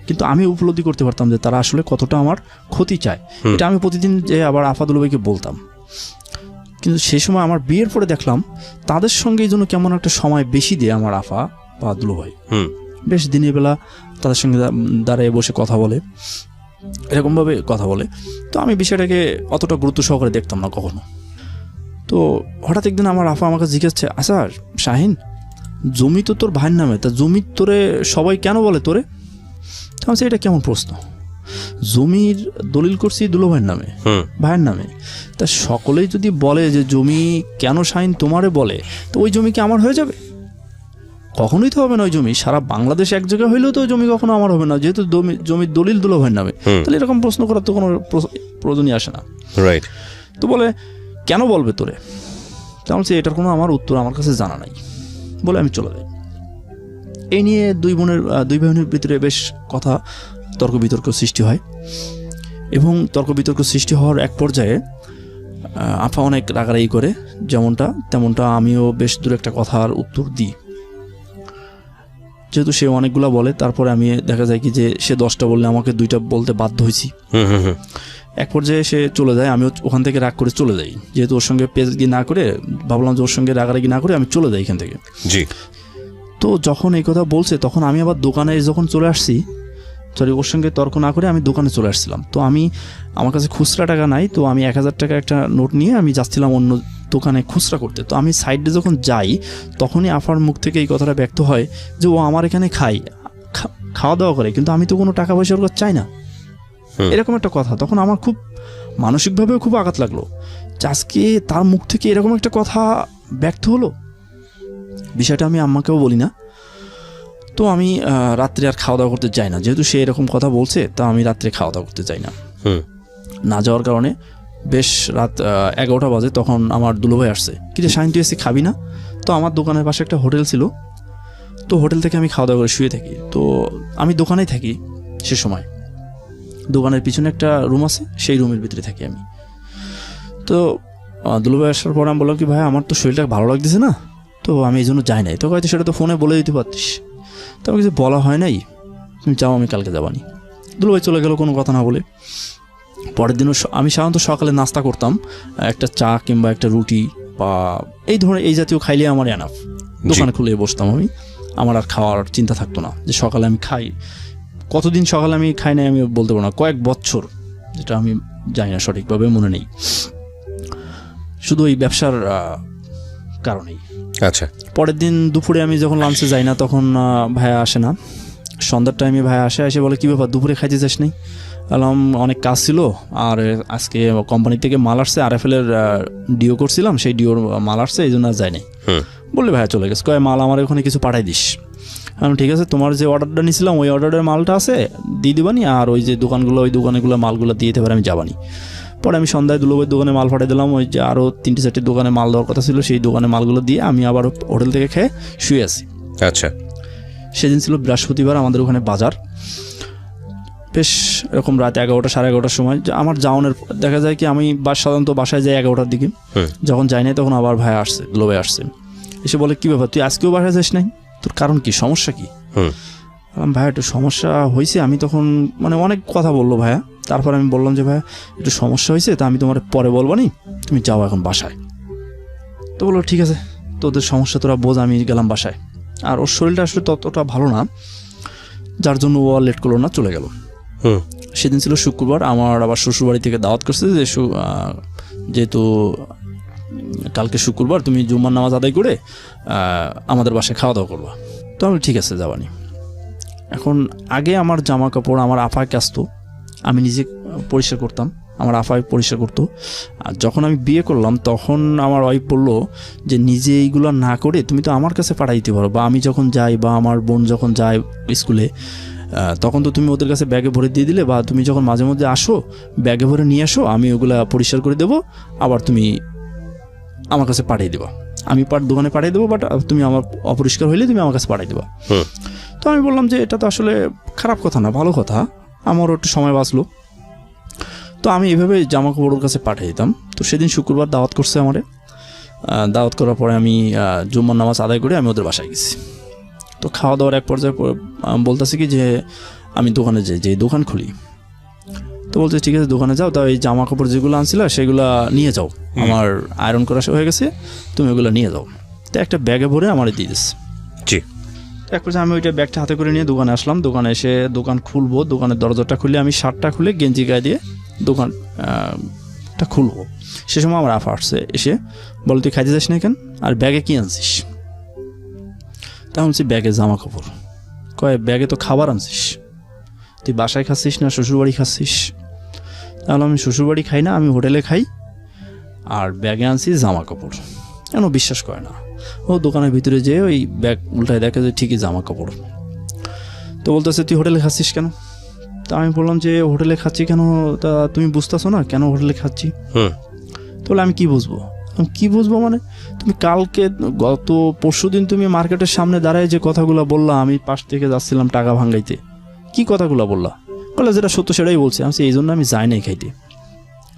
কিন্তু আমি উপলব্ধি করতে পারতাম যে তারা আসলে কতটা আমার ক্ষতি চায়। এটা আমি প্রতিদিন যে আবার আফাদুল ভাইকে বলতাম। কিন্তু সে সময় আমার বিয়ের পরে দেখলাম তাদের সঙ্গে এই জন্য কেমন একটা সময় বেশি দিয়ে আমার আফা বা দুলো ভাই বেশ দিনের বেলা তাদের সঙ্গে দাঁড়িয়ে বসে কথা বলে, এরকমভাবে কথা বলে। তো আমি বিষয়টাকে অতটা গুরুত্ব সহকারে দেখতাম না কখনো। তো হঠাৎ একদিন আমার আফা আমাকে জিজ্ঞাসছে, আচ্ছা শাহিন, জমি তো তোর ভাইয়ের নামে, তা জমি তোরে সবাই কেন বলে তোরে? তখন এটা কেমন প্রশ্ন? জমির দলিল করছি দুলো ভাইয়ের নামে, ভাইয়ের নামে, তা সকলেই যদি বলে যে জমি কেন শাহিন তোমারে বলে, তো ওই জমি কি আমার হয়ে যাবে? কখনোই তো হবে না। ওই জমি সারা বাংলাদেশ এক জায়গায় হইলেও তো জমি কখনো আমার হবে না, যেহেতু জমির দলিল দুলো ভাইয়ের নামে। তাহলে এরকম প্রশ্ন করার তো কোনো প্রয়োজনই আসে না। রাইট। তো বলে কেন বলবে তোরে? তেমন এটার কোনো আমার উত্তর আমার কাছে জানা নাই বলে আমি চলে যাই। এই নিয়ে দুই ভাই বোনের ভিতরে বেশ কথা তর্ক বিতর্ক সৃষ্টি হয়। এবং তর্ক বিতর্ক সৃষ্টি হওয়ার এক পর্যায়ে আপা অনেক রাগারাগি করে, তেমনটা আমিও বেশ দূর একটা কথার উত্তর দিই। যেহেতু সে অনেকগুলা বলে, তারপরে আমি দেখা যায় কি যে সে 10টা বললে আমাকে 2টা বলতে বাধ্য হয়েছি। এক পর্যায়ে সে চলে যায়, আমিও ওখান থেকে রাগ করে চলে যাই। যেহেতু ওর সঙ্গে পেজগি না করে, ভাবলাম যে ওর সঙ্গে রাগারাগি না করে আমি চলে যাই এখান থেকে। জি। তো যখন এই কথা বলছে তখন আমি আবার দোকানে যখন চলে আসছি, ওর সঙ্গে তর্ক না করে আমি দোকানে চলে আসছিলাম। তো আমার কাছে খুচরা টাকা নাই, তো আমি 1000 টাকা একটা নোট নিয়ে আমি যাচ্ছিলাম অন্য দোকানে খুচরা করতে। তো আমি সাইডে যখন যাই তখনই আফার মুখ থেকে এই কথাটা ব্যক্ত হয় যে ও আমার এখানে খাওয়া দাওয়া করে, কিন্তু আমি তো কোনো টাকা পয়সার কথা চাই না, এরকম একটা কথা। তখন আমার খুব মানসিকভাবেও খুব আঘাত লাগলো যে আজকে তার মুখ থেকে এরকম একটা কথা ব্যক্ত হলো। বিষয়টা আমি আম্মাকেও বলি না। তো আমি রাত্রে আর খাওয়া দাওয়া করতে চাই না, যেহেতু সে এরকম কথা বলছে, তা আমি রাত্রে খাওয়া দাওয়া করতে চাই না যাওয়ার কারণে বেশ রাত 11টা বাজে। তখন আমার দুলোভাই আসছে, কিন্তু শাইন তুই এসে খাবি না? তো আমার দোকানের পাশে একটা হোটেল ছিল, তো হোটেল থেকে আমি খাওয়া দাওয়া করে শুয়ে থাকি। তো আমি দোকানেই থাকি সে সময়, দোকানের পিছনে একটা রুম আছে, সেই রুমের ভিতরে থাকি আমি। তো দুলোভাই আসার পর আমি বললাম কি ভাই আমার তো শরীরটা ভালো লাগতেছে না, তো আমি এই জন্য যাই নাই। তো হয়তো সেটা তো ফোনে বলে দিতে পারতিস, তো আমি কিছু বলা হয় নাই, তুমি যাও আমি কালকে যাবানি। দুলোভাই চলে গেল কোনো কথা না বলে। পরের দিনও আমি সাধারণত সকালে নাস্তা করতাম, একটা চা কিংবা একটা রুটি বা এই ধরনের এই জাতীয় খাইলে আমার এনাফ। দোকানে খুলে বসতাম আমি, আমার আর খাওয়ার চিন্তা থাকতো না যে সকালে আমি খাই। কতদিন সকালে আমি খাই নাই আমি বলতে পারবো না, কয়েক বছর, যেটা আমি জানি না সঠিকভাবে, মনে নেই, শুধু এই ব্যবসার কারণেই। আচ্ছা। পরের দিন দুপুরে আমি যখন লাঞ্চে যাই না তখন ভাইয়া আসে না, সন্ধ্যার টাইমে ভাইয়া এসে বলে কি ব্যাপার দুপুরে খাইতে যাস নাই? বললাম অনেক কাজ ছিল, আর আজকে কোম্পানি থেকে মাল আসছে, RFL-এর ডিও করছিলাম, সেই ডিওর মাল আসছে, এই জন্য আর যাই নাই। বললে ভাইয়া চলে গেছে, কয় মাল আমার ওখানে কিছু পাঠাই দিস। ঠিক আছে, তোমার যে অর্ডারটা নিয়েছিলাম ওই অর্ডারের মালটা আছে দিয়ে দিবানি, আর ওই যে ওই দোকানগুলো মালগুলো দিয়ে দিতে পারে, আমি যাবানি। পরে আমি সন্ধ্যায় দুলোভাইয়ের দোকানে মাল পাঠিয়ে দিলাম, ওই যে আরও 3-4টি দোকানে মাল দেওয়ার কথা ছিল, সেই দোকানে মালগুলো দিয়ে আমি আবার হোটেল থেকে খেয়ে শুয়ে আছি। আচ্ছা। সেদিন ছিল বৃহস্পতিবার, আমাদের ওখানে বাজার। বেশ এরকম রাত 11টা 11:30টার সময় আমার যাওয়ানোর দেখা যায় কি আমি সাধারণত বাসায় যাই 11টার দিকে। যখন যাই নাই তখন আবার ভাই আসছে, দুলোভাই আসছে, এসে বলে কি ব্যাপার তুই আজকেও বাসায় যাস নাই, তোর কারণ কি, সমস্যা কি? ভাইয়া একটু সমস্যা হয়েছে। আমি তখন অনেক কথা বললো ভাইয়া, তারপর আমি বললাম যে ভাইয়া একটু সমস্যা হয়েছে, তা আমি তোমার পরে বলবো নি, তুমি যাও এখন বাসায়। তো বললো ঠিক আছে, তোদের সমস্যা তোরা বোঝ, আমি গেলাম বাসায়। আর ওর শরীরটা আসলে ততটা ভালো না, যার জন্য ও লেট করলো না, চলে গেল। সেদিন ছিল শুক্রবার, আমার আবার শ্বশুরবাড়ি থেকে দাওয়াত করছে যে যেহেতু কালকে শুক্রবার তুমি জুম্মার নামাজ আদায় করে আমাদের বাসায় খাওয়া দাওয়া করবা। তো আমি ঠিক আছে যাবানি। এখন আগে আমার জামা কাপড় আমার আফাকে আসতো, আমি নিজে পরিষ্কার করতাম, আমার আফাই পরিষ্কার করতো। আর যখন আমি বিয়ে করলাম তখন আমার ওয়াইফ বললো যে নিজে এইগুলো না করে তুমি তো আমার কাছে পাঠাই দিতে পারো, বা আমি যখন যাই বা আমার বোন যখন যায় স্কুলে তখন তো তুমি ওদের কাছে ব্যাগে ভরে দিয়ে দিলে, বা তুমি যখন মাঝে মধ্যে আসো ব্যাগে ভরে নিয়ে আসো, আমি ওগুলা পরিষ্কার করে দেবো, আবার তুমি আমার কাছে পাঠিয়ে দেবা, আমি দোকানে পাঠিয়ে দেবো, বাট তুমি আমার অপরিষ্কার হইলে তুমি আমার কাছে পাঠিয়ে দেবা। তো আমি বললাম যে এটা তো আসলে খারাপ কথা না, ভালো কথা, আমারও একটু সময় বাঁচলো। তো আমি এভাবে জামা কাপড় ওর কাছে পাঠিয়ে দিতাম। তো সেদিন শুক্রবার দাওয়াত করছে আমারে, দাওয়াত করার পরে আমি জুম্মার নামাজ আদায় করে আমি ওদের বাসায় গেছি। তো খাওয়া দাওয়ার এক পর্যায়ে বলতেছি কি যে আমি দোকানে যাই, যে দোকান খুলি। তো বলছে ঠিক আছে দোকানে যাও, তা এই জামা কাপড় যেগুলো আনছিল সেগুলো নিয়ে যাও, আমার আয়রন করা হয়ে গেছে, তুমি ওগুলো নিয়ে যাও। তো একটা ব্যাগে ভরে আমার দিয়ে দিস। জি। এক পর্যায়ে আমি ওইটা ব্যাগটা হাতে করে নিয়ে দোকানে আসলাম। দোকানে এসে দোকান খুলবো, দোকানের দরজাটা খুলে আমি শার্টটা খুলে গেঞ্জি গায়ে দিয়ে দোকানটা খুলবো। সে সময় আমার আফা আসছে, এসে বল তুই খাইতে যাস না কেন, আর ব্যাগে কি আনছিস? তা বলছি ব্যাগে জামা কাপড়। কয় ব্যাগে তো খাবার আনছিস, তুই বাসায় খাচ্ছিস না শ্বশুরবাড়ি খাচ্ছিস? তাহলে আমি শ্বশুরবাড়ি খাই না, আমি হোটেলে খাই, আর ব্যাগে আনছি জামা কাপড়। কেন বিশ্বাস করে না, ও দোকানের ভিতরে যেয়ে ওই ব্যাগ উল্টায় দেখে যে ঠিকই জামা কাপড়। তো বলতেছে তুই হোটেলে খাচ্ছিস কেন? তা আমি বললাম যে হোটেলে খাচ্ছি কেন, তা তুমি বুঝতেছো না কেন হোটেলে খাচ্ছি? তো বলে আমি কি বুঝবো? কি বুঝবো মানে তুমি কালকে গত পরশুদিন তুমি মার্কেটের সামনে দাঁড়ায় যে কথাগুলো বললা, আমি পাশ থেকে যাচ্ছিলাম টাকা ভাঙাইতে, কি কথাগুলো বললা? বলে যেটা সত্য সেটাই বলছে। আমি এই জন্য আমি যাই নাই খাইতে,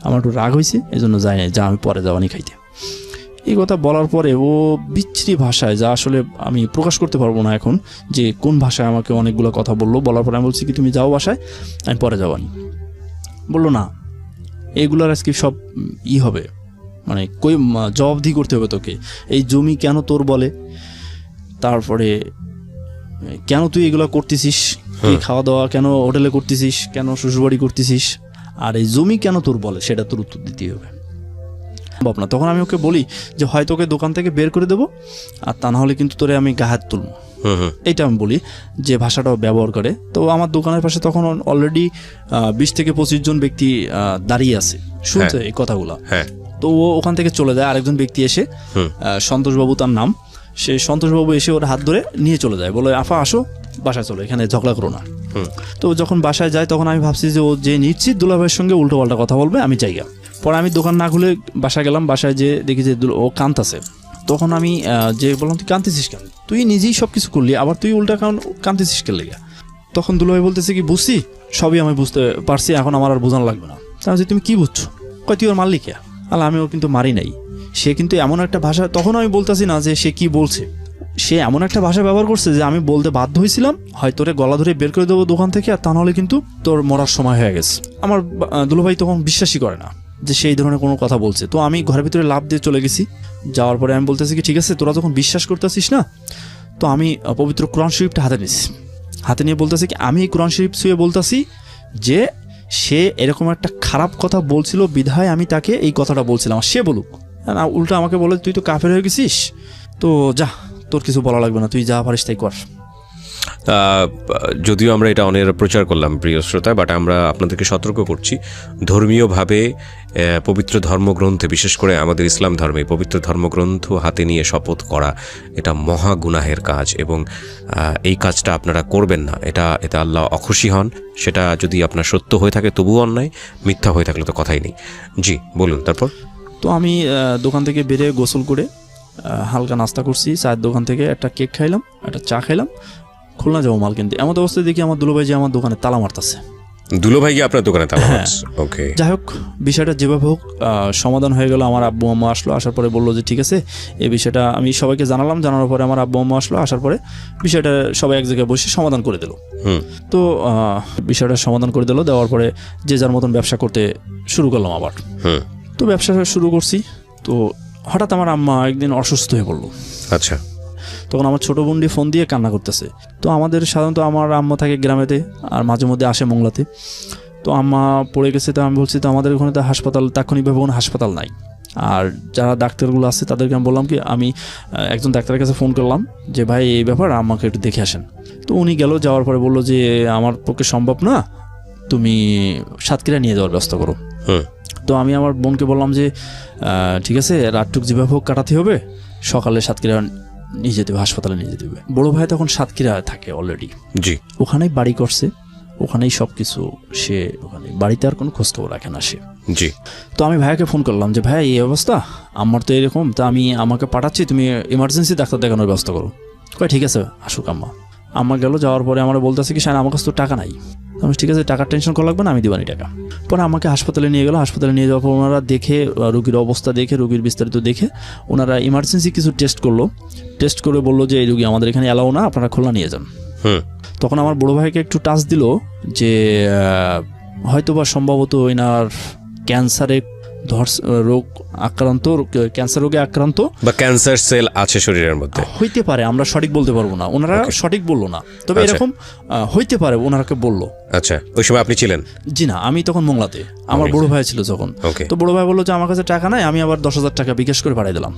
আমার একটু রাগ হয়েছে, এই জন্য যাই নাই, যা আমি পরে যাওয়ানি খাইতে। এই কথা বলার পরে ও বিচ্ছিরি ভাষায়, যা আসলে আমি প্রকাশ করতে পারবো না এখন, যে কোন ভাষায় আমাকে অনেকগুলো কথা বললো। বলার পরে আমি বলছি কি তুমি যাও বাসায়, আমি পরে যাওয়ানি। বললো না, এইগুলার আজকে সব হবে, মানে কই জবাবদিহি করতে হবে তোকে। এই জমি কেন তোর বলে, তারপরে কেন তুই এগুলো করতেছিস, তুই খাওয়া দাওয়া কেন হোটেলে করতেছিস, কেন শ্বশুরবাড়ি করতেছিস, আর এই জমি কেন তোর বলে, সেটা তোর উত্তর দিতে হবে। ভাবনা তখন আমি ওকে বলি যে হয়তো ওকে দোকান থেকে বের করে দেবো, আর তা না হলে কিন্তু তোরে আমি গায়ে তুলবো, এইটা আমি বলি যে ভাষাটাও ব্যবহার করে। তো আমার দোকানের পাশে তখন অলরেডি 20 থেকে 25 জন ব্যক্তি দাঁড়িয়ে আছে শুনছে এই কথাগুলো। তো ও ওখান থেকে চলে যায়, আরেকজন ব্যক্তি এসে, সন্তোষবাবু তার নাম, সে সন্তোষবাবু এসে ওর হাত ধরে নিয়ে চলে যায়, বলে আফা আসো বাসায় চলো, এখানে ঝগড়া করো না। তো যখন বাসায় যায় তখন আমি ভাবছি যে ও যে নিশ্চিত দুলাভাইয়ের সঙ্গে উল্টো পাল্টা কথা বলবে, আমি জায়গা। পরে আমি দোকান না খুলে বাসায় গেলাম, বাসায় যে দেখি যে ও কাঁদতেছে। তখন আমি যে বললাম তুই কাঁদতেছিস কেন, তুই নিজেই সব কিছু করলি, আবার তুই উল্টা কাঁদতেছিস কেন লেগে। তখন দুলাভাই বলতেছে কি বুঝছি, সবই আমি বুঝতে পারছি, এখন আমার আর বোঝানো লাগবে না। তাহলে তুমি কি বুঝছো, কয় তুই ওর মারলি কে? আল্লাহ আমি ওর কিন্তু মারি নাই, সে কিন্তু এমন একটা ভাষা, তখন আমি বলতেছি না যে সে কি বলছে, সে এমন একটা ভাষা ব্যবহার করছে যে আমি বলতে বাধ্য হয়েছিলাম হয় তোরে গলা ধরে বের করে দেবো দোকান থেকে, আর তা নাহলে কিন্তু তোর মরার সময় হয়ে গেছে। আমার দুলাভাই তখন বিশ্বাসই করে না যে সেই ধরনের কোনো কথা বলছে। তো আমি ঘরের ভিতরে লাফ দিয়ে চলে গেছি। যাওয়ার পরে আমি বলতেছি কি ঠিক আছে, তোরা যখন বিশ্বাস করতেছিস না, তো আমি পবিত্র কোরআন শরীফটা হাতে নিছি, হাতে নিয়ে বলতেছি কি আমি এই কোরআন শরীফ ছুঁয়ে বলতেছি যে সে এরকম একটা খারাপ কথা বলছিল বিধায় আমি তাকে এই কথাটা বলছিলাম, সে বলুক না। উল্টা আমাকে বলে তুই তো কাফের হয়ে গেছিস, তো যা, তোর কিছু বলা লাগবে না, তুই যা পারিস তাই কর। যদিও আমরা এটা অনেক প্রচার করলাম প্রিয় শ্রোতা, বাট আমরা আপনাদেরকে সতর্ক করছি, ধর্মীয়ভাবে পবিত্র ধর্মগ্রন্থে, বিশেষ করে আমাদের ইসলাম ধর্মে পবিত্র ধর্মগ্রন্থ হাতে নিয়ে শপথ করা এটা মহা গুনাহের কাজ, এবং এই কাজটা আপনারা করবেন না। এটা আল্লাহ অখুশি হন। সেটা যদি আপনার সত্য হয়ে থাকে তবুও অন্যায়, মিথ্যা হয়ে থাকলে তো কথাই নেই। জি বলুন। তারপর তো আমি দোকান থেকে বেরিয়ে গোসল করে হালকা নাস্তা করছি, চায়ের দোকান থেকে একটা কেক খাইলাম, একটা চা খাইলাম, খুলনা যাবো মাল কিনতে। এমন অবস্থায় দেখি আমার দুলোভাই যে আমার দোকানে তালা মারতেছে। দুলোভাই কি আপনার দোকানে তালা মারছে? ওকে, যাই হোক বিষয়টা যেভাবে হোক সমাধান হয়ে গেল। আমার আব্বু আম্মা আসলো, আসার পরে বললো যে ঠিক আছে, এই বিষয়টা আমি সবাইকে জানালাম। জানানোর পরে আমার আব্বু আম্মা আসলো, আসার পরে বিষয়টা সবাই এক জায়গায় বসে সমাধান করে দিল। তো বিষয়টা সমাধান করে দিল, দেওয়ার পরে যে যার মতন ব্যবসা করতে শুরু করলাম আবার। তো ব্যবসা শুরু করছি, তো হঠাৎ আমার আম্মা একদিন অসুস্থ হয়ে পড়লো। আচ্ছা। তখন আমার ছোটো বোনটি ফোন দিয়ে কান্না করতেছে। তো আমাদের সাধারণত আমার আম্মা থাকে গ্রামেতে, আর মাঝে মধ্যে আসে মোংলাতে। তো আম্মা পড়ে গেছে। তো আমি বলছি তো আমাদের ওখানে তো হাসপাতাল, তাৎক্ষণিকভাবে কোনো হাসপাতাল নাই, আর যারা ডাক্তারগুলো আছে তাদেরকে আমি বললাম কি আমি একজন ডাক্তারের কাছে ফোন করলাম যে ভাই এই ব্যাপার, আম্মাকে একটু দেখে আসেন। তো উনি গেল, যাওয়ার পরে বললো যে আমার পক্ষে সম্ভব না, তুমি সাতক্ষীরা নিয়ে যাওয়ার ব্যবস্থা করো। তো আমি আমার বোনকে বললাম যে ঠিক আছে, রাতটুক যেভাবে হোক কাটাতে হবে, সকালে সাতক্ষীরা নিয়ে যেতে হবে, হাসপাতালে নিয়ে যেতে হবে। বড় ভাই তখন সাতক্ষীরা থাকে অলরেডি, জি, ওখানেই বাড়ি করছে, ওখানেই সব কিছু, সে ওখানে বাড়িতে আর কোনো খোঁজখবর রাখে না সে, জি। তো আমি ভাইয়াকে ফোন করলাম যে ভাই এই অবস্থা, আমার তো এরকম, তা আমি আমাকে পাঠাচ্ছি, তুমি ইমার্জেন্সি ডাক্তার দেখানোর ব্যবস্থা করো। কয় ঠিক আছে আসুক। আম্মা গেল, যাওয়ার পরে আমার বলতেছে কি শায়ন আমার কাছে তো টাকা নাই। আমি ঠিক আছে, টাকার টেনশন করা লাগবে না, আমি দিবানি টাকা। পরে আমাকে হাসপাতালে নিয়ে গেল। হাসপাতালে নিয়ে যাওয়ার পর ওনারা দেখে, রোগীর অবস্থা দেখে, রোগীর বিস্তারিত দেখে, ওনারা ইমার্জেন্সি কিছু টেস্ট করলো। টেস্ট করে বললো যে এই রোগী আমাদের এখানে অ্যালাউ না, আপনারা খুলনা নিয়ে যান। তখন আমার বড় ভাইকে একটু টাচ দিল যে হয়তোবা সম্ভবত এনার ক্যান্সারে রোগ আক্রান্ত, ক্যান্সার রোগে আক্রান্ত বা ক্যান্সার সেল আছে শরীরের মধ্যে, হইতে পারে, আমরা সঠিক বলতে পারবো না। ওনারা সঠিক বললো না, তবে এরকম হইতে পারে ওনারাকে বললো। আচ্ছা, ওই সময় আপনি ছিলেন? জি না, আমি তখন মোংলাতে, আমার বড় ভাই ছিল যখন। তো বড় ভাই বললো যে আমার কাছে টাকা নাই, আমি আবার 10,000 টাকা বিকাশ করে পাঠাই দিলাম।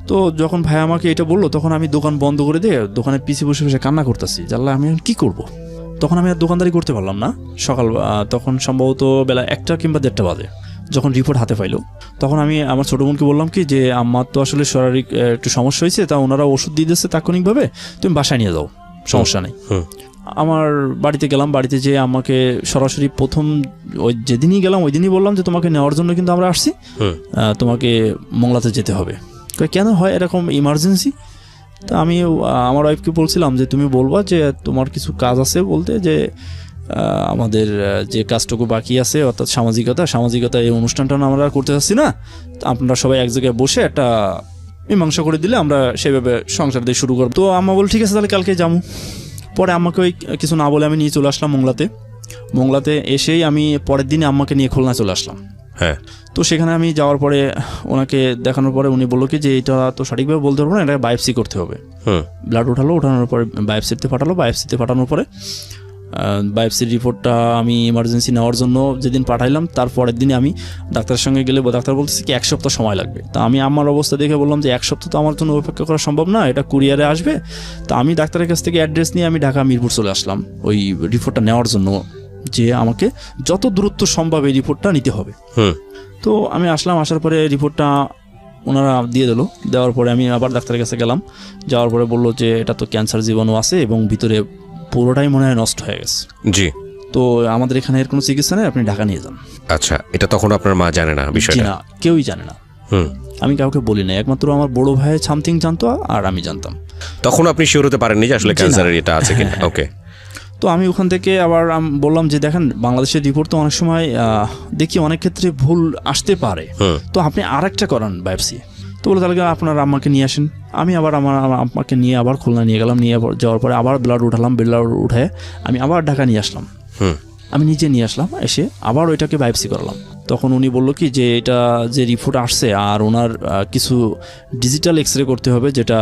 তো যখন ভাই আমাকে এটা বললো, তখন আমি দোকান বন্ধ করে দিয়ে দোকানে পিছিয়ে বসে বসে কান্না করতেছি, জানলা আমি কি করব। তখন আমি আর দোকানদারি করতে পারলাম না। সকাল তখন সম্ভবত বেলা 1টা কিংবা 1:30 বাজে, যখন রিপোর্ট হাতে পাইলো, তখন আমি আমার ছোটো বোনকে বললাম কি যে আমার তো আসলে শারীরিক একটু সমস্যা হয়েছে, তা ওনারা ওষুধ দিয়ে দিচ্ছে তাৎক্ষণিকভাবে, তুমি বাসায় নিয়ে যাও, সমস্যা নেই। আমার বাড়িতে গেলাম, বাড়িতে যেয়ে আমাকে সরাসরি প্রথম ওই যেদিনই গেলাম ওই দিনই বললাম যে তোমাকে নেওয়ার জন্য কিন্তু আমরা আসছি, তোমাকে মোংলাতে যেতে হবে। কেন হয় এরকম ইমার্জেন্সি? তা আমি আমার ওয়াইফকে বলছিলাম যে তুমি বলবা যে তোমার কিছু কাজ আছে, বলতে যে আমাদের যে কাজটুকু বাকি আছে অর্থাৎ সামাজিকতা এই অনুষ্ঠানটা আমরা আর করতে চাচ্ছি না, আপনারা সবাই এক জায়গায় বসে একটা মীমাংসা করে দিলে আমরা সেইভাবে সংসার দিয়ে শুরু করবো। তো আম্মা বল ঠিক আছে তাহলে কালকে যাবো। পরে আম্মাকে ওই কিছু না বলে আমি নিয়ে চলে আসলাম মোংলাতে এসেই আমি পরের দিনে আম্মাকে নিয়ে খুলনা চলে আসলাম। হ্যাঁ, তো সেখানে আমি যাওয়ার পরে ওনাকে দেখানোর পরে উনি বললো কি যে এটা তো সঠিকভাবে বলতে পারবো না, এটা বায়োপসি করতে হবে। ব্লাড ওঠানোর পরে বায়োপসিতে পাঠানোর পরে বায়োপসির রিপোর্টটা আমি ইমার্জেন্সি নেওয়ার জন্য যেদিন পাঠাইলাম তার পরের দিনে আমি ডাক্তারের সঙ্গে গেলে ডাক্তার বলতেছে কি 1 সপ্তাহ সময় লাগবে। তা আমি আমার অবস্থা দেখে বললাম যে 1 সপ্তাহ তো আমার জন্য অপেক্ষা করা সম্ভব না, এটা কুরিয়ারে আসবে। তা আমি ডাক্তারের কাছ থেকে অ্যাড্রেস নিয়ে আমি ঢাকা মিরপুর চলে আসলাম ওই রিপোর্টটা নেওয়ার জন্য, যে আমাকে যত দ্রুত সম্ভব এই রিপোর্টটা নিতে হবে। তো আমি আসার পরে রিপোর্টটা ওনারা দিয়ে দিল। দেওয়ার পরে আমি আবার ডাক্তারের কাছে গেলাম, যাওয়ার পরে বললো যে এটা তো ক্যান্সার জীবাণু আছে এবং ভিতরে পুরোটাই মনে হয় নষ্ট হয়ে গেছে। জি। তো আমাদের এখানে এর কোনো চিকিৎসা নেই, আপনি ঢাকা নিয়ে যান। আচ্ছা, এটা তখন আপনার মা জানে না বিষয়টা? না, কেউই জানে না। আমি কাউকে বলি না, একমাত্র আমার বড় ভাই সামথিং জানতো আর আমি জানতাম। তখন আপনি শিওর হতে পারেননি যে আসলে ক্যান্সারের এটা আছে কিনা? ওকে। তো আমি ওখান থেকে আবার বললাম যে দেখেন বাংলাদেশের রিপোর্ট তো অনেক সময় দেখি অনেক ক্ষেত্রে ভুল আসতে পারে, তো আপনি আরেকটা করান বায়োপসি। তো বলে তাহলে আপনার আম্মাকে নিয়ে আসেন। আমি আবার আমার আম্মাকে নিয়ে আবার খুলনা নিয়ে গেলাম, নিয়ে যাওয়ার পরে আবার ব্লাড উঠে আমি আবার ঢাকা নিয়ে আসলাম। আমি নিজে নিয়ে আসলাম, এসে আবার ওইটাকে বায়োপসি করালাম। তখন উনি বললো কি যে এটা যে রিপোর্ট আসছে আর ওনার কিছু ডিজিটাল এক্স রে করতে হবে যেটা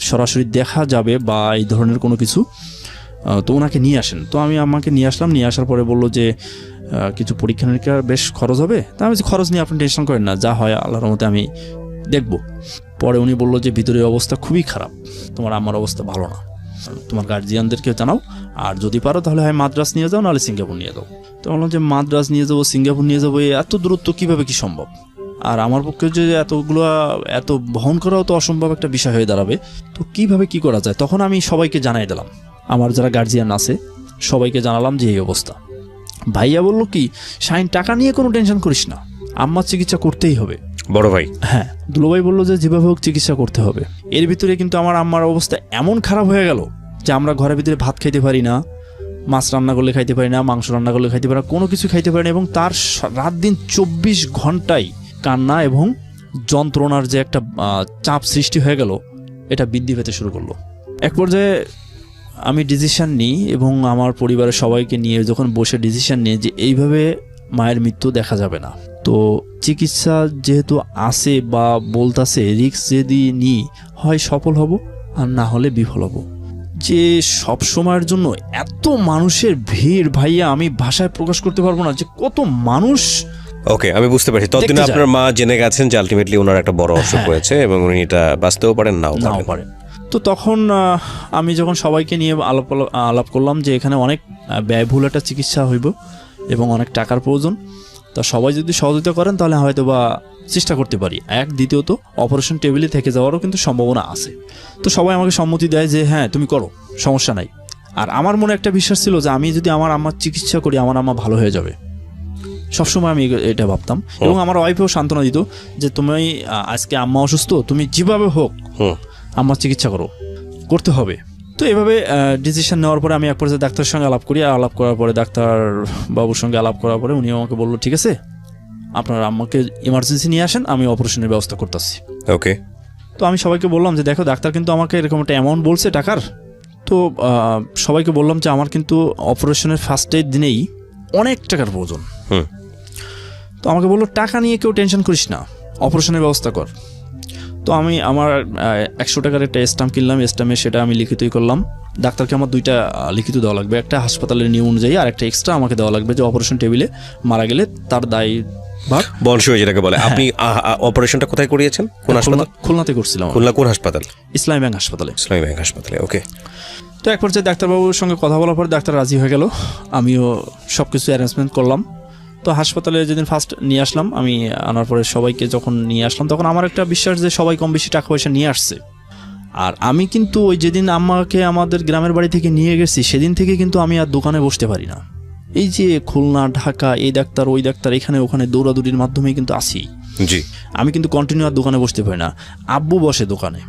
সরাসরি দেখা যাবে বা এই ধরনের কোনো কিছু, তো ওনাকে নিয়ে আসেন। তো আমি আমাকে নিয়ে আসলাম, নিয়ে আসার পরে বললো যে কিছু পরীক্ষা নিরীক্ষা বেশ খরচ হবে। তা আমি খরচ নিয়ে আপনি টেনশন করেন না, যা হয় আল্লাহর মতে আমি দেখব। পরে উনি বললো যে ভিতরের অবস্থা খুবই খারাপ, তোমার আমার অবস্থা ভালো না, তোমার গার্জিয়ানদেরকে জানাও, আর যদি পারো তাহলে হয় মাদ্রাজ নিয়ে যাও, নাহলে সিঙ্গাপুর নিয়ে যাও। তো বললাম যে মাদ্রাজ নিয়ে যাবো, সিঙ্গাপুর নিয়ে যাবো, এত দূরত্ব কীভাবে কি সম্ভব? আর আমার পক্ষে যে এত বহন করাও তো অসম্ভব একটা বিষয় হয়ে দাঁড়াবে। তো কিভাবে কি করা যায়? তখন আমি সবাইকে জানাই দিলাম, আমার যারা গার্জিয়ান আছে সবাইকে জানালাম যে এই অবস্থা। ভাইয়া বললো কি শাইন টাকা নিয়ে কোনো টেনশন করিস না, আম্মার চিকিৎসা করতেই হবে। বড় ভাই? হ্যাঁ, দুলোভাই বললো যে যেভাবে হোক চিকিৎসা করতে হবে। এর ভিতরে কিন্তু আমার আম্মার অবস্থা এমন খারাপ হয়ে গেল যে আমরা ঘরের ভিতরে ভাত খাইতে পারি না, মাছ রান্না করলে খাইতে পারি না, মাংস রান্না করলে খাইতে পারি না, কোনো কিছু খাইতে পারি না। এবং তার রাত দিন 24 ঘন্টাই কান্না এবং যন্ত্রণার যে একটা চাপ সৃষ্টি হয়ে গেল, এটা বৃদ্ধি পেতে শুরু করলো। এক পর্যায়ে আমি ডিসিশন নিই এবং আমার পরিবারের সবাইকে নিয়ে যখন বসে ডিসিশন নিই যে এইভাবে মায়ের মৃত্যু দেখা যাবে না। তো চিকিৎসা যেহেতু আছে বা বলতাছে, রিস্ক যদি নিই হয় সফল হব আর না হলে বিফল হব। যে সব সময়ের জন্য এত মানুষের ভিড় ভাইয়া, আমি ভাষায় প্রকাশ করতে পারবো না যে কত মানুষ। ওকে, আমি বুঝতে পারছি। ততদিন আপনার মা জেনে গেছেন যে আলটিমেটলি ওনার একটা বড় অসুখ হয়েছে এবং উনি এটা বাঁচতেও পারেন নাও পারেন। তো তখন আমি যখন সবাইকে নিয়ে আলাপ করলাম যে এখানে অনেক ব্যয়বহুল একটা চিকিৎসা হইব এবং অনেক টাকার প্রয়োজন, তা সবাই যদি সহযোগিতা করেন তাহলে হয়তো বা চেষ্টা করতে পারি। দ্বিতীয়ত অপারেশন টেবিলে থেকে যাওয়ারও কিন্তু সম্ভাবনা আছে। তো সবাই আমাকে সম্মতি দেয় যে হ্যাঁ তুমি করো, সমস্যা নাই। আর আমার মনে একটা বিশ্বাস ছিল যে আমি যদি আমার আম্মার চিকিৎসা করি আমার আম্মা ভালো হয়ে যাবে, সবসময় আমি এটা ভাবতাম। এবং আমার ওয়াইফেও সান্ত্বনা দিত যে তুমি আজকে আম্মা অসুস্থ, তুমি যেভাবে হোক আম্মার চিকিৎসা করতে হবে। তো এভাবে ডিসিশন নেওয়ার পরে আমি এক পর্যায়ে ডাক্তারের সঙ্গে আলাপ করার পরে ডাক্তার বাবুর সঙ্গে আলাপ করার পরে উনি আমাকে বললো ঠিক আছে আপনার আম্মাকে ইমার্জেন্সি নিয়ে আসেন, আমি অপারেশনের ব্যবস্থা করতেছি। ওকে। তো আমি সবাইকে বললাম যে দেখো ডাক্তার কিন্তু আমাকে এরকম একটা অ্যামাউন্ট বলছে টাকার। তো সবাইকে বললাম যে আমার কিন্তু অপারেশনের ফার্স্টের দিনেই অনেক টাকার প্রয়োজন। তো আমাকে বললো টাকা নিয়ে কেউ টেনশন করিস না, অপারেশনের ব্যবস্থা কর। তো আমি আমার 100 টাকার একটা স্ট্যাম্প কিনলাম, স্ট্যাম্পে সেটা আমি লিখিতই করলাম। ডাক্তারকে আমার 2টা লিখিত দেওয়া লাগবে, একটা হাসপাতালের নিয়ম অনুযায়ী আর একটা এক্সট্রা আমাকে দেওয়া লাগবে যে অপারেশন টেবিলে মারা গেলে তার দায় ভাগ বংশীয় যেটাকে বলে। আপনি অপারেশনটা কোথায় করিয়েছেন? কোন হাসপাতাল? খুলনাতে করছিলাম। খুলনা কোন হাসপাতাল? ইসলামী ব্যাংক হাসপাতালে। ইসলামী ব্যাংক হাসপাতালে, ওকে। তো এক পর্যায়ে ডাক্তারবাবুর সঙ্গে কথা বলার পর ডাক্তার রাজি হয়ে গেল, আমিও সব কিছু অ্যারেঞ্জমেন্ট করলাম। তো হাসপাতালে যেদিন ফার্স্ট নিয়ে আসলাম, আমি আনার পরে সবাইকে যখন নিয়ে আসলাম তখন আমার একটা বিশ্বাস যে সবাই কম বেশি টাকা পয়সা নিয়ে আসছে। আর আমি কিন্তু ওই যেদিন আম্মাকে আমাদের গ্রামের বাড়ি থেকে নিয়ে গেছি সেদিন থেকে কিন্তু আমি আর দোকানে বসতে পারি না। এই যে খুলনা ঢাকা এই ডাক্তার ওই ডাক্তার এখানে ওখানে দৌড়াদৌড়ির মাধ্যমেই কিন্তু আসি। জি। আমি কিন্তু কন্টিনিউ আর দোকানে বসতে পারি না। আব্বু বসে দোকানে,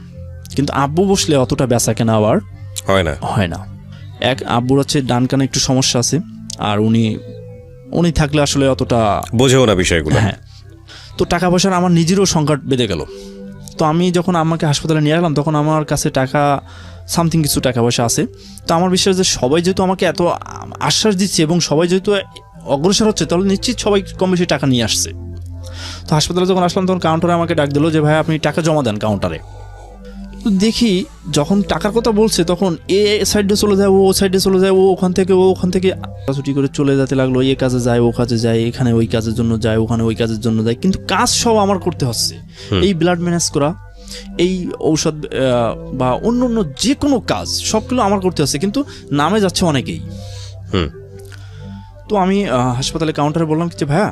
কিন্তু আব্বু বসলে অতটা বেচা কেনা আবার হয় না। আব্বুর হচ্ছে ডান কানে একটু সমস্যা আছে আর উনি থাকলে আসলে অতটা বোঝেও না বিষয়গুলো। হ্যাঁ, তো টাকা পয়সার আমার নিজেরও সংকট বেঁধে গেল। তো আমি যখন আম্মাকে হাসপাতালে নিয়ে গেলাম তখন আমার কাছে টাকা সামথিং কিছু টাকা পয়সা আছে। তো আমার বিশ্বাস যে সবাই যেহেতু আমাকে এত আশ্বাস দিচ্ছে এবং সবাই যেহেতু অগ্রসর হচ্ছে, তাহলে নিশ্চিত সবাই কম বেশি টাকা নিয়ে আসছে। তো হাসপাতালে যখন আসলাম তখন কাউন্টারে আমাকে ডাক দিল যে ভাই আপনি টাকা জমা দেন কাউন্টারে। তো দেখি যখন টাকার কথা বলছে তখন এ সাইডে চলে যায়, ও সাইডে চলে যায়, ও ওখান থেকে ছুটি করে চলে যেতে লাগলো। এ কাজে যায়, ও কাজে যায়, এখানে ওই কাজের জন্য যায়, ওখানে ওই কাজের জন্য যায়, কিন্তু কাজ সব আমার করতে হচ্ছে। এই ব্লাড ম্যানেজ করা, এই ঔষধ বা অন্য যে কোনো কাজ সবগুলো আমার করতে হচ্ছে, কিন্তু নামে যাচ্ছে অনেকেই। তো আমি হাসপাতালে কাউন্টারে বললাম যে ভাইয়া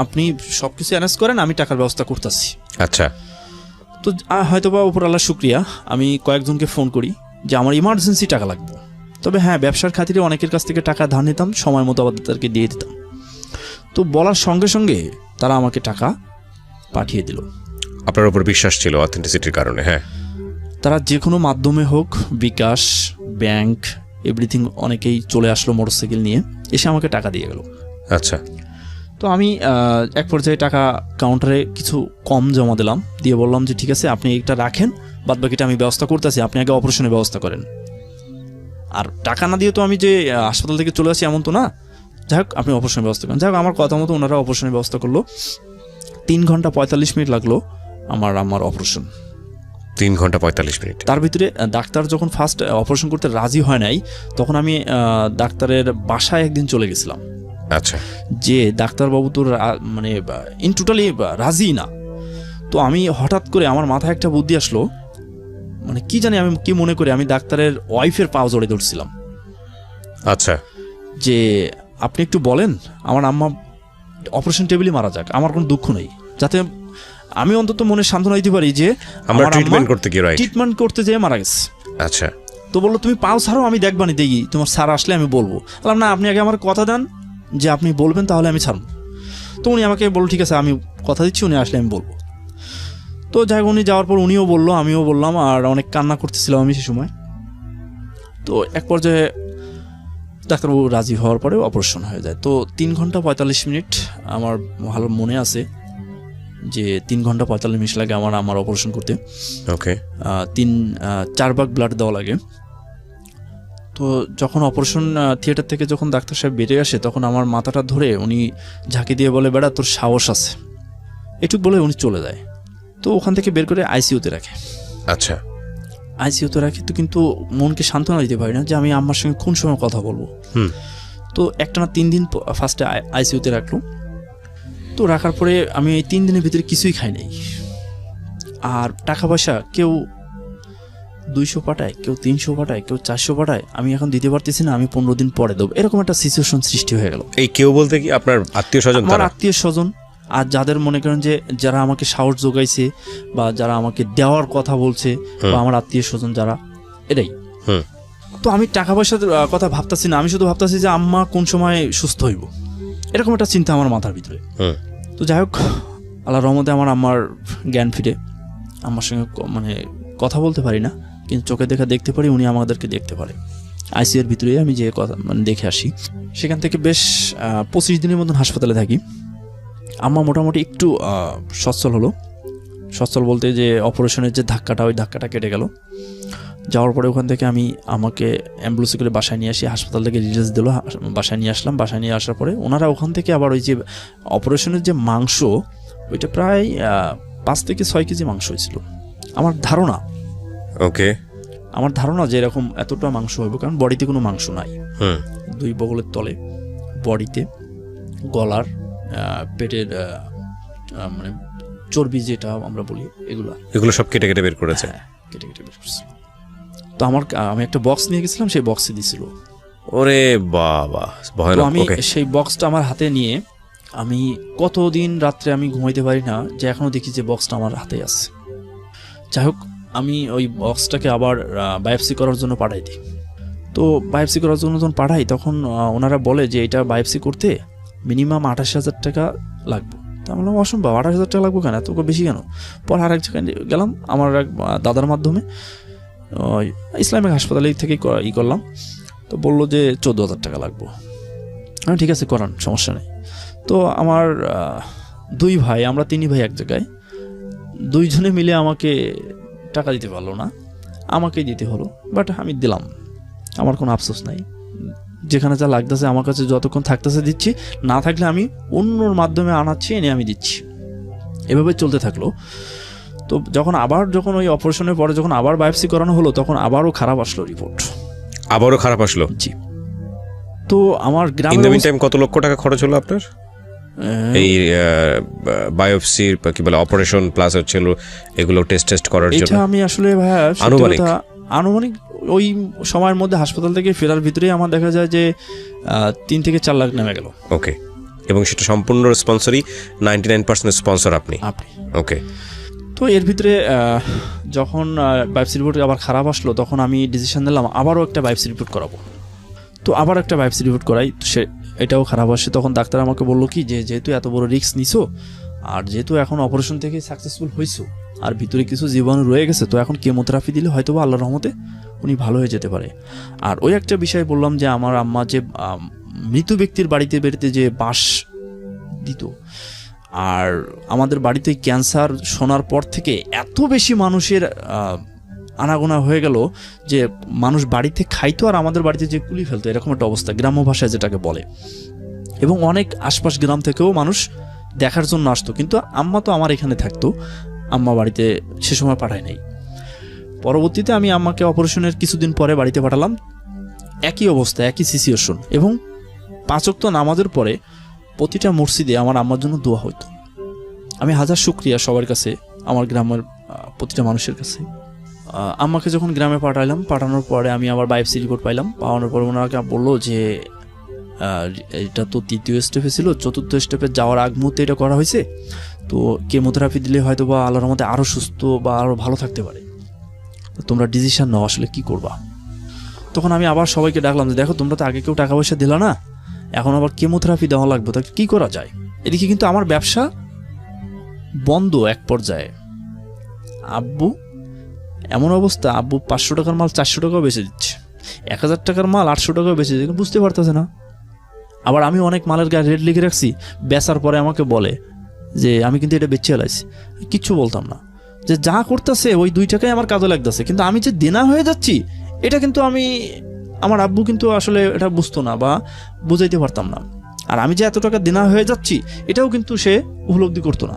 আপনি সব কিছু অ্যারেঞ্জ করেন, আমি টাকার ব্যবস্থা করতেছি। আচ্ছা। তো হয়তো বা উপর আল্লাহ শুক্রিয়া, আমি কয়েকজনকে ফোন করি যে আমার ইমার্জেন্সি টাকা লাগবে। তবে হ্যাঁ, ব্যবসার খাতিরে অনেকের কাছ থেকে টাকা ধার নিতাম, সময় মতো আবার তাদেরকে দিয়ে দিতাম। তো বলার সঙ্গে সঙ্গে তারা আমাকে টাকা পাঠিয়ে দিল। আপনার উপর বিশ্বাস ছিল অথেন্টিসিটির কারণে। হ্যাঁ, তারা যে কোনো মাধ্যমে হোক, বিকাশ, ব্যাংক, এভরিথিং, অনেকেই চলে আসলো মোটরসাইকেল নিয়ে, এসে আমাকে টাকা দিয়ে গেল। আচ্ছা। তো আমি এক পর্যায়ে টাকা কাউন্টারে কিছু কম জমা দিলাম, দিয়ে বললাম যে ঠিক আছে আপনি এটা রাখেন, বাদ বাকিটা আমি ব্যবস্থা করতেছি, আপনি আগে অপারেশনের ব্যবস্থা করেন। আর টাকা না দিয়ে তো আমি যে হাসপাতাল থেকে চলে আসি এমন তো না। যাই হোক, আপনি অপারেশনের ব্যবস্থা করেন। যাই হোক, আমার কথা মতো ওনারা অপারেশনের ব্যবস্থা করলো। 3 ঘন্টা 45 মিনিট লাগলো আমার অপারেশন। 3 ঘন্টা 45 মিনিট। তার ভিতরে ডাক্তার যখন ফার্স্ট অপারেশন করতে রাজি হয় নাই, তখন আমি ডাক্তারের বাসায় একদিন চলে গেছিলাম। আচ্ছা। যে ডাক্তারবাবু তো মানে ইন টোটালি রাজি না। তো আমি হঠাৎ করে আমার মাথায় একটা বুদ্ধি আসলো, মানে কি জানি আমি কি মনে করি, আমি ডাক্তারের ওয়াইফের পা জড়ে ধরছিলাম। আচ্ছা। যে আপনি একটু বলেন আমার আম্মা অপারেশন টেবিলে মারা যাক, আমার কোনো দুঃখ নেই, যাতে আমি অন্তত মনে সান্ত্বনা দিতে পারি যে আমরা ট্রিটমেন্ট করতে যেয়ে মারা গেছে। আচ্ছা। তো বললো তুমি পাও ছাড়ো, আমি দেখবানি দেখি, তোমার স্যার আসলে আমি বলবো। বললাম না, আপনি আগে আমার কথা দেন যে আপনি বলবেন, তাহলে আমি ছাড়ব। তো উনি আমাকে বলল ঠিক আছে আমি কথা দিচ্ছি, উনি আসলে আমি বলবো। তো যাই হোক, উনি যাওয়ার পর উনিও বললো, আমিও বললাম, আর অনেক কান্না করতেছিলাম আমি সে সময়। তো এক পর্যায়ে ডাক্তারবাবু রাজি হওয়ার পরে অপারেশন হয়ে যায়। তো 3 ঘন্টা 45 মিনিট আমার ভালো মনে আছে যে 3 ঘন্টা 45 মিনিট লাগে আমার অপারেশন করতে। ওকে। 4 ভাগ ব্লাড দেওয়া লাগে। তো যখন অপারেশন থিয়েটার থেকে যখন ডাক্তার সাহেব বেরিয়ে আসে, তখন আমার মাথাটা ধরে উনি ঝাঁকি দিয়ে বলে, বেড়া তোর সাহস আছে, এটুক বলে উনি চলে যায়। তো ওখান থেকে বের করে আইসিইউতে রাখে। আচ্ছা। আইসিইউতে রাখি, তো কিন্তু মনকে সান্ত্বনা দিতে পারি না যে আমি আম্মার সঙ্গে কোন সময় কথা বলবো। তো একটানা 3 দিন ফার্স্টে আইসিইউতে রাখলো। তো রাখার পরে আমি এই 3 দিনের ভিতরে কিছুই খাই নাই। আর টাকা পয়সা কেউ 200 পাঠায়, কেউ 300 পাঠায়, কেউ 400 পাঠায়, আমি এখন দিতে পারতেছি না, আমি 15 দিন পরে দেবো, এরকম একটা সিচুয়েশন সৃষ্টি হয়ে গেল। এই কেউ বলতে কি আপনার আত্মীয় স্বজন? আমার আত্মীয় স্বজন, আর যাদের মনে করেন যে যারা আমাকে সাহস যোগাইছে বা যারা আমাকে দেওয়ার কথা বলছে, বা আমার আত্মীয় স্বজন যারা, এটাই। তো আমি টাকা পয়সার কথা ভাবতেছি না, আমি শুধু ভাবতেছি যে আম্মা কোন সময় সুস্থ হইব, এরকম একটা চিন্তা আমার মাথার ভিতরে। তো যাই হোক, আল্লাহর রহমতে আমার আম্মার জ্ঞান ফিরে, আমার সঙ্গে মানে কথা বলতে পারি না, কিন্তু চোখে দেখতে পারি, উনি আমাদেরকে দেখতে পারে। আইসিইউর ভিতরে আমি যে কথা মানে দেখে আসি, সেখান থেকে বেশ 25 দিনের মতন হাসপাতালে থাকি। আম্মা মোটামুটি একটু সচ্ছল হলো। সচ্ছল বলতে যে অপারেশনের যে ধাক্কাটা, ওই ধাক্কাটা কেটে গেল। যাওয়ার পরে ওখান থেকে আমাকে অ্যাম্বুলেন্সে করে বাসায় নিয়ে আসি, হাসপাতাল থেকে রিলিজ দিল, বাসায় নিয়ে আসলাম। বাসায় নিয়ে আসার পরে ওনারা ওখান থেকে আবার ওই যে অপারেশনের যে মাংস, ওইটা প্রায় 5 থেকে 6 কেজি মাংস হয়েছিল আমার ধারণা। ওকে। আমার ধারণা যে এরকম এতটা মাংস হইব, কারণ বডিতে কোনো মাংস নাই। 2 বগলের তলে, বডিতে, গলার, পেটের মানে চর্বি যেটা আমরা বলি, এগুলো সব কেটে কেটে বের করেছে। কেটে কেটে বের করছে। তো আমি একটা বক্স নিয়ে গেছিলাম, সেই বক্সে দিছিল। ওরে বাবা, তো আমি সেই বক্সটা আমার হাতে নিয়ে আমি কতদিন রাত্রে আমি ঘুমাইতে পারি না, যে এখনো দেখি যে বক্সটা আমার হাতে আছে। যাই হোক, আমি ওই বক্সটাকে আবার বায়োপসি করার জন্য পাঠাই দিই। তো বায়োপসি করার জন্য যখন পাঠাই, তখন ওনারা বলে যে এটা বায়োপসি করতে মিনিমাম 28,000 টাকা লাগবে। তা আমি বললাম অসম্ভব, 28,000 টাকা লাগবে কেন, এত বেশি কেন? পর আরেক জায়গায় গেলাম, আমার এক দাদার মাধ্যমে ইসলামিক হাসপাতালে থেকে করলাম। তো বললো যে 14,000 টাকা লাগবে। ঠিক আছে করান, সমস্যা নেই। তো আমার 2 ভাই, আমরা 3 ভাই এক জায়গায়, 2 জনে মিলে আমাকে টাকা দিতে পারলো না, আমাকেই দিতে হলো। বাট আমি দিলাম, আমার কোনো আফসোস নাই। যেখানে যা লাগতেছে আমার কাছে যতক্ষণ থাকতেছে দিচ্ছি, না থাকলে আমি অন্যর মাধ্যমে আনাচ্ছি, এনে আমি দিচ্ছি। এভাবে চলতে থাকলো। তো যখন ওই অপারেশনের পরে যখন আবার বায়োপসি করানো হলো, তখন আবারও খারাপ আসলো রিপোর্ট। আবারও খারাপ আসলো? জি। তো আমার গ্রামে ইন দ্য মিন টাইম কত লক্ষ টাকা খরচ হলো আপনার এই বায়োপসির কি বলে অপারেশন প্লাস হচ্ছিল এগুলো টেস্ট করার জন্য? এটা আমি আসলে ভাইয়া আনুমানিক ওই সময়ের মধ্যে হাসপাতাল থেকে ফেরার ভিতরেই আমার দেখা যায় যে 3 থেকে 4 লাখ নেমে গেল। ওকে। এবং সেটা সম্পূর্ণ স্পন্সরই, 99% স্পন্সর আপনি? ওকে। তো এর ভিতরে যখন বায়োপসি রিপোর্ট আবার খারাপ আসলো, তখন আমি ডিসিশন নিলাম আবারও একটা বায়োপসি রিপোর্ট করাবো। তো আবার একটা বায়োপসি রিপোর্ট করাই, সে এটাও খারাপ আসে। তখন ডাক্তার আমাকে বললো কি যে যেহেতু এত বড় রিস্ক নিছো, আর যেহেতু এখন অপারেশন থেকে সাকসেসফুল হয়েছো, আর ভিতরে কিছু জীবাণু রয়ে গেছে, তো এখন কেমোথেরাপি দিলে হয়তো বা আল্লাহর রহমতে উনি ভালো হয়ে যেতে পারে। আর ওই একটা বিষয় বললাম যে আমার আম্মা যে মৃত ব্যক্তির বাড়িতে যে বাঁশ দিত, আর আমাদের বাড়িতে ক্যান্সার শোনার পর থেকে এত বেশি মানুষের আনাগোনা হয়ে গেল যে মানুষ বাড়িতে খাইতো আর আমাদের বাড়িতে যে কুলি ফেলতো, এরকম একটা অবস্থা, গ্রাম্য ভাষায় যেটাকে বলে। এবং অনেক আশপাশ গ্রাম থেকেও মানুষ দেখার জন্য আসতো, কিন্তু আম্মা তো আমার এখানে থাকতো, আম্মা বাড়িতে সে সময় পাঠায় নাই। পরবর্তীতে আমি আম্মাকে অপারেশনের কিছুদিন পরে বাড়িতে পাঠালাম, একই অবস্থা, একই সিচুয়েশন। এবং 5 ওয়াক্ত নামাজের পরে প্রতিটা মসজিদে আমার আম্মার জন্য দোয়া হইতো। আমি হাজার শুকরিয়া সবার কাছে, আমার গ্রামের প্রতিটা মানুষের কাছে। আম্মাকে যখন গ্রামে পাঠানোর পরে আমি আবার বায়োপসি রিপোর্ট পাইলাম। পাওয়ানোর পরে ওনাকে বললো যে এটা তো 3য় স্টেপে ছিল, 4র্থ স্টেপে যাওয়ার আগ মুহূর্তে এটা করা হয়েছে, তো কেমোথেরাপি দিলে হয়তো বা আল্লাহর রহমতে আরও সুস্থ বা আরও ভালো থাকতে পারে, তোমরা ডিসিশন নাও আসলে কি করবা। তখন আমি আবার সবাইকে ডাকলাম যে দেখো, তোমরা তো আগে কেউ টাকা পয়সা দিলা না, এখন আবার কেমোথেরাপি দেওয়া লাগবে, তা কী করা যায়। এদিকে কিন্তু আমার ব্যবসা বন্ধ এক পর্যায়ে। আব্বু এমন অবস্থা, আব্বু 500 টাকার মাল 400 টাকাও বেচে দিচ্ছে, 1000 টাকার মাল 800 টাকাও বেচে দিচ্ছে, বুঝতে পারতেছে না। আবার আমি অনেক মালের গায়ে রেট লিখে রাখছি, বেচার পরে আমাকে বলে যে আমি কিন্তু এটা বেচে এলাইছি। কিচ্ছু বলতাম না, যে যা করতেছে ওই 2 টাকায় আমার কাজে লাগতেছে, কিন্তু আমি যে দেনা হয়ে যাচ্ছি এটা কিন্তু আমার আব্বু কিন্তু আসলে এটা বুঝতো না বা বুঝাইতে পারতাম না। আর আমি যে এত টাকা দেনা হয়ে যাচ্ছি এটাও কিন্তু সে উপলব্ধি করতো না।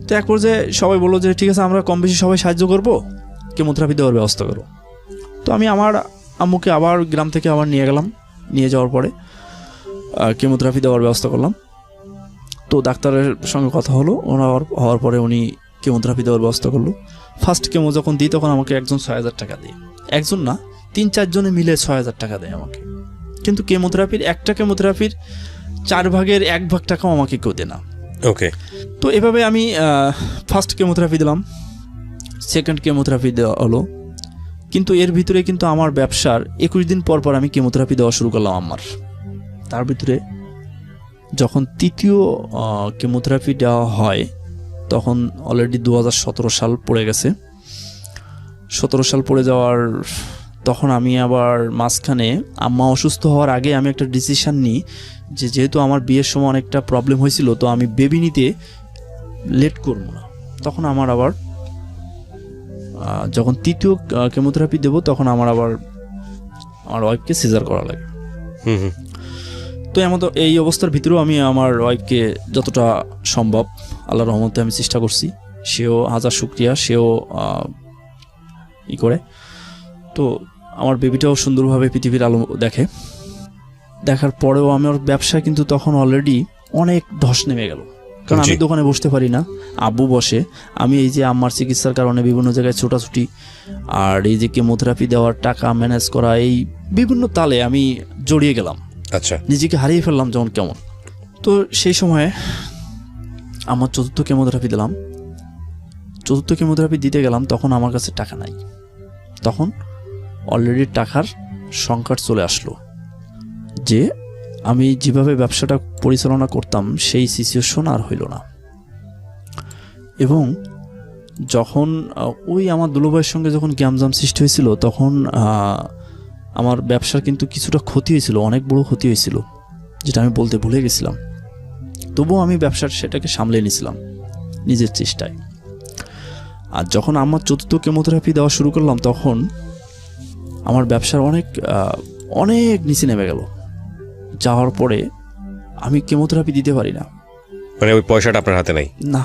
তো এক পর্যায়ে সবাই বললো যে ঠিক আছে, আমরা কম বেশি সবাই সাহায্য করবো, কেমোথেরাপি দেওয়ার ব্যবস্থা করো। তো আমি আমার আম্মুকে আবার গ্রাম থেকে আবার নিয়ে গেলাম, নিয়ে যাওয়ার পরে কেমোথেরাপি দেওয়ার ব্যবস্থা করলাম। তো ডাক্তারের সঙ্গে কথা হলো, হওয়ার পরে উনি কেমোথেরাপি দেওয়ার ব্যবস্থা করলো। ফার্স্ট কেমো যখন দিই তখন আমাকে একজন 6000 টাকা দেয়, একজন না 3-4 জনে মিলে 6000 টাকা দেয় আমাকে। কিন্তু একটা কেমোথেরাপির 4 ভাগের 1 ভাগ টাকাও আমাকে কেউ দেয় না। ওকে। তো এভাবে আমি ফার্স্ট কেমোথেরাপি দিলাম, সেকেন্ড কেমোথেরাপি দেওয়া হলো। কিন্তু এর ভিতরে কিন্তু আমার ব্যবসার 21 দিন পর আমি কেমোথেরাপি দেওয়া শুরু করলাম আমার। তার ভিতরে যখন 3য় কেমোথেরাপি দেওয়া হয় তখন অলরেডি 2017 সাল পড়ে গেছে। 17 সাল পড়ে যাওয়ার তখন আমি আবার মাঝখানে আম্মা অসুস্থ হওয়ার আগে আমি একটা ডিসিশন নিই যে যেহেতু আমার বিয়ের সময় অনেকটা প্রবলেম হয়েছিল, তো আমি বেবি নিতে লেট করবো না। তখন আমার আবার যখন 3য় কেমোথেরাপি দেব তখন আমার ওয়াইফকে সিজার করা লাগে। তো এই অবস্থার ভিতরেও আমি আমার ওয়াইফকে যতটা সম্ভব আল্লাহর রহমতে আমি চেষ্টা করছি। সেও হাজার শুকরিয়া, সেও করে। তো আমার বেবিটাও সুন্দরভাবে পৃথিবীর আলো দেখার পরেও আমার ব্যবসা কিন্তু তখন অলরেডি অনেক ধস নেমে গেল, কারণ আমি দোকানে বসতে পারি না, আব্বু বসে, আমি এই যে আম্মার চিকিৎসার কারণে বিভিন্ন জায়গায় ছোটাছুটি, আর এই যে কেমোথেরাপি দেওয়ার টাকা ম্যানেজ করা, এই বিভিন্ন তালে আমি জড়িয়ে গেলাম। আচ্ছা, নিজেকে হারিয়ে ফেললাম যেমন কেমন। তো সেই সময়ে আমার 4র্থ কেমোথেরাপি দিলাম। 4র্থ কেমোথেরাপি দিতে গেলাম, তখন আমার কাছে টাকা নাই। তখন অলরেডি টাকার সংকট চলে আসলো, যে আমি যেভাবে ব্যবসাটা পরিচালনা করতাম সেই সিচুয়েশন আর হইল না। এবং যখন ওই আমার দুলোভাইয়ের সঙ্গে যখন গ্যামজাম সৃষ্টি হয়েছিল, তখন আমার ব্যবসার কিন্তু কিছুটা ক্ষতি হয়েছিল, অনেক বড় ক্ষতি হয়েছিল, যেটা আমি বলতে ভুলে গেছিলাম। তবুও আমি ব্যবসার সেটাকে সামলে নিয়েছিলাম নিজের চেষ্টায়। আর যখন আমার 4র্থ কেমোথেরাপি দেওয়া শুরু করলাম, তখন আমার ব্যবসার অনেক নিচে নেমে গেল। যাওয়ার পরে আমি কেমোথেরাপি দিতে পারি না, মানে ওই পয়সাটা আপনার হাতে নাই? না।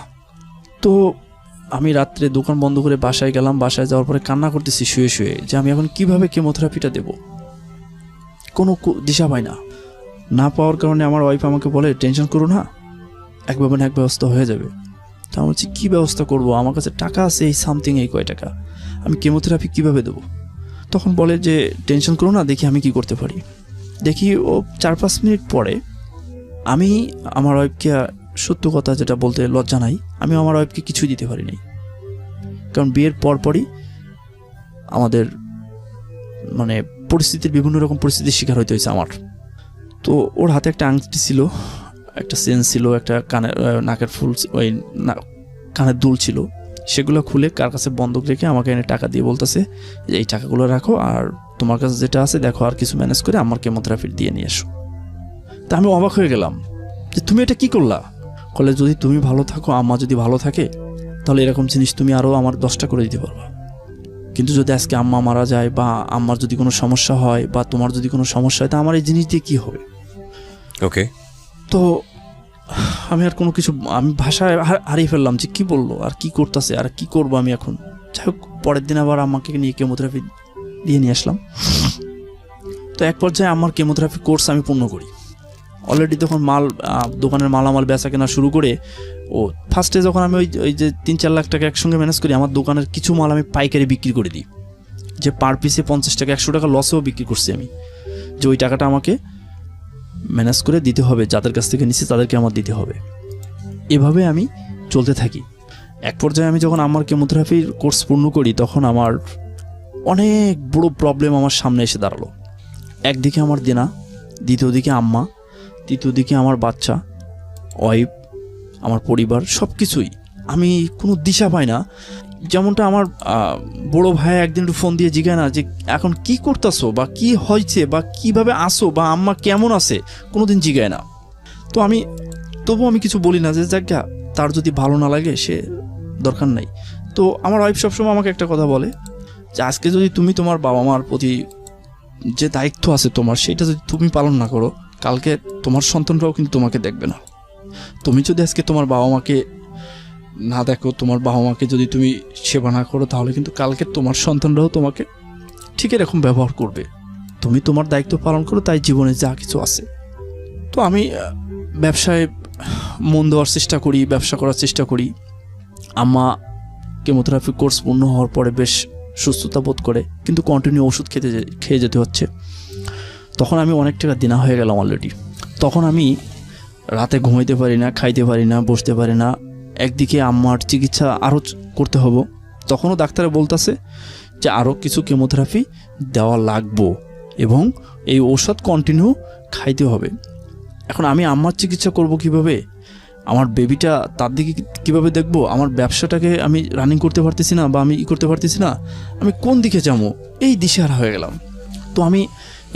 তো আমি রাত্রে দোকান বন্ধ করে বাসায় গেলাম। বাসায় যাওয়ার পরে কান্না করতেছি শুয়ে শুয়ে, যে আমি এখন কিভাবে কেমোথেরাপিটা দেব, কোনো দিশা পাই না। না পাওয়ার কারণে আমার ওয়াইফ আমাকে বলে, টেনশন করো না, একভাবে না এক ব্যবস্থা হয়ে যাবে। তা আমি বলছি, কী ব্যবস্থা করব, আমার কাছে টাকা আছে এই সামথিং, এই কয় টাকা, আমি কেমোথেরাপি কিভাবে দেবো? তখন বলে যে টেনশন করো না, দেখি আমি কি করতে পারি। দেখি ও 4-5 মিনিট পরে আমি আমার ওয়াইফকে, সত্য কথা যেটা বলতে লজ্জা নাই, আমি আমার ওয়াইফকে কিছুই দিতে পারিনি। কারণ বিয়ের পরপরই আমাদের মানে পরিস্থিতির বিভিন্ন রকম পরিস্থিতির শিকার হইতে হয়েছে আমার। তো ওর হাতে একটা আংটি ছিল, একটা চেন ছিল, একটা নাকের ফুল, ওই কানের দুল ছিল। সেগুলো খুলে কার কাছে বন্ধক রেখে আমাকে এনে টাকা দিয়ে বলতেছে যে এই টাকাগুলো রাখো, আর তোমার কাছে যেটা আছে দেখো আর কিছু ম্যানেজ করে আমার কেমোথেরাপি দিয়ে নিয়ে এসো। তা আমি অবাক হয়ে গেলাম যে তুমি এটা কি করলা? বলে, যদি তুমি ভালো থাকো, আম্মা যদি ভালো থাকে, তাহলে এরকম জিনিস তুমি আরও আমার 10টা করে দিতে পারবা। কিন্তু যদি আজকে আম্মা মারা যায়, বা আম্মার যদি কোনো সমস্যা হয়, বা তোমার যদি কোনো সমস্যা হয়, তা আমার এই জিনিস দিয়ে কী হবে? ওকে। তো আমি আর কোনো কিছু, আমি ভাষায় হারিয়ে ফেললাম যে কি বললো আর কি করতেছে আর কি করবো আমি এখন। যাই হোক, পরের দিন আবার আমাকে নিয়ে কেমোথেরাপি দিয়ে নিয়ে আসলাম। তো এক পর্যায়ে আমার কেমোথেরাপি কোর্স আমি পূর্ণ করি। অলরেডি তখন দোকানের মালামাল বেচা কেনা শুরু করে, ও ফার্স্টে যখন আমি ওই যে 3-4 লাখ টাকা একসঙ্গে ম্যানেজ করি, আমার দোকানের কিছু মাল আমি পাইকারি বিক্রি করে দিই, যে পার পিসে 50 টাকা 100 টাকা লসেও বিক্রি করছি আমি, যে ওই টাকাটা আমাকে ম্যানেজ করে দিতে হবে, যাদের কাছ থেকে নিচ্ছি তাদেরকে আমার দিতে হবে। এভাবে আমি চলতে থাকি। এক পর্যায়ে আমি যখন আমার কেমোথেরাপির কোর্স পূর্ণ করি, তখন আমার অনেক বড় প্রবলেম আমার সামনে এসে দাঁড়ালো। একদিকে আমার দেনা, দ্বিতীয় দিকে আম্মা, তৃতীয় দিকে আমার বাচ্চা, ওয়াইফ, আমার পরিবার, সব কিছুই আমি কোনো দিশা পাই না। যেমনটা আমার বড় ভাই একদিন ফোন দিয়ে জিজ্ঞাসা না যে এখন কি করতেছো, বা কি হয়েছে, বা কিভাবে আসো, বা আম্মা কেমন আছে, কোনোদিন জিজ্ঞাসা না। তো তবুও আমি কিছু বলি না, যে জায়গা তার যদি ভালো না লাগে সে দরকার নাই। তো আমার ওয়াইফ সবসময় আমাকে একটা কথা বলে, যে আজকে যদি তুমি তোমার বাবা মার প্রতি যে দায়িত্ব আছে তোমার, সেটা যদি তুমি পালন না করো, কালকে তোমার সন্তানরাও কিন্তু তোমাকে দেখবে না। তুমি যদি আজকে তোমার বাবা মাকে না দেখো, তোমার বাবা মাকে যদি তুমি সেবা না করো, তাহলে কিন্তু কালকে তোমার সন্তানরাও তোমাকে ঠিক এরকম ব্যবহার করবে। তুমি তোমার দায়িত্ব পালন করো, তাই জীবনে যা কিছু আছে। তো আমি ব্যবসায় মন দেওয়ার চেষ্টা করি, ব্যবসা করার চেষ্টা করি। আম্মা কেমোথেরাপি কোর্স পূর্ণ হওয়ার পরে বেশ সুস্থতা বোধ করে, কিন্তু কন্টিনিউ ওষুধ খেয়ে যেতে হচ্ছে। তখন আমি অনেক টাকা দেনা হয়ে গেলাম অলরেডি। তখন আমি রাতে ঘুমাইতে পারি না, খাইতে পারি না, বসতে পারি না। একদিকে আম্মার চিকিৎসা আরও করতে হবে, তখনও ডাক্তারে বলতেছে যে আরও কিছু কেমোথেরাপি দেওয়া লাগবো এবং এই ঔষধ কন্টিনিউ খাইতে হবে। এখন আমি আম্মার চিকিৎসা করব কিভাবে? আমার বেবিটা তার দিকে কীভাবে দেখবো? আমার ব্যবসাটাকে আমি রানিং করতে পারতেছি না, বা আমি করতে পারতেছি না, আমি কোন দিকে যাবো, এই দিশেহারা হয়ে গেলাম। তো আমি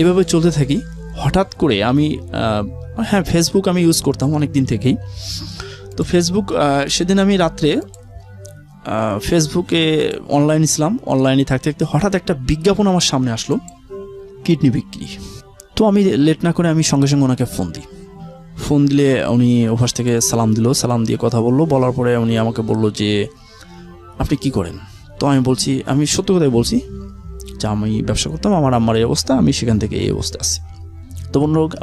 এভাবে চলতে থাকি। হঠাৎ করে আমি ফেসবুক আমি ইউজ করতাম অনেক দিন থেকেই। তো ফেসবুক সেদিন আমি রাত্রে ফেসবুকে অনলাইনে ছিলাম। অনলাইনে থাকতে থাকতে হঠাৎ একটা বিজ্ঞাপন আমার সামনে আসলো, কিডনি বিক্রি। তো আমি লেট না করে আমি সঙ্গে সঙ্গে ওনাকে ফোন দিই। ফোন দিলে উনি ওপাশ থেকে সালাম দিল, সালাম দিয়ে কথা বললো। বলার পরে উনি আমাকে বললো যে আপনি কি করেন? তো আমি বলছি, আমি সত্য কথাই বলছি যে আমি ব্যবসা করতাম, আমার আম্মার এই অবস্থা, আমি সেখান থেকে এই অবস্থা আছি। তো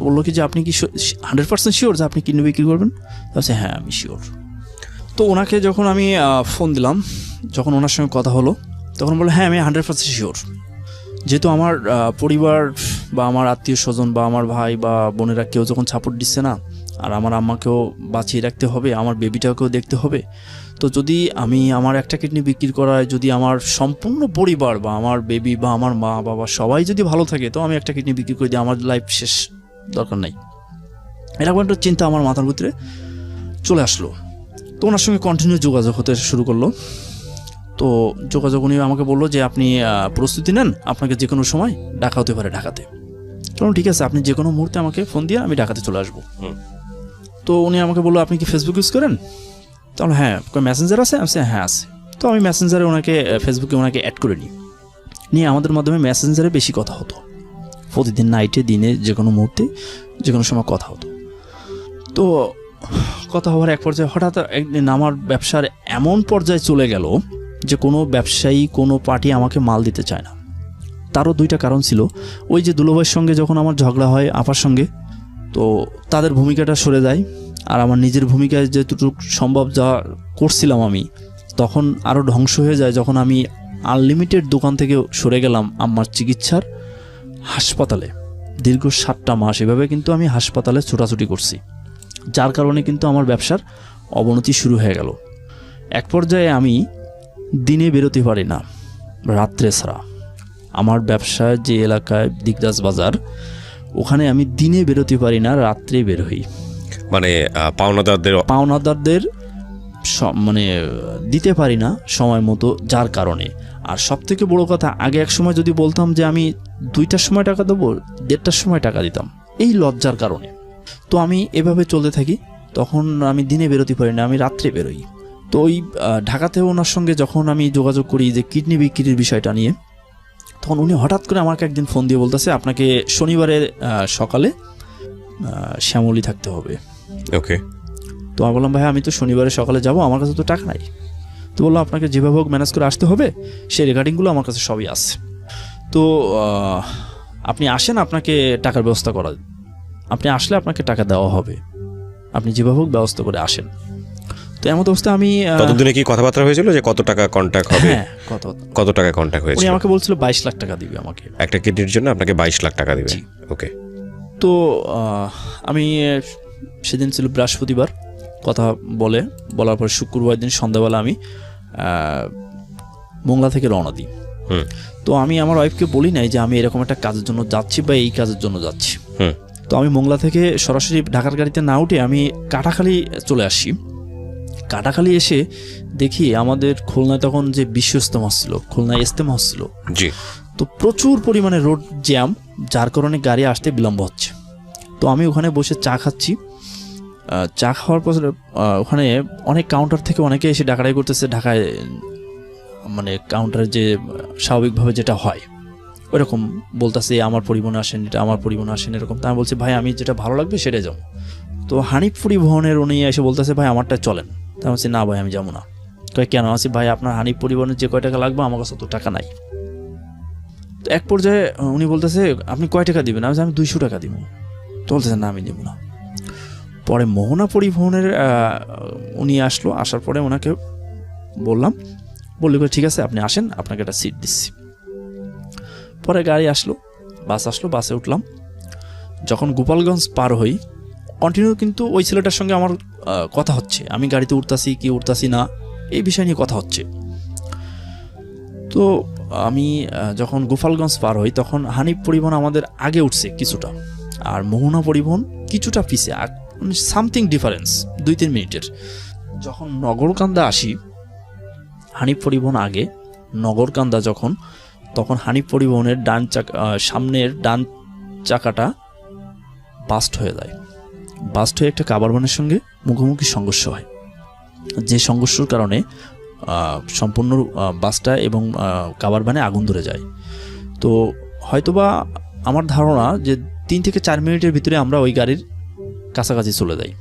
বললো কি যে আপনি কি 100% শিওর যে আপনি কিডনি বিক্রি করবেন? বলছে হ্যাঁ আমি শিওর। তো ওনাকে যখন আমি ফোন দিলাম, যখন ওনার সঙ্গে কথা হলো, তখন বললো হ্যাঁ আমি 100% শিওর। যেহেতু আমার পরিবার বা আমার আত্মীয় স্বজন বা আমার ভাই বা বোনেরা কেউ যখন সাপোর্ট দিচ্ছে না, আর আমার আম্মাকেও বাঁচিয়ে রাখতে হবে, আমার বেবিটাকেও দেখতে হবে, তো যদি আমি আমার একটা কিডনি বিক্রি করায় যদি আমার সম্পূর্ণ পরিবার বা আমার বেবি বা আমার মা বাবা সবাই যদি ভালো থাকে, তো আমি একটা কিডনি বিক্রি করে দিই, আমার লাইফ শেষ, দরকার নাই। এরকম একটা চিন্তা আমার মাথার ভিতরে চলে আসলো। তো ওনার সঙ্গে কন্টিনিউ যোগাযোগ হতে শুরু করলো। তো যোগাযোগ উনি আমাকে বললো যে আপনি প্রস্তুতি নেন, আপনাকে যে কোনো সময় ডাকা হতে পারে ঢাকাতে। ঠিক আছে, আপনি যে কোনো মুহূর্তে আমাকে ফোন দিয়ে আমি ঢাকাতে চলে আসবো। তো উনি আমাকে বললো, আপনি কি ফেসবুক ইউজ করেন? তাহলে হ্যাঁ। মেসেঞ্জার আছে? আমি হ্যাঁ আছে। তো আমি মেসেঞ্জারে ওনাকে ফেসবুকে ওনাকে অ্যাড করে নিয়ে আমাদের মাধ্যমে মেসেঞ্জারে বেশি কথা হতো। প্রতিদিন নাইটে, দিনে, যে কোনো মুহূর্তে, যে কোনো সময় কথা হতো। তো কথা হওয়ার এক পর্যায়ে হঠাৎ একদিন আমার ব্যবসার এমন পর্যায়ে চলে গেল যে কোনো ব্যবসায়ী, কোনো পার্টি আমাকে মাল দিতে চায় না। তারও দুইটা কারণ ছিল। ওই যে দুলোভাইয়ের সঙ্গে যখন আমার ঝগড়া হয় আপার সঙ্গে, তো তাদের ভূমিকাটা সরে যায়, আর আমার নিজের ভূমিকায় যেটুকু সম্ভব যা করছিলাম আমি, তখন আরও ধ্বংস হয়ে যায় যখন আমি আনলিমিটেড দোকান থেকে সরে গেলাম আমার চিকিৎসার হাসপাতালে। দীর্ঘ 7টা মাস এভাবে কিন্তু আমি হাসপাতালে ছোটাছুটি করছি, যার কারণে কিন্তু আমার ব্যবসার অবনতি শুরু হয়ে গেল। এক পর্যায়ে আমি দিনে বেরোতে পারি না, রাত্রে ছাড়া। আমার ব্যবসায় যে এলাকায় দিগদাস বাজার, ওখানে আমি দিনে বেরোতে পারি না, রাত্রে বের হই। মানে পাওনাদারদের মানে দিতে পারি না সময় মতো, যার কারণে। আর সবথেকে বড় কথা, আগে এক সময় যদি বলতাম যে আমি 2টার সময় টাকা দেবো, 1:30টার সময় টাকা দিতাম, এই লজ্জার কারণে। তো আমি এভাবে চলতে থাকি। তখন আমি দিনে বেরোতে পারি না, আমি রাত্রে বেরোই। তো ওই ঢাকাতে ওনার সঙ্গে যখন আমি যোগাযোগ করি যে কিডনি বিক্রির বিষয়টা নিয়ে, তখন উনি হঠাৎ করে আমাকে একদিন ফোন দিয়ে বলতেছে, আপনাকে শনিবারের সকালে শ্যামলী থাকতে হবে। ওকে। তো আমি বললাম, ভাই আমি তো শনিবারে সকালে যাব, আমার কাছে তো টাকা নাই। তো বললো, আপনাকে যেভাবে হোক ম্যানেজ করে আসতে হবে, সেই রেকর্ডিংগুলো আমার কাছে সবই আছে। তো আপনি আসেন, আপনাকে টাকার ব্যবস্থা করা, আপনি আসলে আপনাকে টাকা দেওয়া হবে, আপনি যেভাবে হোক ব্যবস্থা করে আসেন। তো এমন অবস্থা আমি ততদিনে কি কথাবার্তা হয়েছিল যে কত টাকা কন্ট্যাক্ট হবে? হ্যাঁ, কত টাকা কন্ট্যাক্ট হয়েছিল? উনি আমাকে বলছিল 22 লাখ টাকা দিবে আমাকে, একটা কিডনির জন্য আপনাকে 22 লাখ টাকা দিবে। ওকে। তো আমি সেদিন ছিল বৃহস্পতিবার, কথা বলার পর শুক্রবার দিন সন্ধ্যাবেলা আমি মোংলা থেকে রওনা দিই। তো আমি আমার ওয়াইফকে বলি নাই যে আমি এরকম একটা কাজের জন্য যাচ্ছি বা এই কাজের জন্য যাচ্ছি। তো আমি মোংলা থেকে সরাসরি ঢাকার গাড়িতে না উঠে আমি কাটাখালী চলে আসি। কাটাখালী এসে দেখি আমাদের খুলনায় তখন যে বিশ্ব ইজতেমা হচ্ছিল, খুলনায় ইজতেমা হচ্ছিল, তো প্রচুর পরিমাণে রোড জ্যাম, যার কারণে গাড়ি আসতে বিলম্ব হচ্ছে। তো আমি ওখানে বসে চা খাচ্ছি। চা খাওয়ার পর ওখানে অনেক কাউন্টার থেকে অনেকে এসে ডাকাডাকি করতেছে। ঢাকায় মানে কাউন্টারে যে স্বাভাবিকভাবে যেটা হয় ওইরকম বলতেছে, আমার পরিবহনে আসেন, এটা আমার পরিবহনে আসেন, এরকম। তা আমি বলছি, ভাই আমি যেটা ভালো লাগবে সেটাই যাবো। তো হানিফ পরিবহনের উনি এসে বলতেছে, ভাই আমারটা চলেন। তা আমি বলছি, না ভাই আমি যাবো না। কয় কেন? আছি ভাই আপনার হানিফ পরিবহনের যে কয় টাকা লাগবে আমার কাছে তো টাকা নাই। তো এক পর্যায়ে উনি বলতেছে, আপনি কয় টাকা দিবেন? আমি 200 টাকা দিব। তো বলতেছে, না আমি দেবো না। পরে মোহনা পরিবহনের উনি আসলো, আসার পরে ওনাকে বললাম, বললি ঠিক আছে আপনি আসেন, আপনাকে একটা সিট দিচ্ছি। পরে গাড়ি আসলো, বাস আসলো, বাসে উঠলাম। যখন গোপালগঞ্জ পার হই, কন্টিনিউ কিন্তু ওই ছেলেটার সঙ্গে আমার কথা হচ্ছে, আমি গাড়িতে উঠতাছি কি উঠতাছি না এই বিষয় নিয়ে কথা হচ্ছে। তো আমি যখন গোপালগঞ্জ পার হই তখন হানিফ পরিবহন আমাদের আগে উঠছে কিছুটা, আর মোহনা পরিবহন কিছুটা পিছে, সামথিং ডিফারেন্স 2-3 মিনিটের। যখন নগরকান্দা আসি, হানিফ পরিবহন আগে, নগরকান্দা তখন হানিফ পরিবহনের সামনের ডান চাকাটা বাস্ট হয়ে যায়। বাস্ট হয়ে একটা কাভারভ্যানের সঙ্গে মুখোমুখি সংঘর্ষ হয়, যে সংঘর্ষের কারণে সম্পূর্ণ বাসটা এবং কাভারভ্যানে আগুন ধরে যায়। তো হয়তোবা আমার ধারণা যে 3 থেকে 4 মিনিটের ভিতরে আমরা ওই গাড়ির কাছাকাছি চলে যাই।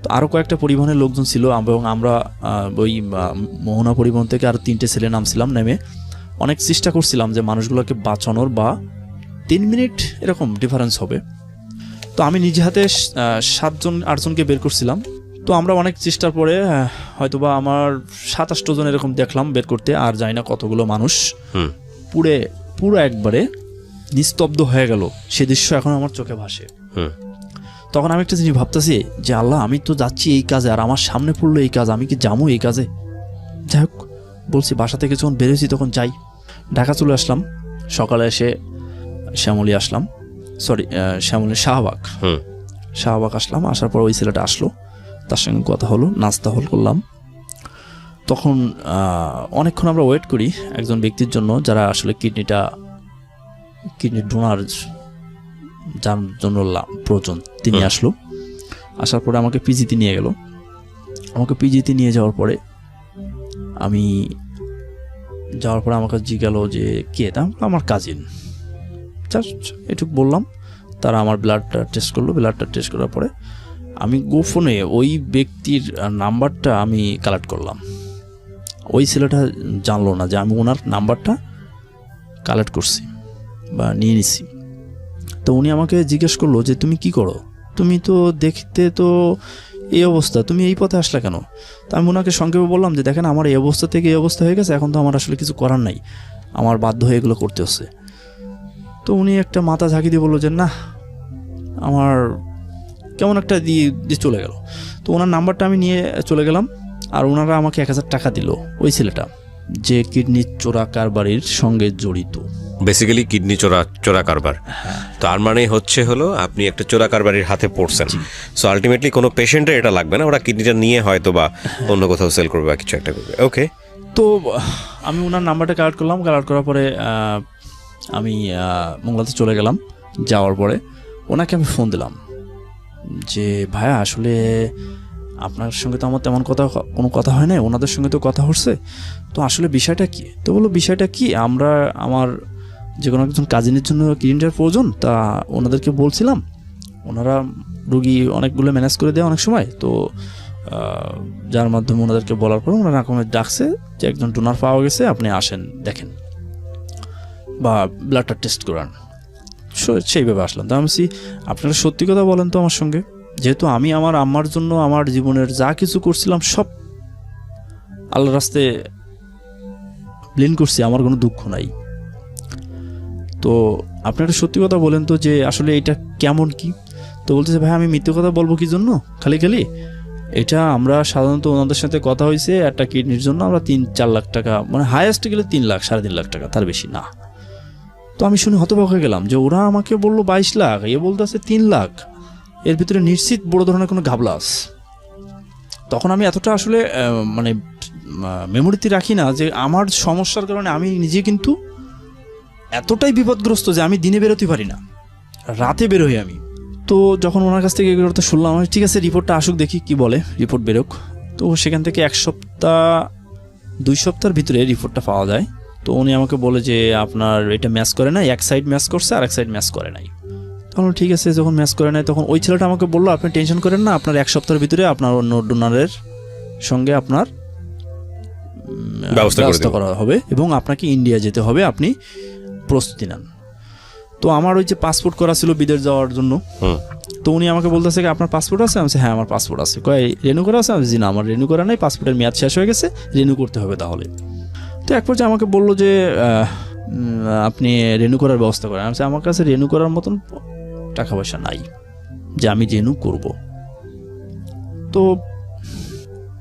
তো আরও কয়েকটা পরিবহনের লোকজন ছিল এবং আমরা ওই মোহনা পরিবহন থেকে আরও 3টে ছেলে নামছিলাম। নেমে অনেক চেষ্টা করছিলাম যে মানুষগুলোকে বাঁচানোর, বা 3 মিনিট এরকম ডিফারেন্স হবে। তো আমি নিজে হাতে 7-8জনকে বের করছিলাম। তো আমরা অনেক চেষ্টার পরে হয়তোবা আমার 27 জন এরকম দেখলাম বের করতে, আর জানি না কতগুলো মানুষ পুরো একবারে নিস্তব্ধ হয়ে গেল। সে দৃশ্য এখন আমার চোখে ভাসে। তখন আমি একটা জিনিস ভাবতেছি যে আল্লাহ, আমি তো যাচ্ছি এই কাজে, আর আমার সামনে পড়লো এই কাজ, আমি কি যাবো এই কাজে? যাই হোক, বলছি বাসা থেকে যখন বেরোছি তখন যাই। ঢাকা চলে আসলাম, সকালে এসে শ্যামলী আসলাম, শাহবাগ আসলাম। আসার পর ওই ছেলেটা আসলো, তার সঙ্গে কথা হলো, নাস্তা করলাম। তখন অনেকক্ষণ আমরা ওয়েট করি একজন ব্যক্তির জন্য, যারা আসলে কিডনি ডোনার যার জন্য প্রয়োজন তিনি আসলো। আসার পরে আমাকে পিজিতে নিয়ে গেল। আমাকে পিজিতে নিয়ে যাওয়ার পরে আমাকে জিজ্ঞালো যে কে, তা আমার কাজিন, জাস্ট এটুকু বললাম। তারা আমার ব্লাডটা টেস্ট করলো। ব্লাডটা টেস্ট করার পরে আমি গোপনে ওই ব্যক্তির নাম্বারটা আমি কালেক্ট করলাম। ওই ছেলেটা জানলো না যে আমি ওনার নাম্বারটা কালেক্ট করছি বা নিয়ে নিছি। তো উনি আমাকে জিজ্ঞেস করলো যে তুমি কি করো, তুমি তো দেখতে তো এই অবস্থা, তুমি এই পথে আসলে কেন? তো আমি ওনাকে সংক্ষেপে বললাম যে দেখেন, আমার এই অবস্থা থেকে এই অবস্থা হয়ে গেছে, এখন তো আমার আসলে কিছু করার নাই, আমার বাধ্য হয়ে এগুলো করতে হচ্ছে। তো উনি একটা মাথা ঝাঁকি দিয়ে বললো যে না, আমার কেমন একটা দিয়ে চলে গেল। তো ওনার নাম্বারটা আমি নিয়ে চলে গেলাম। আর ওনারা আমাকে 1000 টাকা দিল, ওই ছেলেটা যে কিডনি চোরা কারবারির সঙ্গে জড়িত। বেসিক্যালি কিডনি চোরা কারবার। তার মানে হলো আপনি একটা চোরা কারবারির হাতে পড়ছেন। সো আলটিমেটলি কোনো পেশেন্টের এটা লাগবে না, ওরা কিডনিটা নিয়ে হয়তো বা অন্য কোথাও সেল করবে বা কিছু একটা করবে। ওকে, তো আমি ওনার নাম্বারটা কালেক্ট করলাম। কালেক্ট করার পরে আমি মোংলাতে চলে গেলাম। যাওয়ার পরে ওনাকে আমি ফোন দিলাম যে ভাইয়া, আসলে আপনার সঙ্গে তো আমার তেমন কোনো কথা হয় না, ওনাদের সঙ্গে তো কথা হচ্ছে, তো আসলে বিষয়টা কি? তো বললো বিষয়টা কি, আমার যে কোনো একজন কাজিনের জন্য কিডনিটার প্রয়োজন, তা ওনাদেরকে বলছিলাম, ওনারা রুগী অনেকগুলো ম্যানেজ করে দেয় অনেক সময়, তো যার মাধ্যমে ওনাদেরকে বলার পর ওনারা আমাকে ডাকছে যে একজন ডোনার পাওয়া গেছে, আপনি আসেন দেখেন বা ব্লাডটা টেস্ট করান। সেইভাবে আসলাম। তো আমি আপনারা সত্যি কথা বলেন তো আমার সঙ্গে, যেহেতু আমি আমার আম্মার জন্য আমার জীবনের যা কিছু করছিলাম সব আল্লাহর রাস্তায় ব্লেন করছি, আমার কোনো দুঃখ নাই, তো আপনারা সত্যি কথা বলেন তো যে আসলে এটা কেমন কি? তো বলতেছে ভাই, আমি মিথ্যে কথা বলবো কি জন্য খালি খালি? এটা আমরা সাধারণত ওনাদের সাথে কথা হয়েছে, একটা কিডনির জন্য আমরা 3-4 লাখ টাকা, মানে হাইয়েস্ট গেলে 3 লাখ 3.5 লাখ টাকা, তার বেশি না। তো আমি শুনে হতবাক হয়ে গেলাম যে ওরা আমাকে বললো 22 লাখ, এ বলতেছে 3 লাখ, এর ভিতরে নিশ্চিত বড় ধরনের কোনো ঘাবলাস। তখন আমি এতটা আসলে মানে মেমোরিতে রাখি না যে আমার সমস্যার কারণে আমি নিজে কিন্তু এতটাই বিপদগ্রস্ত যে আমি দিনে বেরোতে পারি না, রাতে বেরোই আমি। তো যখন ওনার কাছ থেকে এগুলো শুনলাম, আমি ঠিক আছে রিপোর্টটা আসুক, দেখি কি বলে, রিপোর্ট বেরোক। তো সেখান থেকে 1 সপ্তাহ 2 সপ্তাহের ভিতরে রিপোর্টটা পাওয়া যায়। তো উনি আমাকে বলে যে আপনার এটা ম্যাচ করে নাই, এক সাইড ম্যাচ করছে আর এক সাইড ম্যাচ করে নাই। তখন ঠিক আছে, যখন ম্যাচ করে নাই তখন ওই ছেলেটা আমাকে বললো আপনি টেনশন করেন না, আপনার 1 সপ্তাহের ভিতরে আপনার অন্য ডোনারের সঙ্গে আপনার ব্যবস্থা করা হবে এবং আপনাকে ইন্ডিয়া যেতে হবে, আপনি প্রস্তুতি নেন। তো আমার ওই যে পাসপোর্ট করা ছিল বিদেশ যাওয়ার জন্য, তো উনি আমাকে বলতেছে কি আপনার পাসপোর্ট আছে? আমি হ্যাঁ আমার পাসপোর্ট আছে। কয় রেনু করা আছে? আমি জি না, আমার রেনু করা নাই, পাসপোর্টের মেয়াদ শেষ হয়ে গেছে, রেনু করতে হবে তাহলে। তো এক পর্যায়ে আমাকে বললো যে আপনি রেনু করার ব্যবস্থা করেন। আমি আমার কাছে রেনু করার মতন টাকা পয়সা নাই যে আমি রেনু করব। তো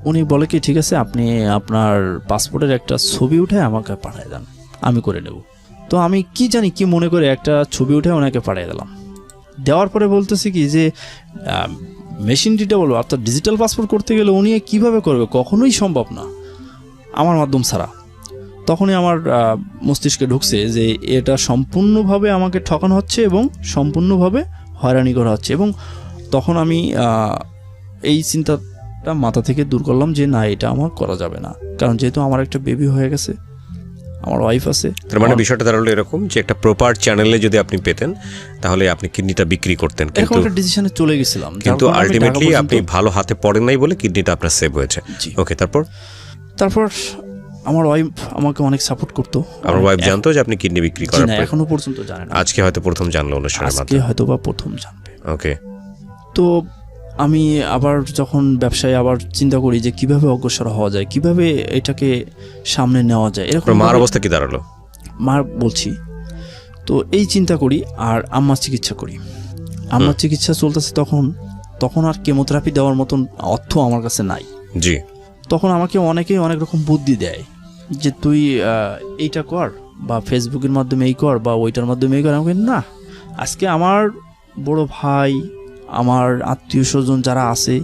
উনি বলে কি ঠিক আছে, আপনি আপনার পাসপোর্টের একটা ছবি উঠে আমাকে পাঠিয়ে দেন, আমি করে নেব। তো আমি কি জানি কি মনে করে একটা ছবি উঠে ওনাকে পাঠিয়ে দিলাম। দেওয়ার পরে বলতেছি কি যে মেশিন রিডেবল অর্থাৎ ডিজিটাল পাসপোর্ট করতে গেলে উনি কীভাবে করবে, কখনোই সম্ভব না আমার মাধ্যম ছাড়া। তখনই আমার মস্তিষ্কে ঢুকছে যে এটা সম্পূর্ণভাবে আমাকে ঠকানো হচ্ছে এবং সম্পূর্ণভাবে হয়রানি করা হচ্ছে। এবং তখন আমি এই চিন্তাটা মাথা থেকে দূর করলাম যে না, এটা আমার করা যাবে না, কারণ যেহেতু আমার একটা বেবি হয়ে গেছে, আমার ওয়াইফ আছে। তার মানে বিষয়টা দাঁড়ালো এরকম যে একটা প্রপার চ্যানেলে যদি আপনি পেতেন তাহলে আপনি কিডনিটা বিক্রি করতেন, কিন্তু একটা ডিসিশনে চলে গেছিলাম, কিন্তু আলটিমেটলি আপনি ভালো হাতে পড়েন নাই বলে কিডনিটা আপনার সেভ হয়েছে। ওকে, তারপর আমার ওয়াইফ আমাকে অনেক সাপোর্ট করতো। আমার ওয়াইফ জানতো যে আপনি কিডনি বিক্রি করেন? এখনো পর্যন্ত জানে না। আজকে হয়তো প্রথম জানলো অনুষ্ঠানের মাধ্যমে, আজকে হয়তো বা প্রথম জানবে। ওকে, তো আমি আবার যখন ব্যবসায় আবার চিন্তা করি যে কিভাবে অগ্রসর হওয়া যায়, কিভাবে এটাকে সামনে নেওয়া যায়। এরকম মার অবস্থা কি দাঁড়ালো? মার বলছি তো এই চিন্তা করি আর আম্মার চিকিৎসা করি। আম্মার চিকিৎসা চলতেছে, তখন আর কেমোথেরাপি দেওয়ার মতন অর্থ আমার কাছে নাই। জি, তখন আমাকে অনেকেই অনেক রকম বুদ্ধি দেয় যে তুই এইটা কর বা ফেসবুকের মাধ্যমে এই কর বা ওইটার মাধ্যমে এই কর। আমাকে না, আজকে আমার বড় ভাই, আমার আত্মীয় স্বজন যারা আছে,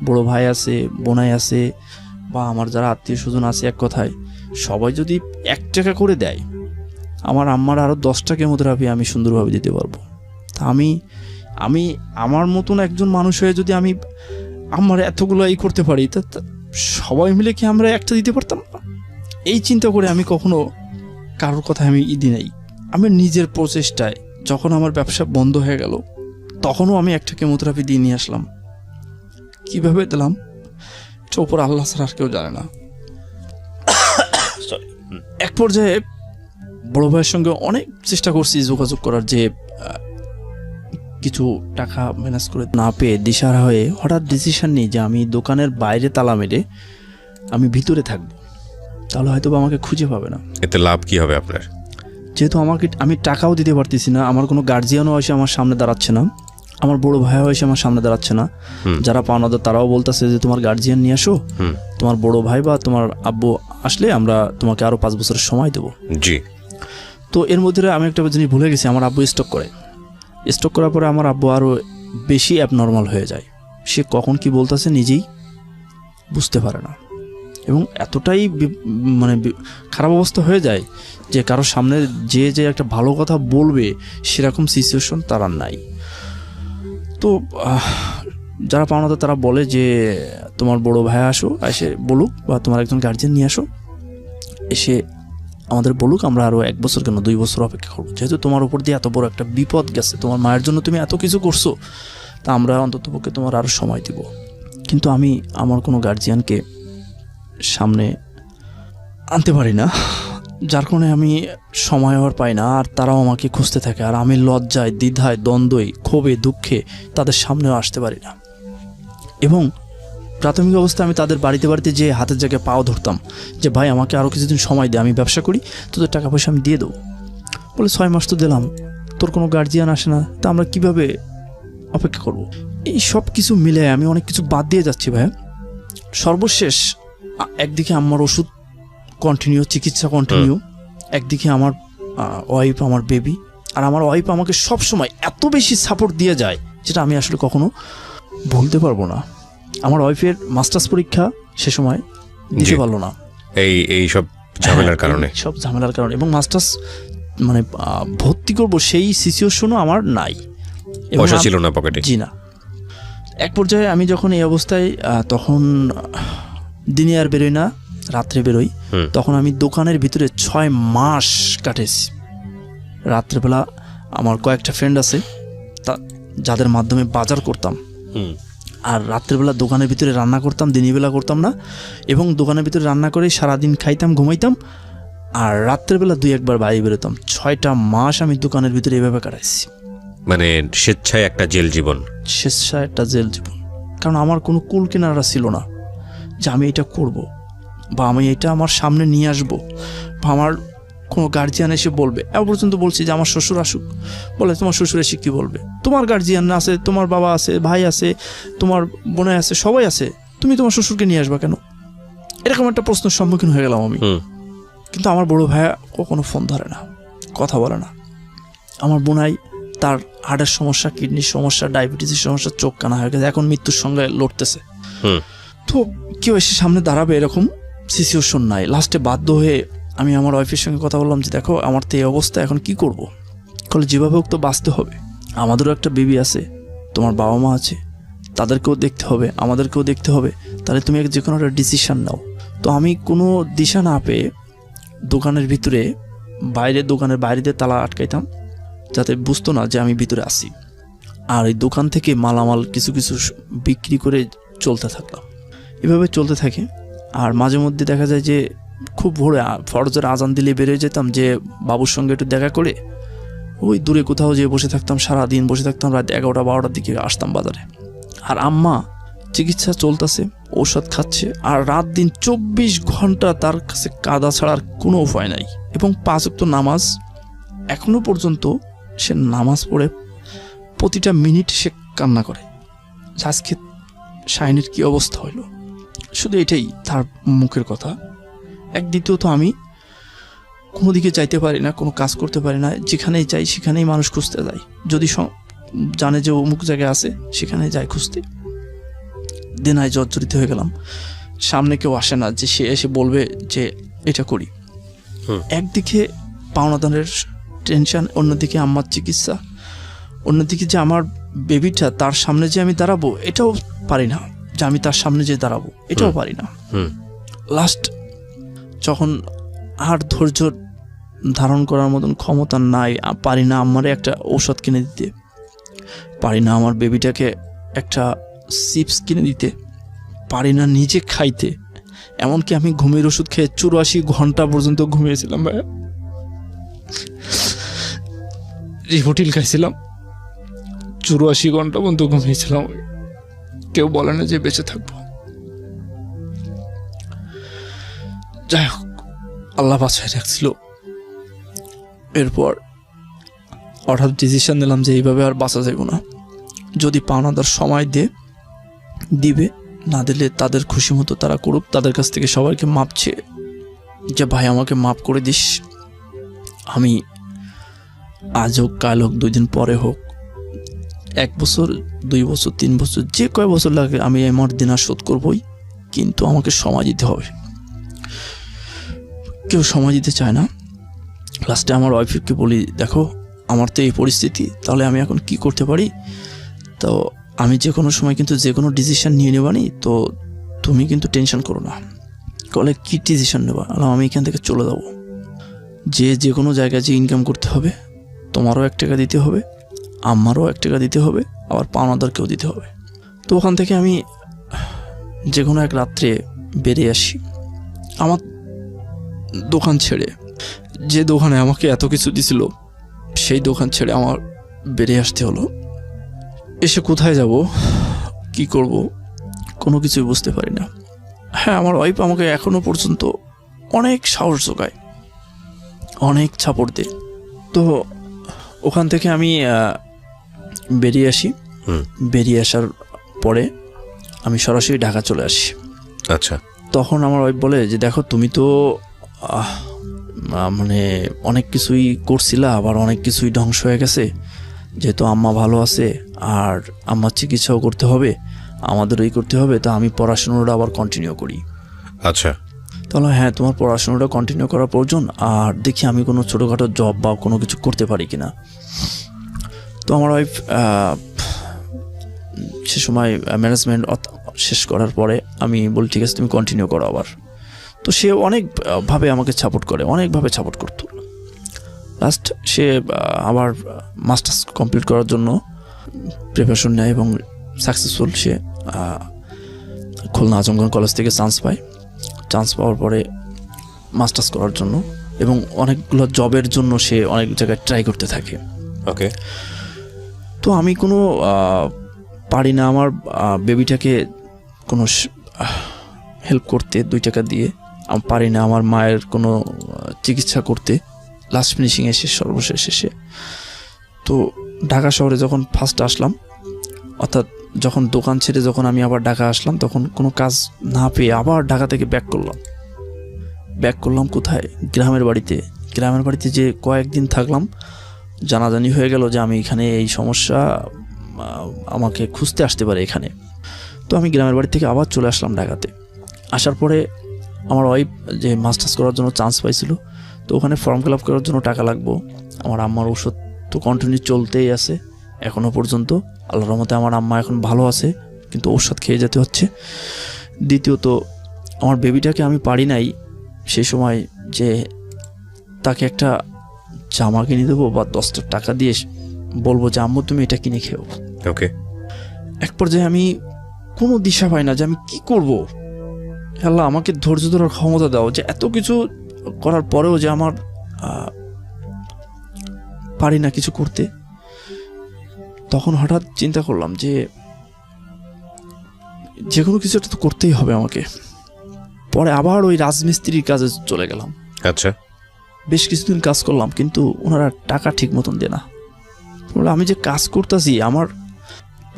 বড় ভাই আছে, বোনাই আছে, বা আমার যারা আত্মীয় স্বজন আছে, এক কথায় সবাই যদি 1 টাকা করে দেয়, আমার আম্মার আরও 10টা কেমোথেরাপি আমি সুন্দরভাবে দিতে পারবো। তা আমি আমার মতন একজন মানুষ হয়ে যদি আমি আমার এতগুলো করতে পারি, তা সবাই মিলে কি আমরা একটা দিতে পারতাম না? এই চিন্তা করে আমি কখনো কারোর কথা আমি দিই নাই। আমি নিজের প্রচেষ্টায় যখন আমার ব্যবসা বন্ধ হয়ে গেল, তখনও আমি একটা কেমোথেরাপি দিয়ে নিয়ে আসলাম। কিভাবে দিলাম এটা ওপর আল্লাহ ছাড়া আর কেউ জানে না। এক পর্যায়ে বড় ভাইয়ের সঙ্গে অনেক চেষ্টা করছি যোগাযোগ করার, যে কিছু টাকা ম্যানেজ করে না পেয়ে দিশারা হয়ে হঠাৎ ডিসিশন নিই যে আমি দোকানের বাইরে তালা মেরে আমি ভিতরে থাকবো, তাহলে হয়তো আমাকে খুঁজে পাবে না। এতে লাভ কি হবে আপনার? যেহেতু আমি টাকাও দিতে পারতেছি না, আমার কোনো গার্জিয়ানও এসে আমার সামনে দাঁড়াচ্ছে না, আমার বড় ভাইও এসে আমার সামনে দাঁড়াচ্ছে না, যারা পাওনাদার তারাও বলতেছে যে তোমার গার্জিয়ান নিয়ে আসো, তোমার বড় ভাই বা তোমার আব্বু আসলে আমরা তোমাকে আরো 5 বছরের সময় দেবো। জি। তো এর মধ্যে আমি একটা জিনিস ভুলে গেছি, আমার আব্বু স্টক করার পরে আমার আব্বু আরো বেশি অ্যাবনর্মাল হয়ে যায়। সে কখন কি বলতেছে নিজেই বুঝতে পারে না, এবং এতটাই মানে খারাপ অবস্থা হয়ে যায় যে কারোর সামনে যে একটা ভালো কথা বলবে সেরকম সিচুয়েশন তার আর নাই। তো যারা পাওনাদার তারা বলে যে তোমার বড় ভাই আসো, এসে বলুক, বা তোমার একজন গার্জিয়ান নিয়ে আসো, এসে আমাদের বলুক, আমরা আরও 1 বছর কেন 2 বছর অপেক্ষা করবো, যেহেতু তোমার উপর দিয়ে এত বড় একটা বিপদ গেছে, তোমার মায়ের জন্য তুমি এত কিছু করছো, তা আমরা অন্ততপক্ষে তোমার আরও সময় দিব। কিন্তু আমি আমার কোনো গার্জিয়ানকে সামনে আনতে পারি না, যার কারণে আমি সময় আর পাই না, আর তারাও আমাকে খুঁজতে থাকে, আর আমি লজ্জায়, দ্বিধায়, দ্বন্দ্বই, ক্ষোভে, দুঃখে তাদের সামনেও আসতে পারি না। এবং প্রাথমিক অবস্থায় আমি তাদের বাড়িতে যে হাতের জায়গায় পাও ধরতাম যে ভাই আমাকে আরও কিছুদিন সময় দে, আমি ব্যবসা করি, তোদের টাকা পয়সা আমি দিয়ে দেবো। বলে 6 মাস তো দিলাম, তোর কোনো গার্জিয়ান আসে না, তা আমরা কিভাবে অপেক্ষা করব? এই সব কিছু মিলে আমি অনেক কিছু বাদ দিয়ে যাচ্ছি ভাই। সর্বশেষ একদিকে আমার ওষুধ কন্টিনিউ, চিকিৎসা কন্টিনিউ, একদিকে আমার ওয়াইফ, আমার বেবি, আর আমার ওয়াইফ আমাকে সবসময় এত বেশি সাপোর্ট দিয়ে যায় যেটা আমি আসলে কখনো বলতে পারবো না। আমার ওয়াইফের মাস্টার্স পরীক্ষা সে সময় দিতে পারলো না এই সব ঝামেলার কারণে, এবং মাস্টার্স মানে ভর্তি করবো সেই সিচুয়েশনও আমার নাই, পয়সা ছিল না পকেটে। জি না। এক পর্যায়ে আমি যখন এই অবস্থায়, তখন দিনে আর বেরোই না, রাত্রে বেরোই, তখন আমি দোকানের ভিতরে 6 মাস কাটেছি। রাত্রেবেলা আমার কয়েকটা ফ্রেন্ড আছে যাদের মাধ্যমে বাজার করতাম, আর রাত্রেবেলা দোকানের ভিতরে রান্না করতাম, দিনের বেলা করতাম না, এবং দোকানের ভিতরে রান্না করে সারাদিন খাইতাম, ঘুমাইতাম, আর রাত্রেবেলা 2-1 বার বাইরে বেরোতাম। 6টা মাস আমি দোকানের ভিতরে এভাবে কাটাইছি। মানে স্বেচ্ছায় একটা জেল জীবন। কারণ আমার কোনো কুল কিনারা ছিল না যে আমি এটা করব, বা আমি এটা আমার সামনে নিয়ে আসবো, বা আমার কোনো গার্জিয়ান এসে বলবে। এ পর্যন্ত বলছি যে আমার শ্বশুর আসুক, বলে তোমার শ্বশুর এসে কী বলবে, তোমার গার্জিয়ান আছে, তোমার বাবা আছে, ভাই আছে, তোমার বোনে আছে, সবাই আছে, তুমি তোমার শ্বশুরকে নিয়ে আসবা কেন? এরকম একটা প্রশ্নের সম্মুখীন হয়ে গেলাম আমি। কিন্তু আমার বড় ভাইয়া কখনো ফোন ধরে না, কথা বলে না। আমার বোনাই তার হার্টের সমস্যা, কিডনির সমস্যা, ডায়াবেটিসের সমস্যা, চোখ কানা হয়ে গেছে, এখন মৃত্যুর সঙ্গে লড়তেছে। তো কেউ এসে সামনে দাঁড়াবে এরকম সিচুয়েশন নাই। লাস্টে বাধ্য হয়ে আমি আমার ওয়াইফের সঙ্গে কথা বললাম যে দেখো আমার তো এই অবস্থা, এখন কি করব? বলে যেভাবে হোক তো বাঁচতে হবে, আমাদেরও একটা বেবি আছে, তোমার বাবা মা আছে, তাদেরকেও দেখতে হবে, আমাদেরকেও দেখতে হবে, তাহলে তুমি যে কোনো একটা ডিসিশান নাও। তো আমি কোনো দিশা না পেয়ে দোকানের ভিতরে দোকানের বাইরে দিয়ে তালা আটকাইতাম, যাতে বুঝতো না যে আমি ভিতরে আসি, আর এই দোকান থেকে মালামাল কিছু বিক্রি করে চলতে থাকলাম। এভাবে চলতে থাকে। আর মাঝে মধ্যে দেখা যায় যে খুব ভোরে ফরজের আজান দিলে বেরিয়ে যেতাম, যে বাবুর সঙ্গে একটু দেখা করে ওই দূরে কোথাও যেয়ে বসে থাকতাম, সারাদিন বসে থাকতাম, রাত 11টা-12টার দিকে আসতাম বাজারে। আর আম্মা চিকিৎসা চলতেছে, ঔষধ খাচ্ছে, আর রাত দিন 24 ঘন্টা তার কাছে কাঁদা ছাড়ার কোনো উপায় নাই। এবং 5 ওয়াক্ত নামাজ, এখনো পর্যন্ত সে নামাজ পড়ে প্রতিটা মিনিট সে কান্না করে আজকে শাইনের কি অবস্থা হইল। শুধু এটাই তার মুখের কথা। দ্বিতীয়ত আমি কোনো দিকে যাইতে পারি না, কোনো কাজ করতে পারি না, যেখানেই যাই সেখানেই মানুষ খুঁজতে যায়, যদি জানে যে অমুক জায়গায় আছে সেখানে যায় খুঁজতে। দেনায় জর্জরিত হয়ে গেলাম, সামনে কেউ আসে না যে সে এসে বলবে যে এটা করি। একদিকে পাওনাদারের টেনশন, অন্যদিকে আম্মার চিকিৎসা, অন্যদিকে যে আমার বেবিটা তার সামনে যে আমি দাঁড়াবো এটাও পারি না, যে আমি তার সামনে যে দাঁড়াবো এটাও পারি না। লাস্ট যখন আর ধৈর্য ধারণ করার মতন ক্ষমতা নাই, পারি না আমারে একটা ঔষধ কিনে দিতে, পারি না আমার বেবিটাকে একটা চিপস কিনে দিতে, পারি না নিজে খাইতে, এমনকি আমি ঘুমের ওষুধ খেয়ে 84 ঘন্টা পর্যন্ত ঘুমিয়েছিলাম ভাইয়া, রিভোটিল খাইছিলাম, 84 ঘন্টা পর্যন্ত ঘুমিয়েছিলাম। কেউ বলে না যে বেঁচে থাকবো। যাই হোক, আল্লাহ বাঁচায় রাখছিল। এরপর হঠাৎ ডিসিশন নিলাম যে এইভাবে আর বাঁচা যাব না, যদি পাওনাদার সময় দিবে, না দিলে তাদের খুশি মতো তারা করুক, তাদের কাছ থেকে সবাইকে মাপ চেয়ে যে ভাই আমাকে মাপ করে দিস, আমি আজ হোক কাল হোক 2 দিন পরে হোক, 1 বছর 2 বছর 3 বছর যে কয় বছর লাগে আমি আমার দিনার শোধ করবই, কিন্তু আমাকে সময় দিতে হবে। কেউ সময় দিতে চায় না। লাস্টে আমার ওয়াইফকে বলি, দেখো আমার তো এই পরিস্থিতি, তাহলে আমি এখন কি করতে পারি, তো আমি যে কোনো সময় কিন্তু যে কোনো ডিসিশন নিয়ে নেবানি, তো তুমি কিন্তু টেনশন করো না। বলে কি ডিসিশন নেবা? আমি এখান থেকে চলে যাবো, যে কোনো জায়গায় যে ইনকাম করতে হবে, তোমারও 1 টাকা দিতে হবে, আমারও 1 টাকা দিতে হবে, আবার পাওনাদারকেও দিতে হবে। তো ওখান থেকে আমি যে কোনো এক রাত্রে বেরিয়ে আসি, আমার দোকান ছেড়ে, যে দোকানে আমাকে এত কিছু দিছিল সেই দোকান ছেড়ে আমার বেরিয়ে আসতে হলো। এসে কোথায় যাব, কি করব, কোনো কিছুই বুঝতে পারি না। হ্যাঁ, আমার ওয়াইফ আমাকে এখনো পর্যন্ত অনেক সাহস যোগায়, অনেক সাপোর্ট দেয়। তো ওখান থেকে আমি বেরিয়ে আসি। বেরিয়ে আসার পরে আমি সরাসরি ঢাকা চলে আসি। আচ্ছা। তখন আমার ওয়াইফ বলে যে দেখো তুমি তো মানে অনেক কিছুই করছিলা, আবার অনেক কিছুই ধ্বংস হয়ে গেছে, যেহেতু আম্মা ভালো আছে আর আম্মার চিকিৎসাও করতে হবে, আমাদেরই করতে হবে, তা আমি পড়াশোনাটা আবার কন্টিনিউ করি। আচ্ছা। তাহলে হ্যাঁ, তোমার পড়াশোনাটা কন্টিনিউ করার প্রয়োজন, আর দেখি আমি কোনো ছোটোখাটো জব বা কোনো কিছু করতে পারি কিনা। তো আমার ওয়াইফ সে সময় ম্যানেজমেন্ট শেষ করার পরে আমি বলি ঠিক আছে তুমি কন্টিনিউ করো আবার। তো সে অনেকভাবে আমাকে সাপোর্ট করে, অনেকভাবে সাপোর্ট করতো। লাস্ট সে আবার মাস্টার্স কমপ্লিট করার জন্য প্রিপারেশন নেয় এবং সাকসেসফুল। সে খুলনা আজমগঞ্জ কলেজ থেকে চান্স পায়। চান্স পাওয়ার পরে মাস্টার্স করার জন্য এবং অনেকগুলো জবের জন্য সে অনেক জায়গায় ট্রাই করতে থাকে। ওকে। তো আমি কোনো পারি না আমার বেবিটাকে কোনো হেল্প করতে 2 টাকা দিয়ে, আমি পারি না আমার মায়ের কোনো চিকিৎসা করতে। লাস্ট ফিনিশিং এসে সর্বশেষ এসে তো ঢাকা শহরে যখন ফার্স্ট আসলাম, অর্থাৎ যখন দোকান ছেড়ে যখন আমি আবার ঢাকা আসলাম, তখন কোনো কাজ না পেয়ে আবার ঢাকা থেকে ব্যাক করলাম কোথায়? গ্রামের বাড়িতে। গ্রামের বাড়িতে যে কয়েকদিন থাকলাম, জানাজানি হয়ে গেল যে আমি এখানে এই সমস্যা, আমাকে খুঁজতে আসতে পারে এখানে। তো আমি গ্রামের বাড়ি থেকে আবার চলে আসলাম ঢাকাতে। আসার পরে আমার ওয়াইফ যে মাস্টার্স করার জন্য চান্স পাইছিল, তো ওখানে ফর্ম ফিল আপ করার জন্য টাকা লাগবো। আমার আম্মার ওষুধ তো কন্টিনিউ চলতেই আছে এখনও পর্যন্ত। আল্লাহর রহমতে আমার আম্মা এখন ভালো আছে, কিন্তু ওষুধ খেয়ে যেতে হচ্ছে। দ্বিতীয়ত আমার বেবিটাকে আমি পারি নাই সেই সময় যে তাকে একটা জামা কিনে দেবো বা 10টা টাকা দিয়ে বলবো যে আম্মু তুমি এটা কিনে খেও। ওকে। এক পর্যায়ে আমি কোনো দিশা পাই না যে আমি কি করব। আল্লাহ আমাকে ধৈর্য ধরার ক্ষমতা দাও, যে এত কিছু করার পরেও যে আমার পারি না কিছু করতে। তখন হঠাৎ চিন্তা করলাম যে কোনো কিছু একটা তো করতেই হবে আমাকে। পরে আবার ওই রাজমিস্ত্রির কাজে চলে গেলাম। আচ্ছা। বেশ কিছুদিন কাজ করলাম, কিন্তু ওনারা টাকা ঠিক মতন দেয় না। আমি যে কাজ করতেছি আমার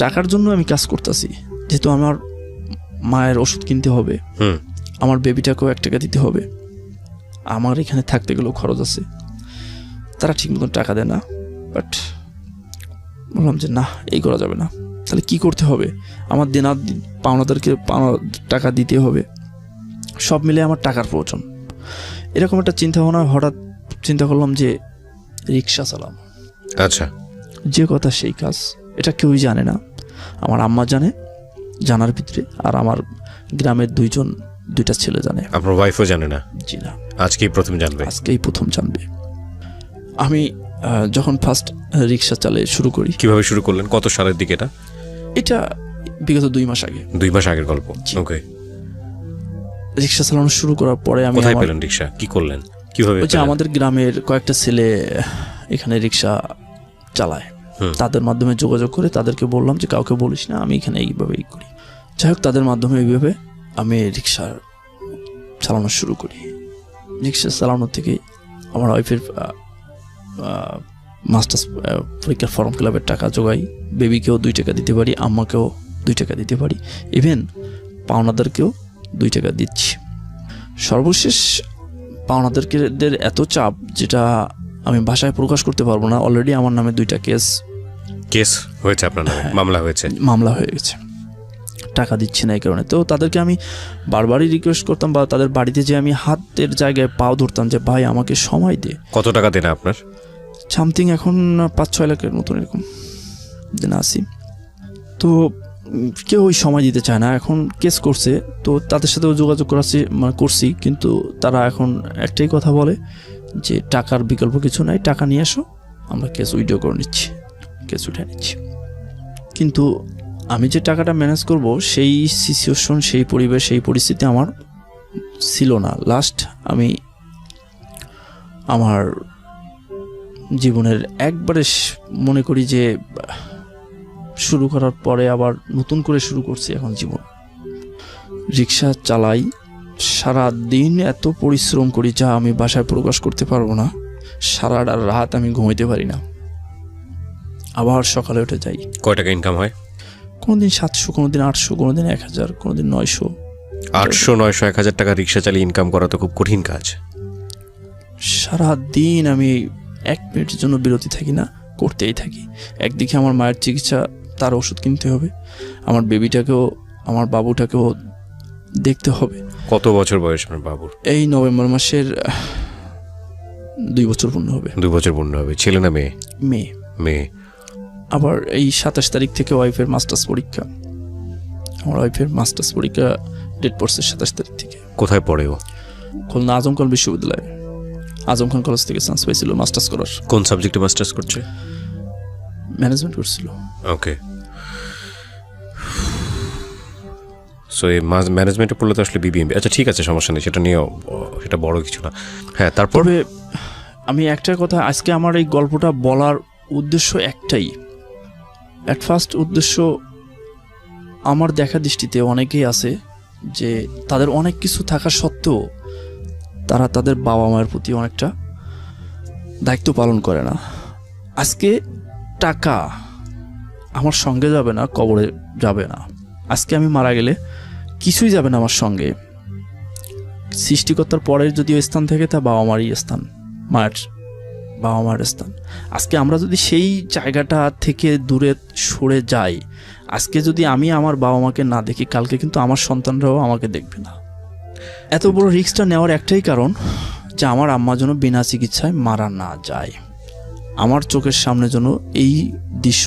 টাকার জন্য আমি কাজ করতেছি, যেহেতু আমার মায়ের ওষুধ কিনতে হবে, আমার বেবিটাকেও 1 টাকা দিতে হবে, আমার এখানে থাকতে গেলেও খরচ আছে, তারা ঠিক মতন টাকা দেয় না। বাট বললাম যে না, এই করা যাবে না, তাহলে কি করতে হবে? আমার পাওনাদারকে টাকা দিতে হবে, সব মিলে আমার টাকার প্রয়োজন। এরকম একটা চিন্তা ভাবনা, হঠাৎ চিন্তা করলাম যে রিক্সা চালাম। আচ্ছা। যে কথা সেই কাজ, এটা কেউই জানে না। আমার আম্মা জানে, জানার ভিতরে, আর আমার গ্রামের দুইটা ছেলে জানে। আপনার ওয়াইফও জানে না? জি না, আজকেই প্রথম জানবে? আজকেই প্রথম জানবে। আমি যখন ফার্স্ট রিক্সা চালিয়ে শুরু করি। কিভাবে শুরু করলেন, কত সালের দিকে এটা? এটা বিগত 2 মাস আগে। 2 মাস আগের গল্প। ওকে। রিক্সা চালানো শুরু করার পরে আমি কোথায় পেলেন রিক্সা, কি করলেন, কিভাবে? আমাদের গ্রামের কয়েকটা ছেলে এখানে রিক্সা চালায়, তাদের মাধ্যমে যোগাযোগ করে তাদেরকে বললাম যে কাউকে বলিস না, আমি এখানে এইভাবেই করি। যাই হোক, তাদের মাধ্যমে এইভাবে আমি রিক্সা চালানো শুরু করি। রিক্সা চালানো থেকে আমার ওয়াইফের মাস্টার্স পরীক্ষার ফর্ম ফিল আপের টাকা জোগাই, বেবিকেও 2 টাকা দিতে পারি, আম্মাকেও 2 টাকা দিতে পারি, ইভেন পাওনাদারকেও 2 টাকা দিচ্ছি। সর্বশেষ পাওনাদারকে এত চাপ যেটা আমি ভাষায় প্রকাশ করতে পারবো না। অলরেডি আমার নামে 2টা কেস হয়েছে, আপনার নামে মামলা হয়ে গেছে, টাকা দিচ্ছে না এই কারণে। তো তাদেরকে আমি বারবারই রিকোয়েস্ট করতাম, বা তাদের বাড়িতে যে আমি হাতের জায়গায় পাও ধরতাম যে ভাই আমাকে সময় দে। কত টাকা দেন আপনার? সামথিং এখন 5-6 লাখের মতন এরকম দিন আসি। তো কেউ ওই সময় দিতে চায় না। এখন কেস করছে, তো তাদের সাথেও যোগাযোগ করছি, কিন্তু তারা এখন একটাই কথা বলে যে টাকার বিকল্প কিছু নাই, টাকা নিয়ে আসো, আমরা কেস উইথড্র করে নিচ্ছি, কেস উঠে নিচ্ছি। কিন্তু আমি যে টাকাটা ম্যানেজ করব সেই সিচুয়েশন, সেই পরিবেশ, সেই পরিস্থিতি আমার ছিল না। লাস্ট আমি আমার জীবনের একবারে মনে করি যে শুরু করার পরে আবার নতুন করে শুরু করছি এখন জীবন। রিক্সা চালাই, সারা দিন এত পরিশ্রম করি যা আমি বাসায় প্রকাশ করতে পারবো না। সারা রাত আমি ঘুমাইতে পারি না, আবার সকালে উঠে যাই। কয় টাকা ইনকাম হয়? কোনোদিন 700, কোনোদিন 800, কোনোদিন 1000, কোনোদিন 900। 800, 900, 1000 টাকা রিক্সা চালিয়ে ইনকাম করা তো খুব কঠিন কাজ। সারা দিন আমি 1 মিনিটের জন্য বিরতি থাকি না, করতেই থাকি। একদিকে আমার মায়ের চিকিৎসা, তার ওষুধ কিনতে হবে, আমার বেবিটাকেও, আমার বাবুটাকেও দেখতে হবে। কত বছর বয়স আপনার বাবুর? এই নভেম্বর মাসের 2 বছর পূর্ণ হবে। 2 বছর পূর্ণ হবে। ছেলে না মেয়ে? মেয়ে। আবার এই 27 তারিখ থেকে ওয়াইফের মাস্টার্স পরীক্ষা। আমার ওয়াইফের মাস্টার্স পরীক্ষা ডেট পড়ছে 27 তারিখ থেকে। কোথায় পড়ে ও? খুলনা আজম খান বিশ্ববিদ্যালয়, আজম খান কলেজ থেকে চান্স পাইছিল মাস্টার্স করার। কোন সাবজেক্টে মাস্টার্স করছে? ম্যানেজমেন্ট করছিল। ওকে। সো এই ম্যানেজমেন্টে পড়লে তো আসলে বিবিএম। আচ্ছা ঠিক আছে, সমস্যা নেই, সেটা নিয়েও, সেটা বড় কিছু না। হ্যাঁ, তারপরে আমি একটা কথা, আজকে আমার এই গল্পটা বলার উদ্দেশ্য একটাই। অ্যাট ফার্স্ট উদ্দেশ্য, আমার দেখা দৃষ্টিতে অনেকেই আছে যে তাদের অনেক কিছু থাকা সত্ত্বেও তারা তাদের বাবা মায়ের প্রতি অনেকটা দায়িত্ব পালন করে না। আজকে টাকা আমার সঙ্গে যাবে না, কবরে যাবে না। আজকে আমি মারা গেলে কিছুই যাবে না আমার সঙ্গে। সৃষ্টিকর্তার পরের যদি স্থান থেকে, তা বাবা মারই স্থান, বাবা মার স্থান। আজকে আমরা যদি সেই জায়গাটা থেকে দূরে সরে যাই, আজকে যদি আমি আমার বাবা মাকে না দেখি, কালকে কিন্তু আমার সন্তানরাও আমাকে দেখবে না। এত বড় রিস্কটা নেওয়ার একটাই কারণ যে আমার আম্মা যেন বিনা চিকিৎসায় মারা না যায়, আমার চোখের সামনে যেন এই দৃশ্য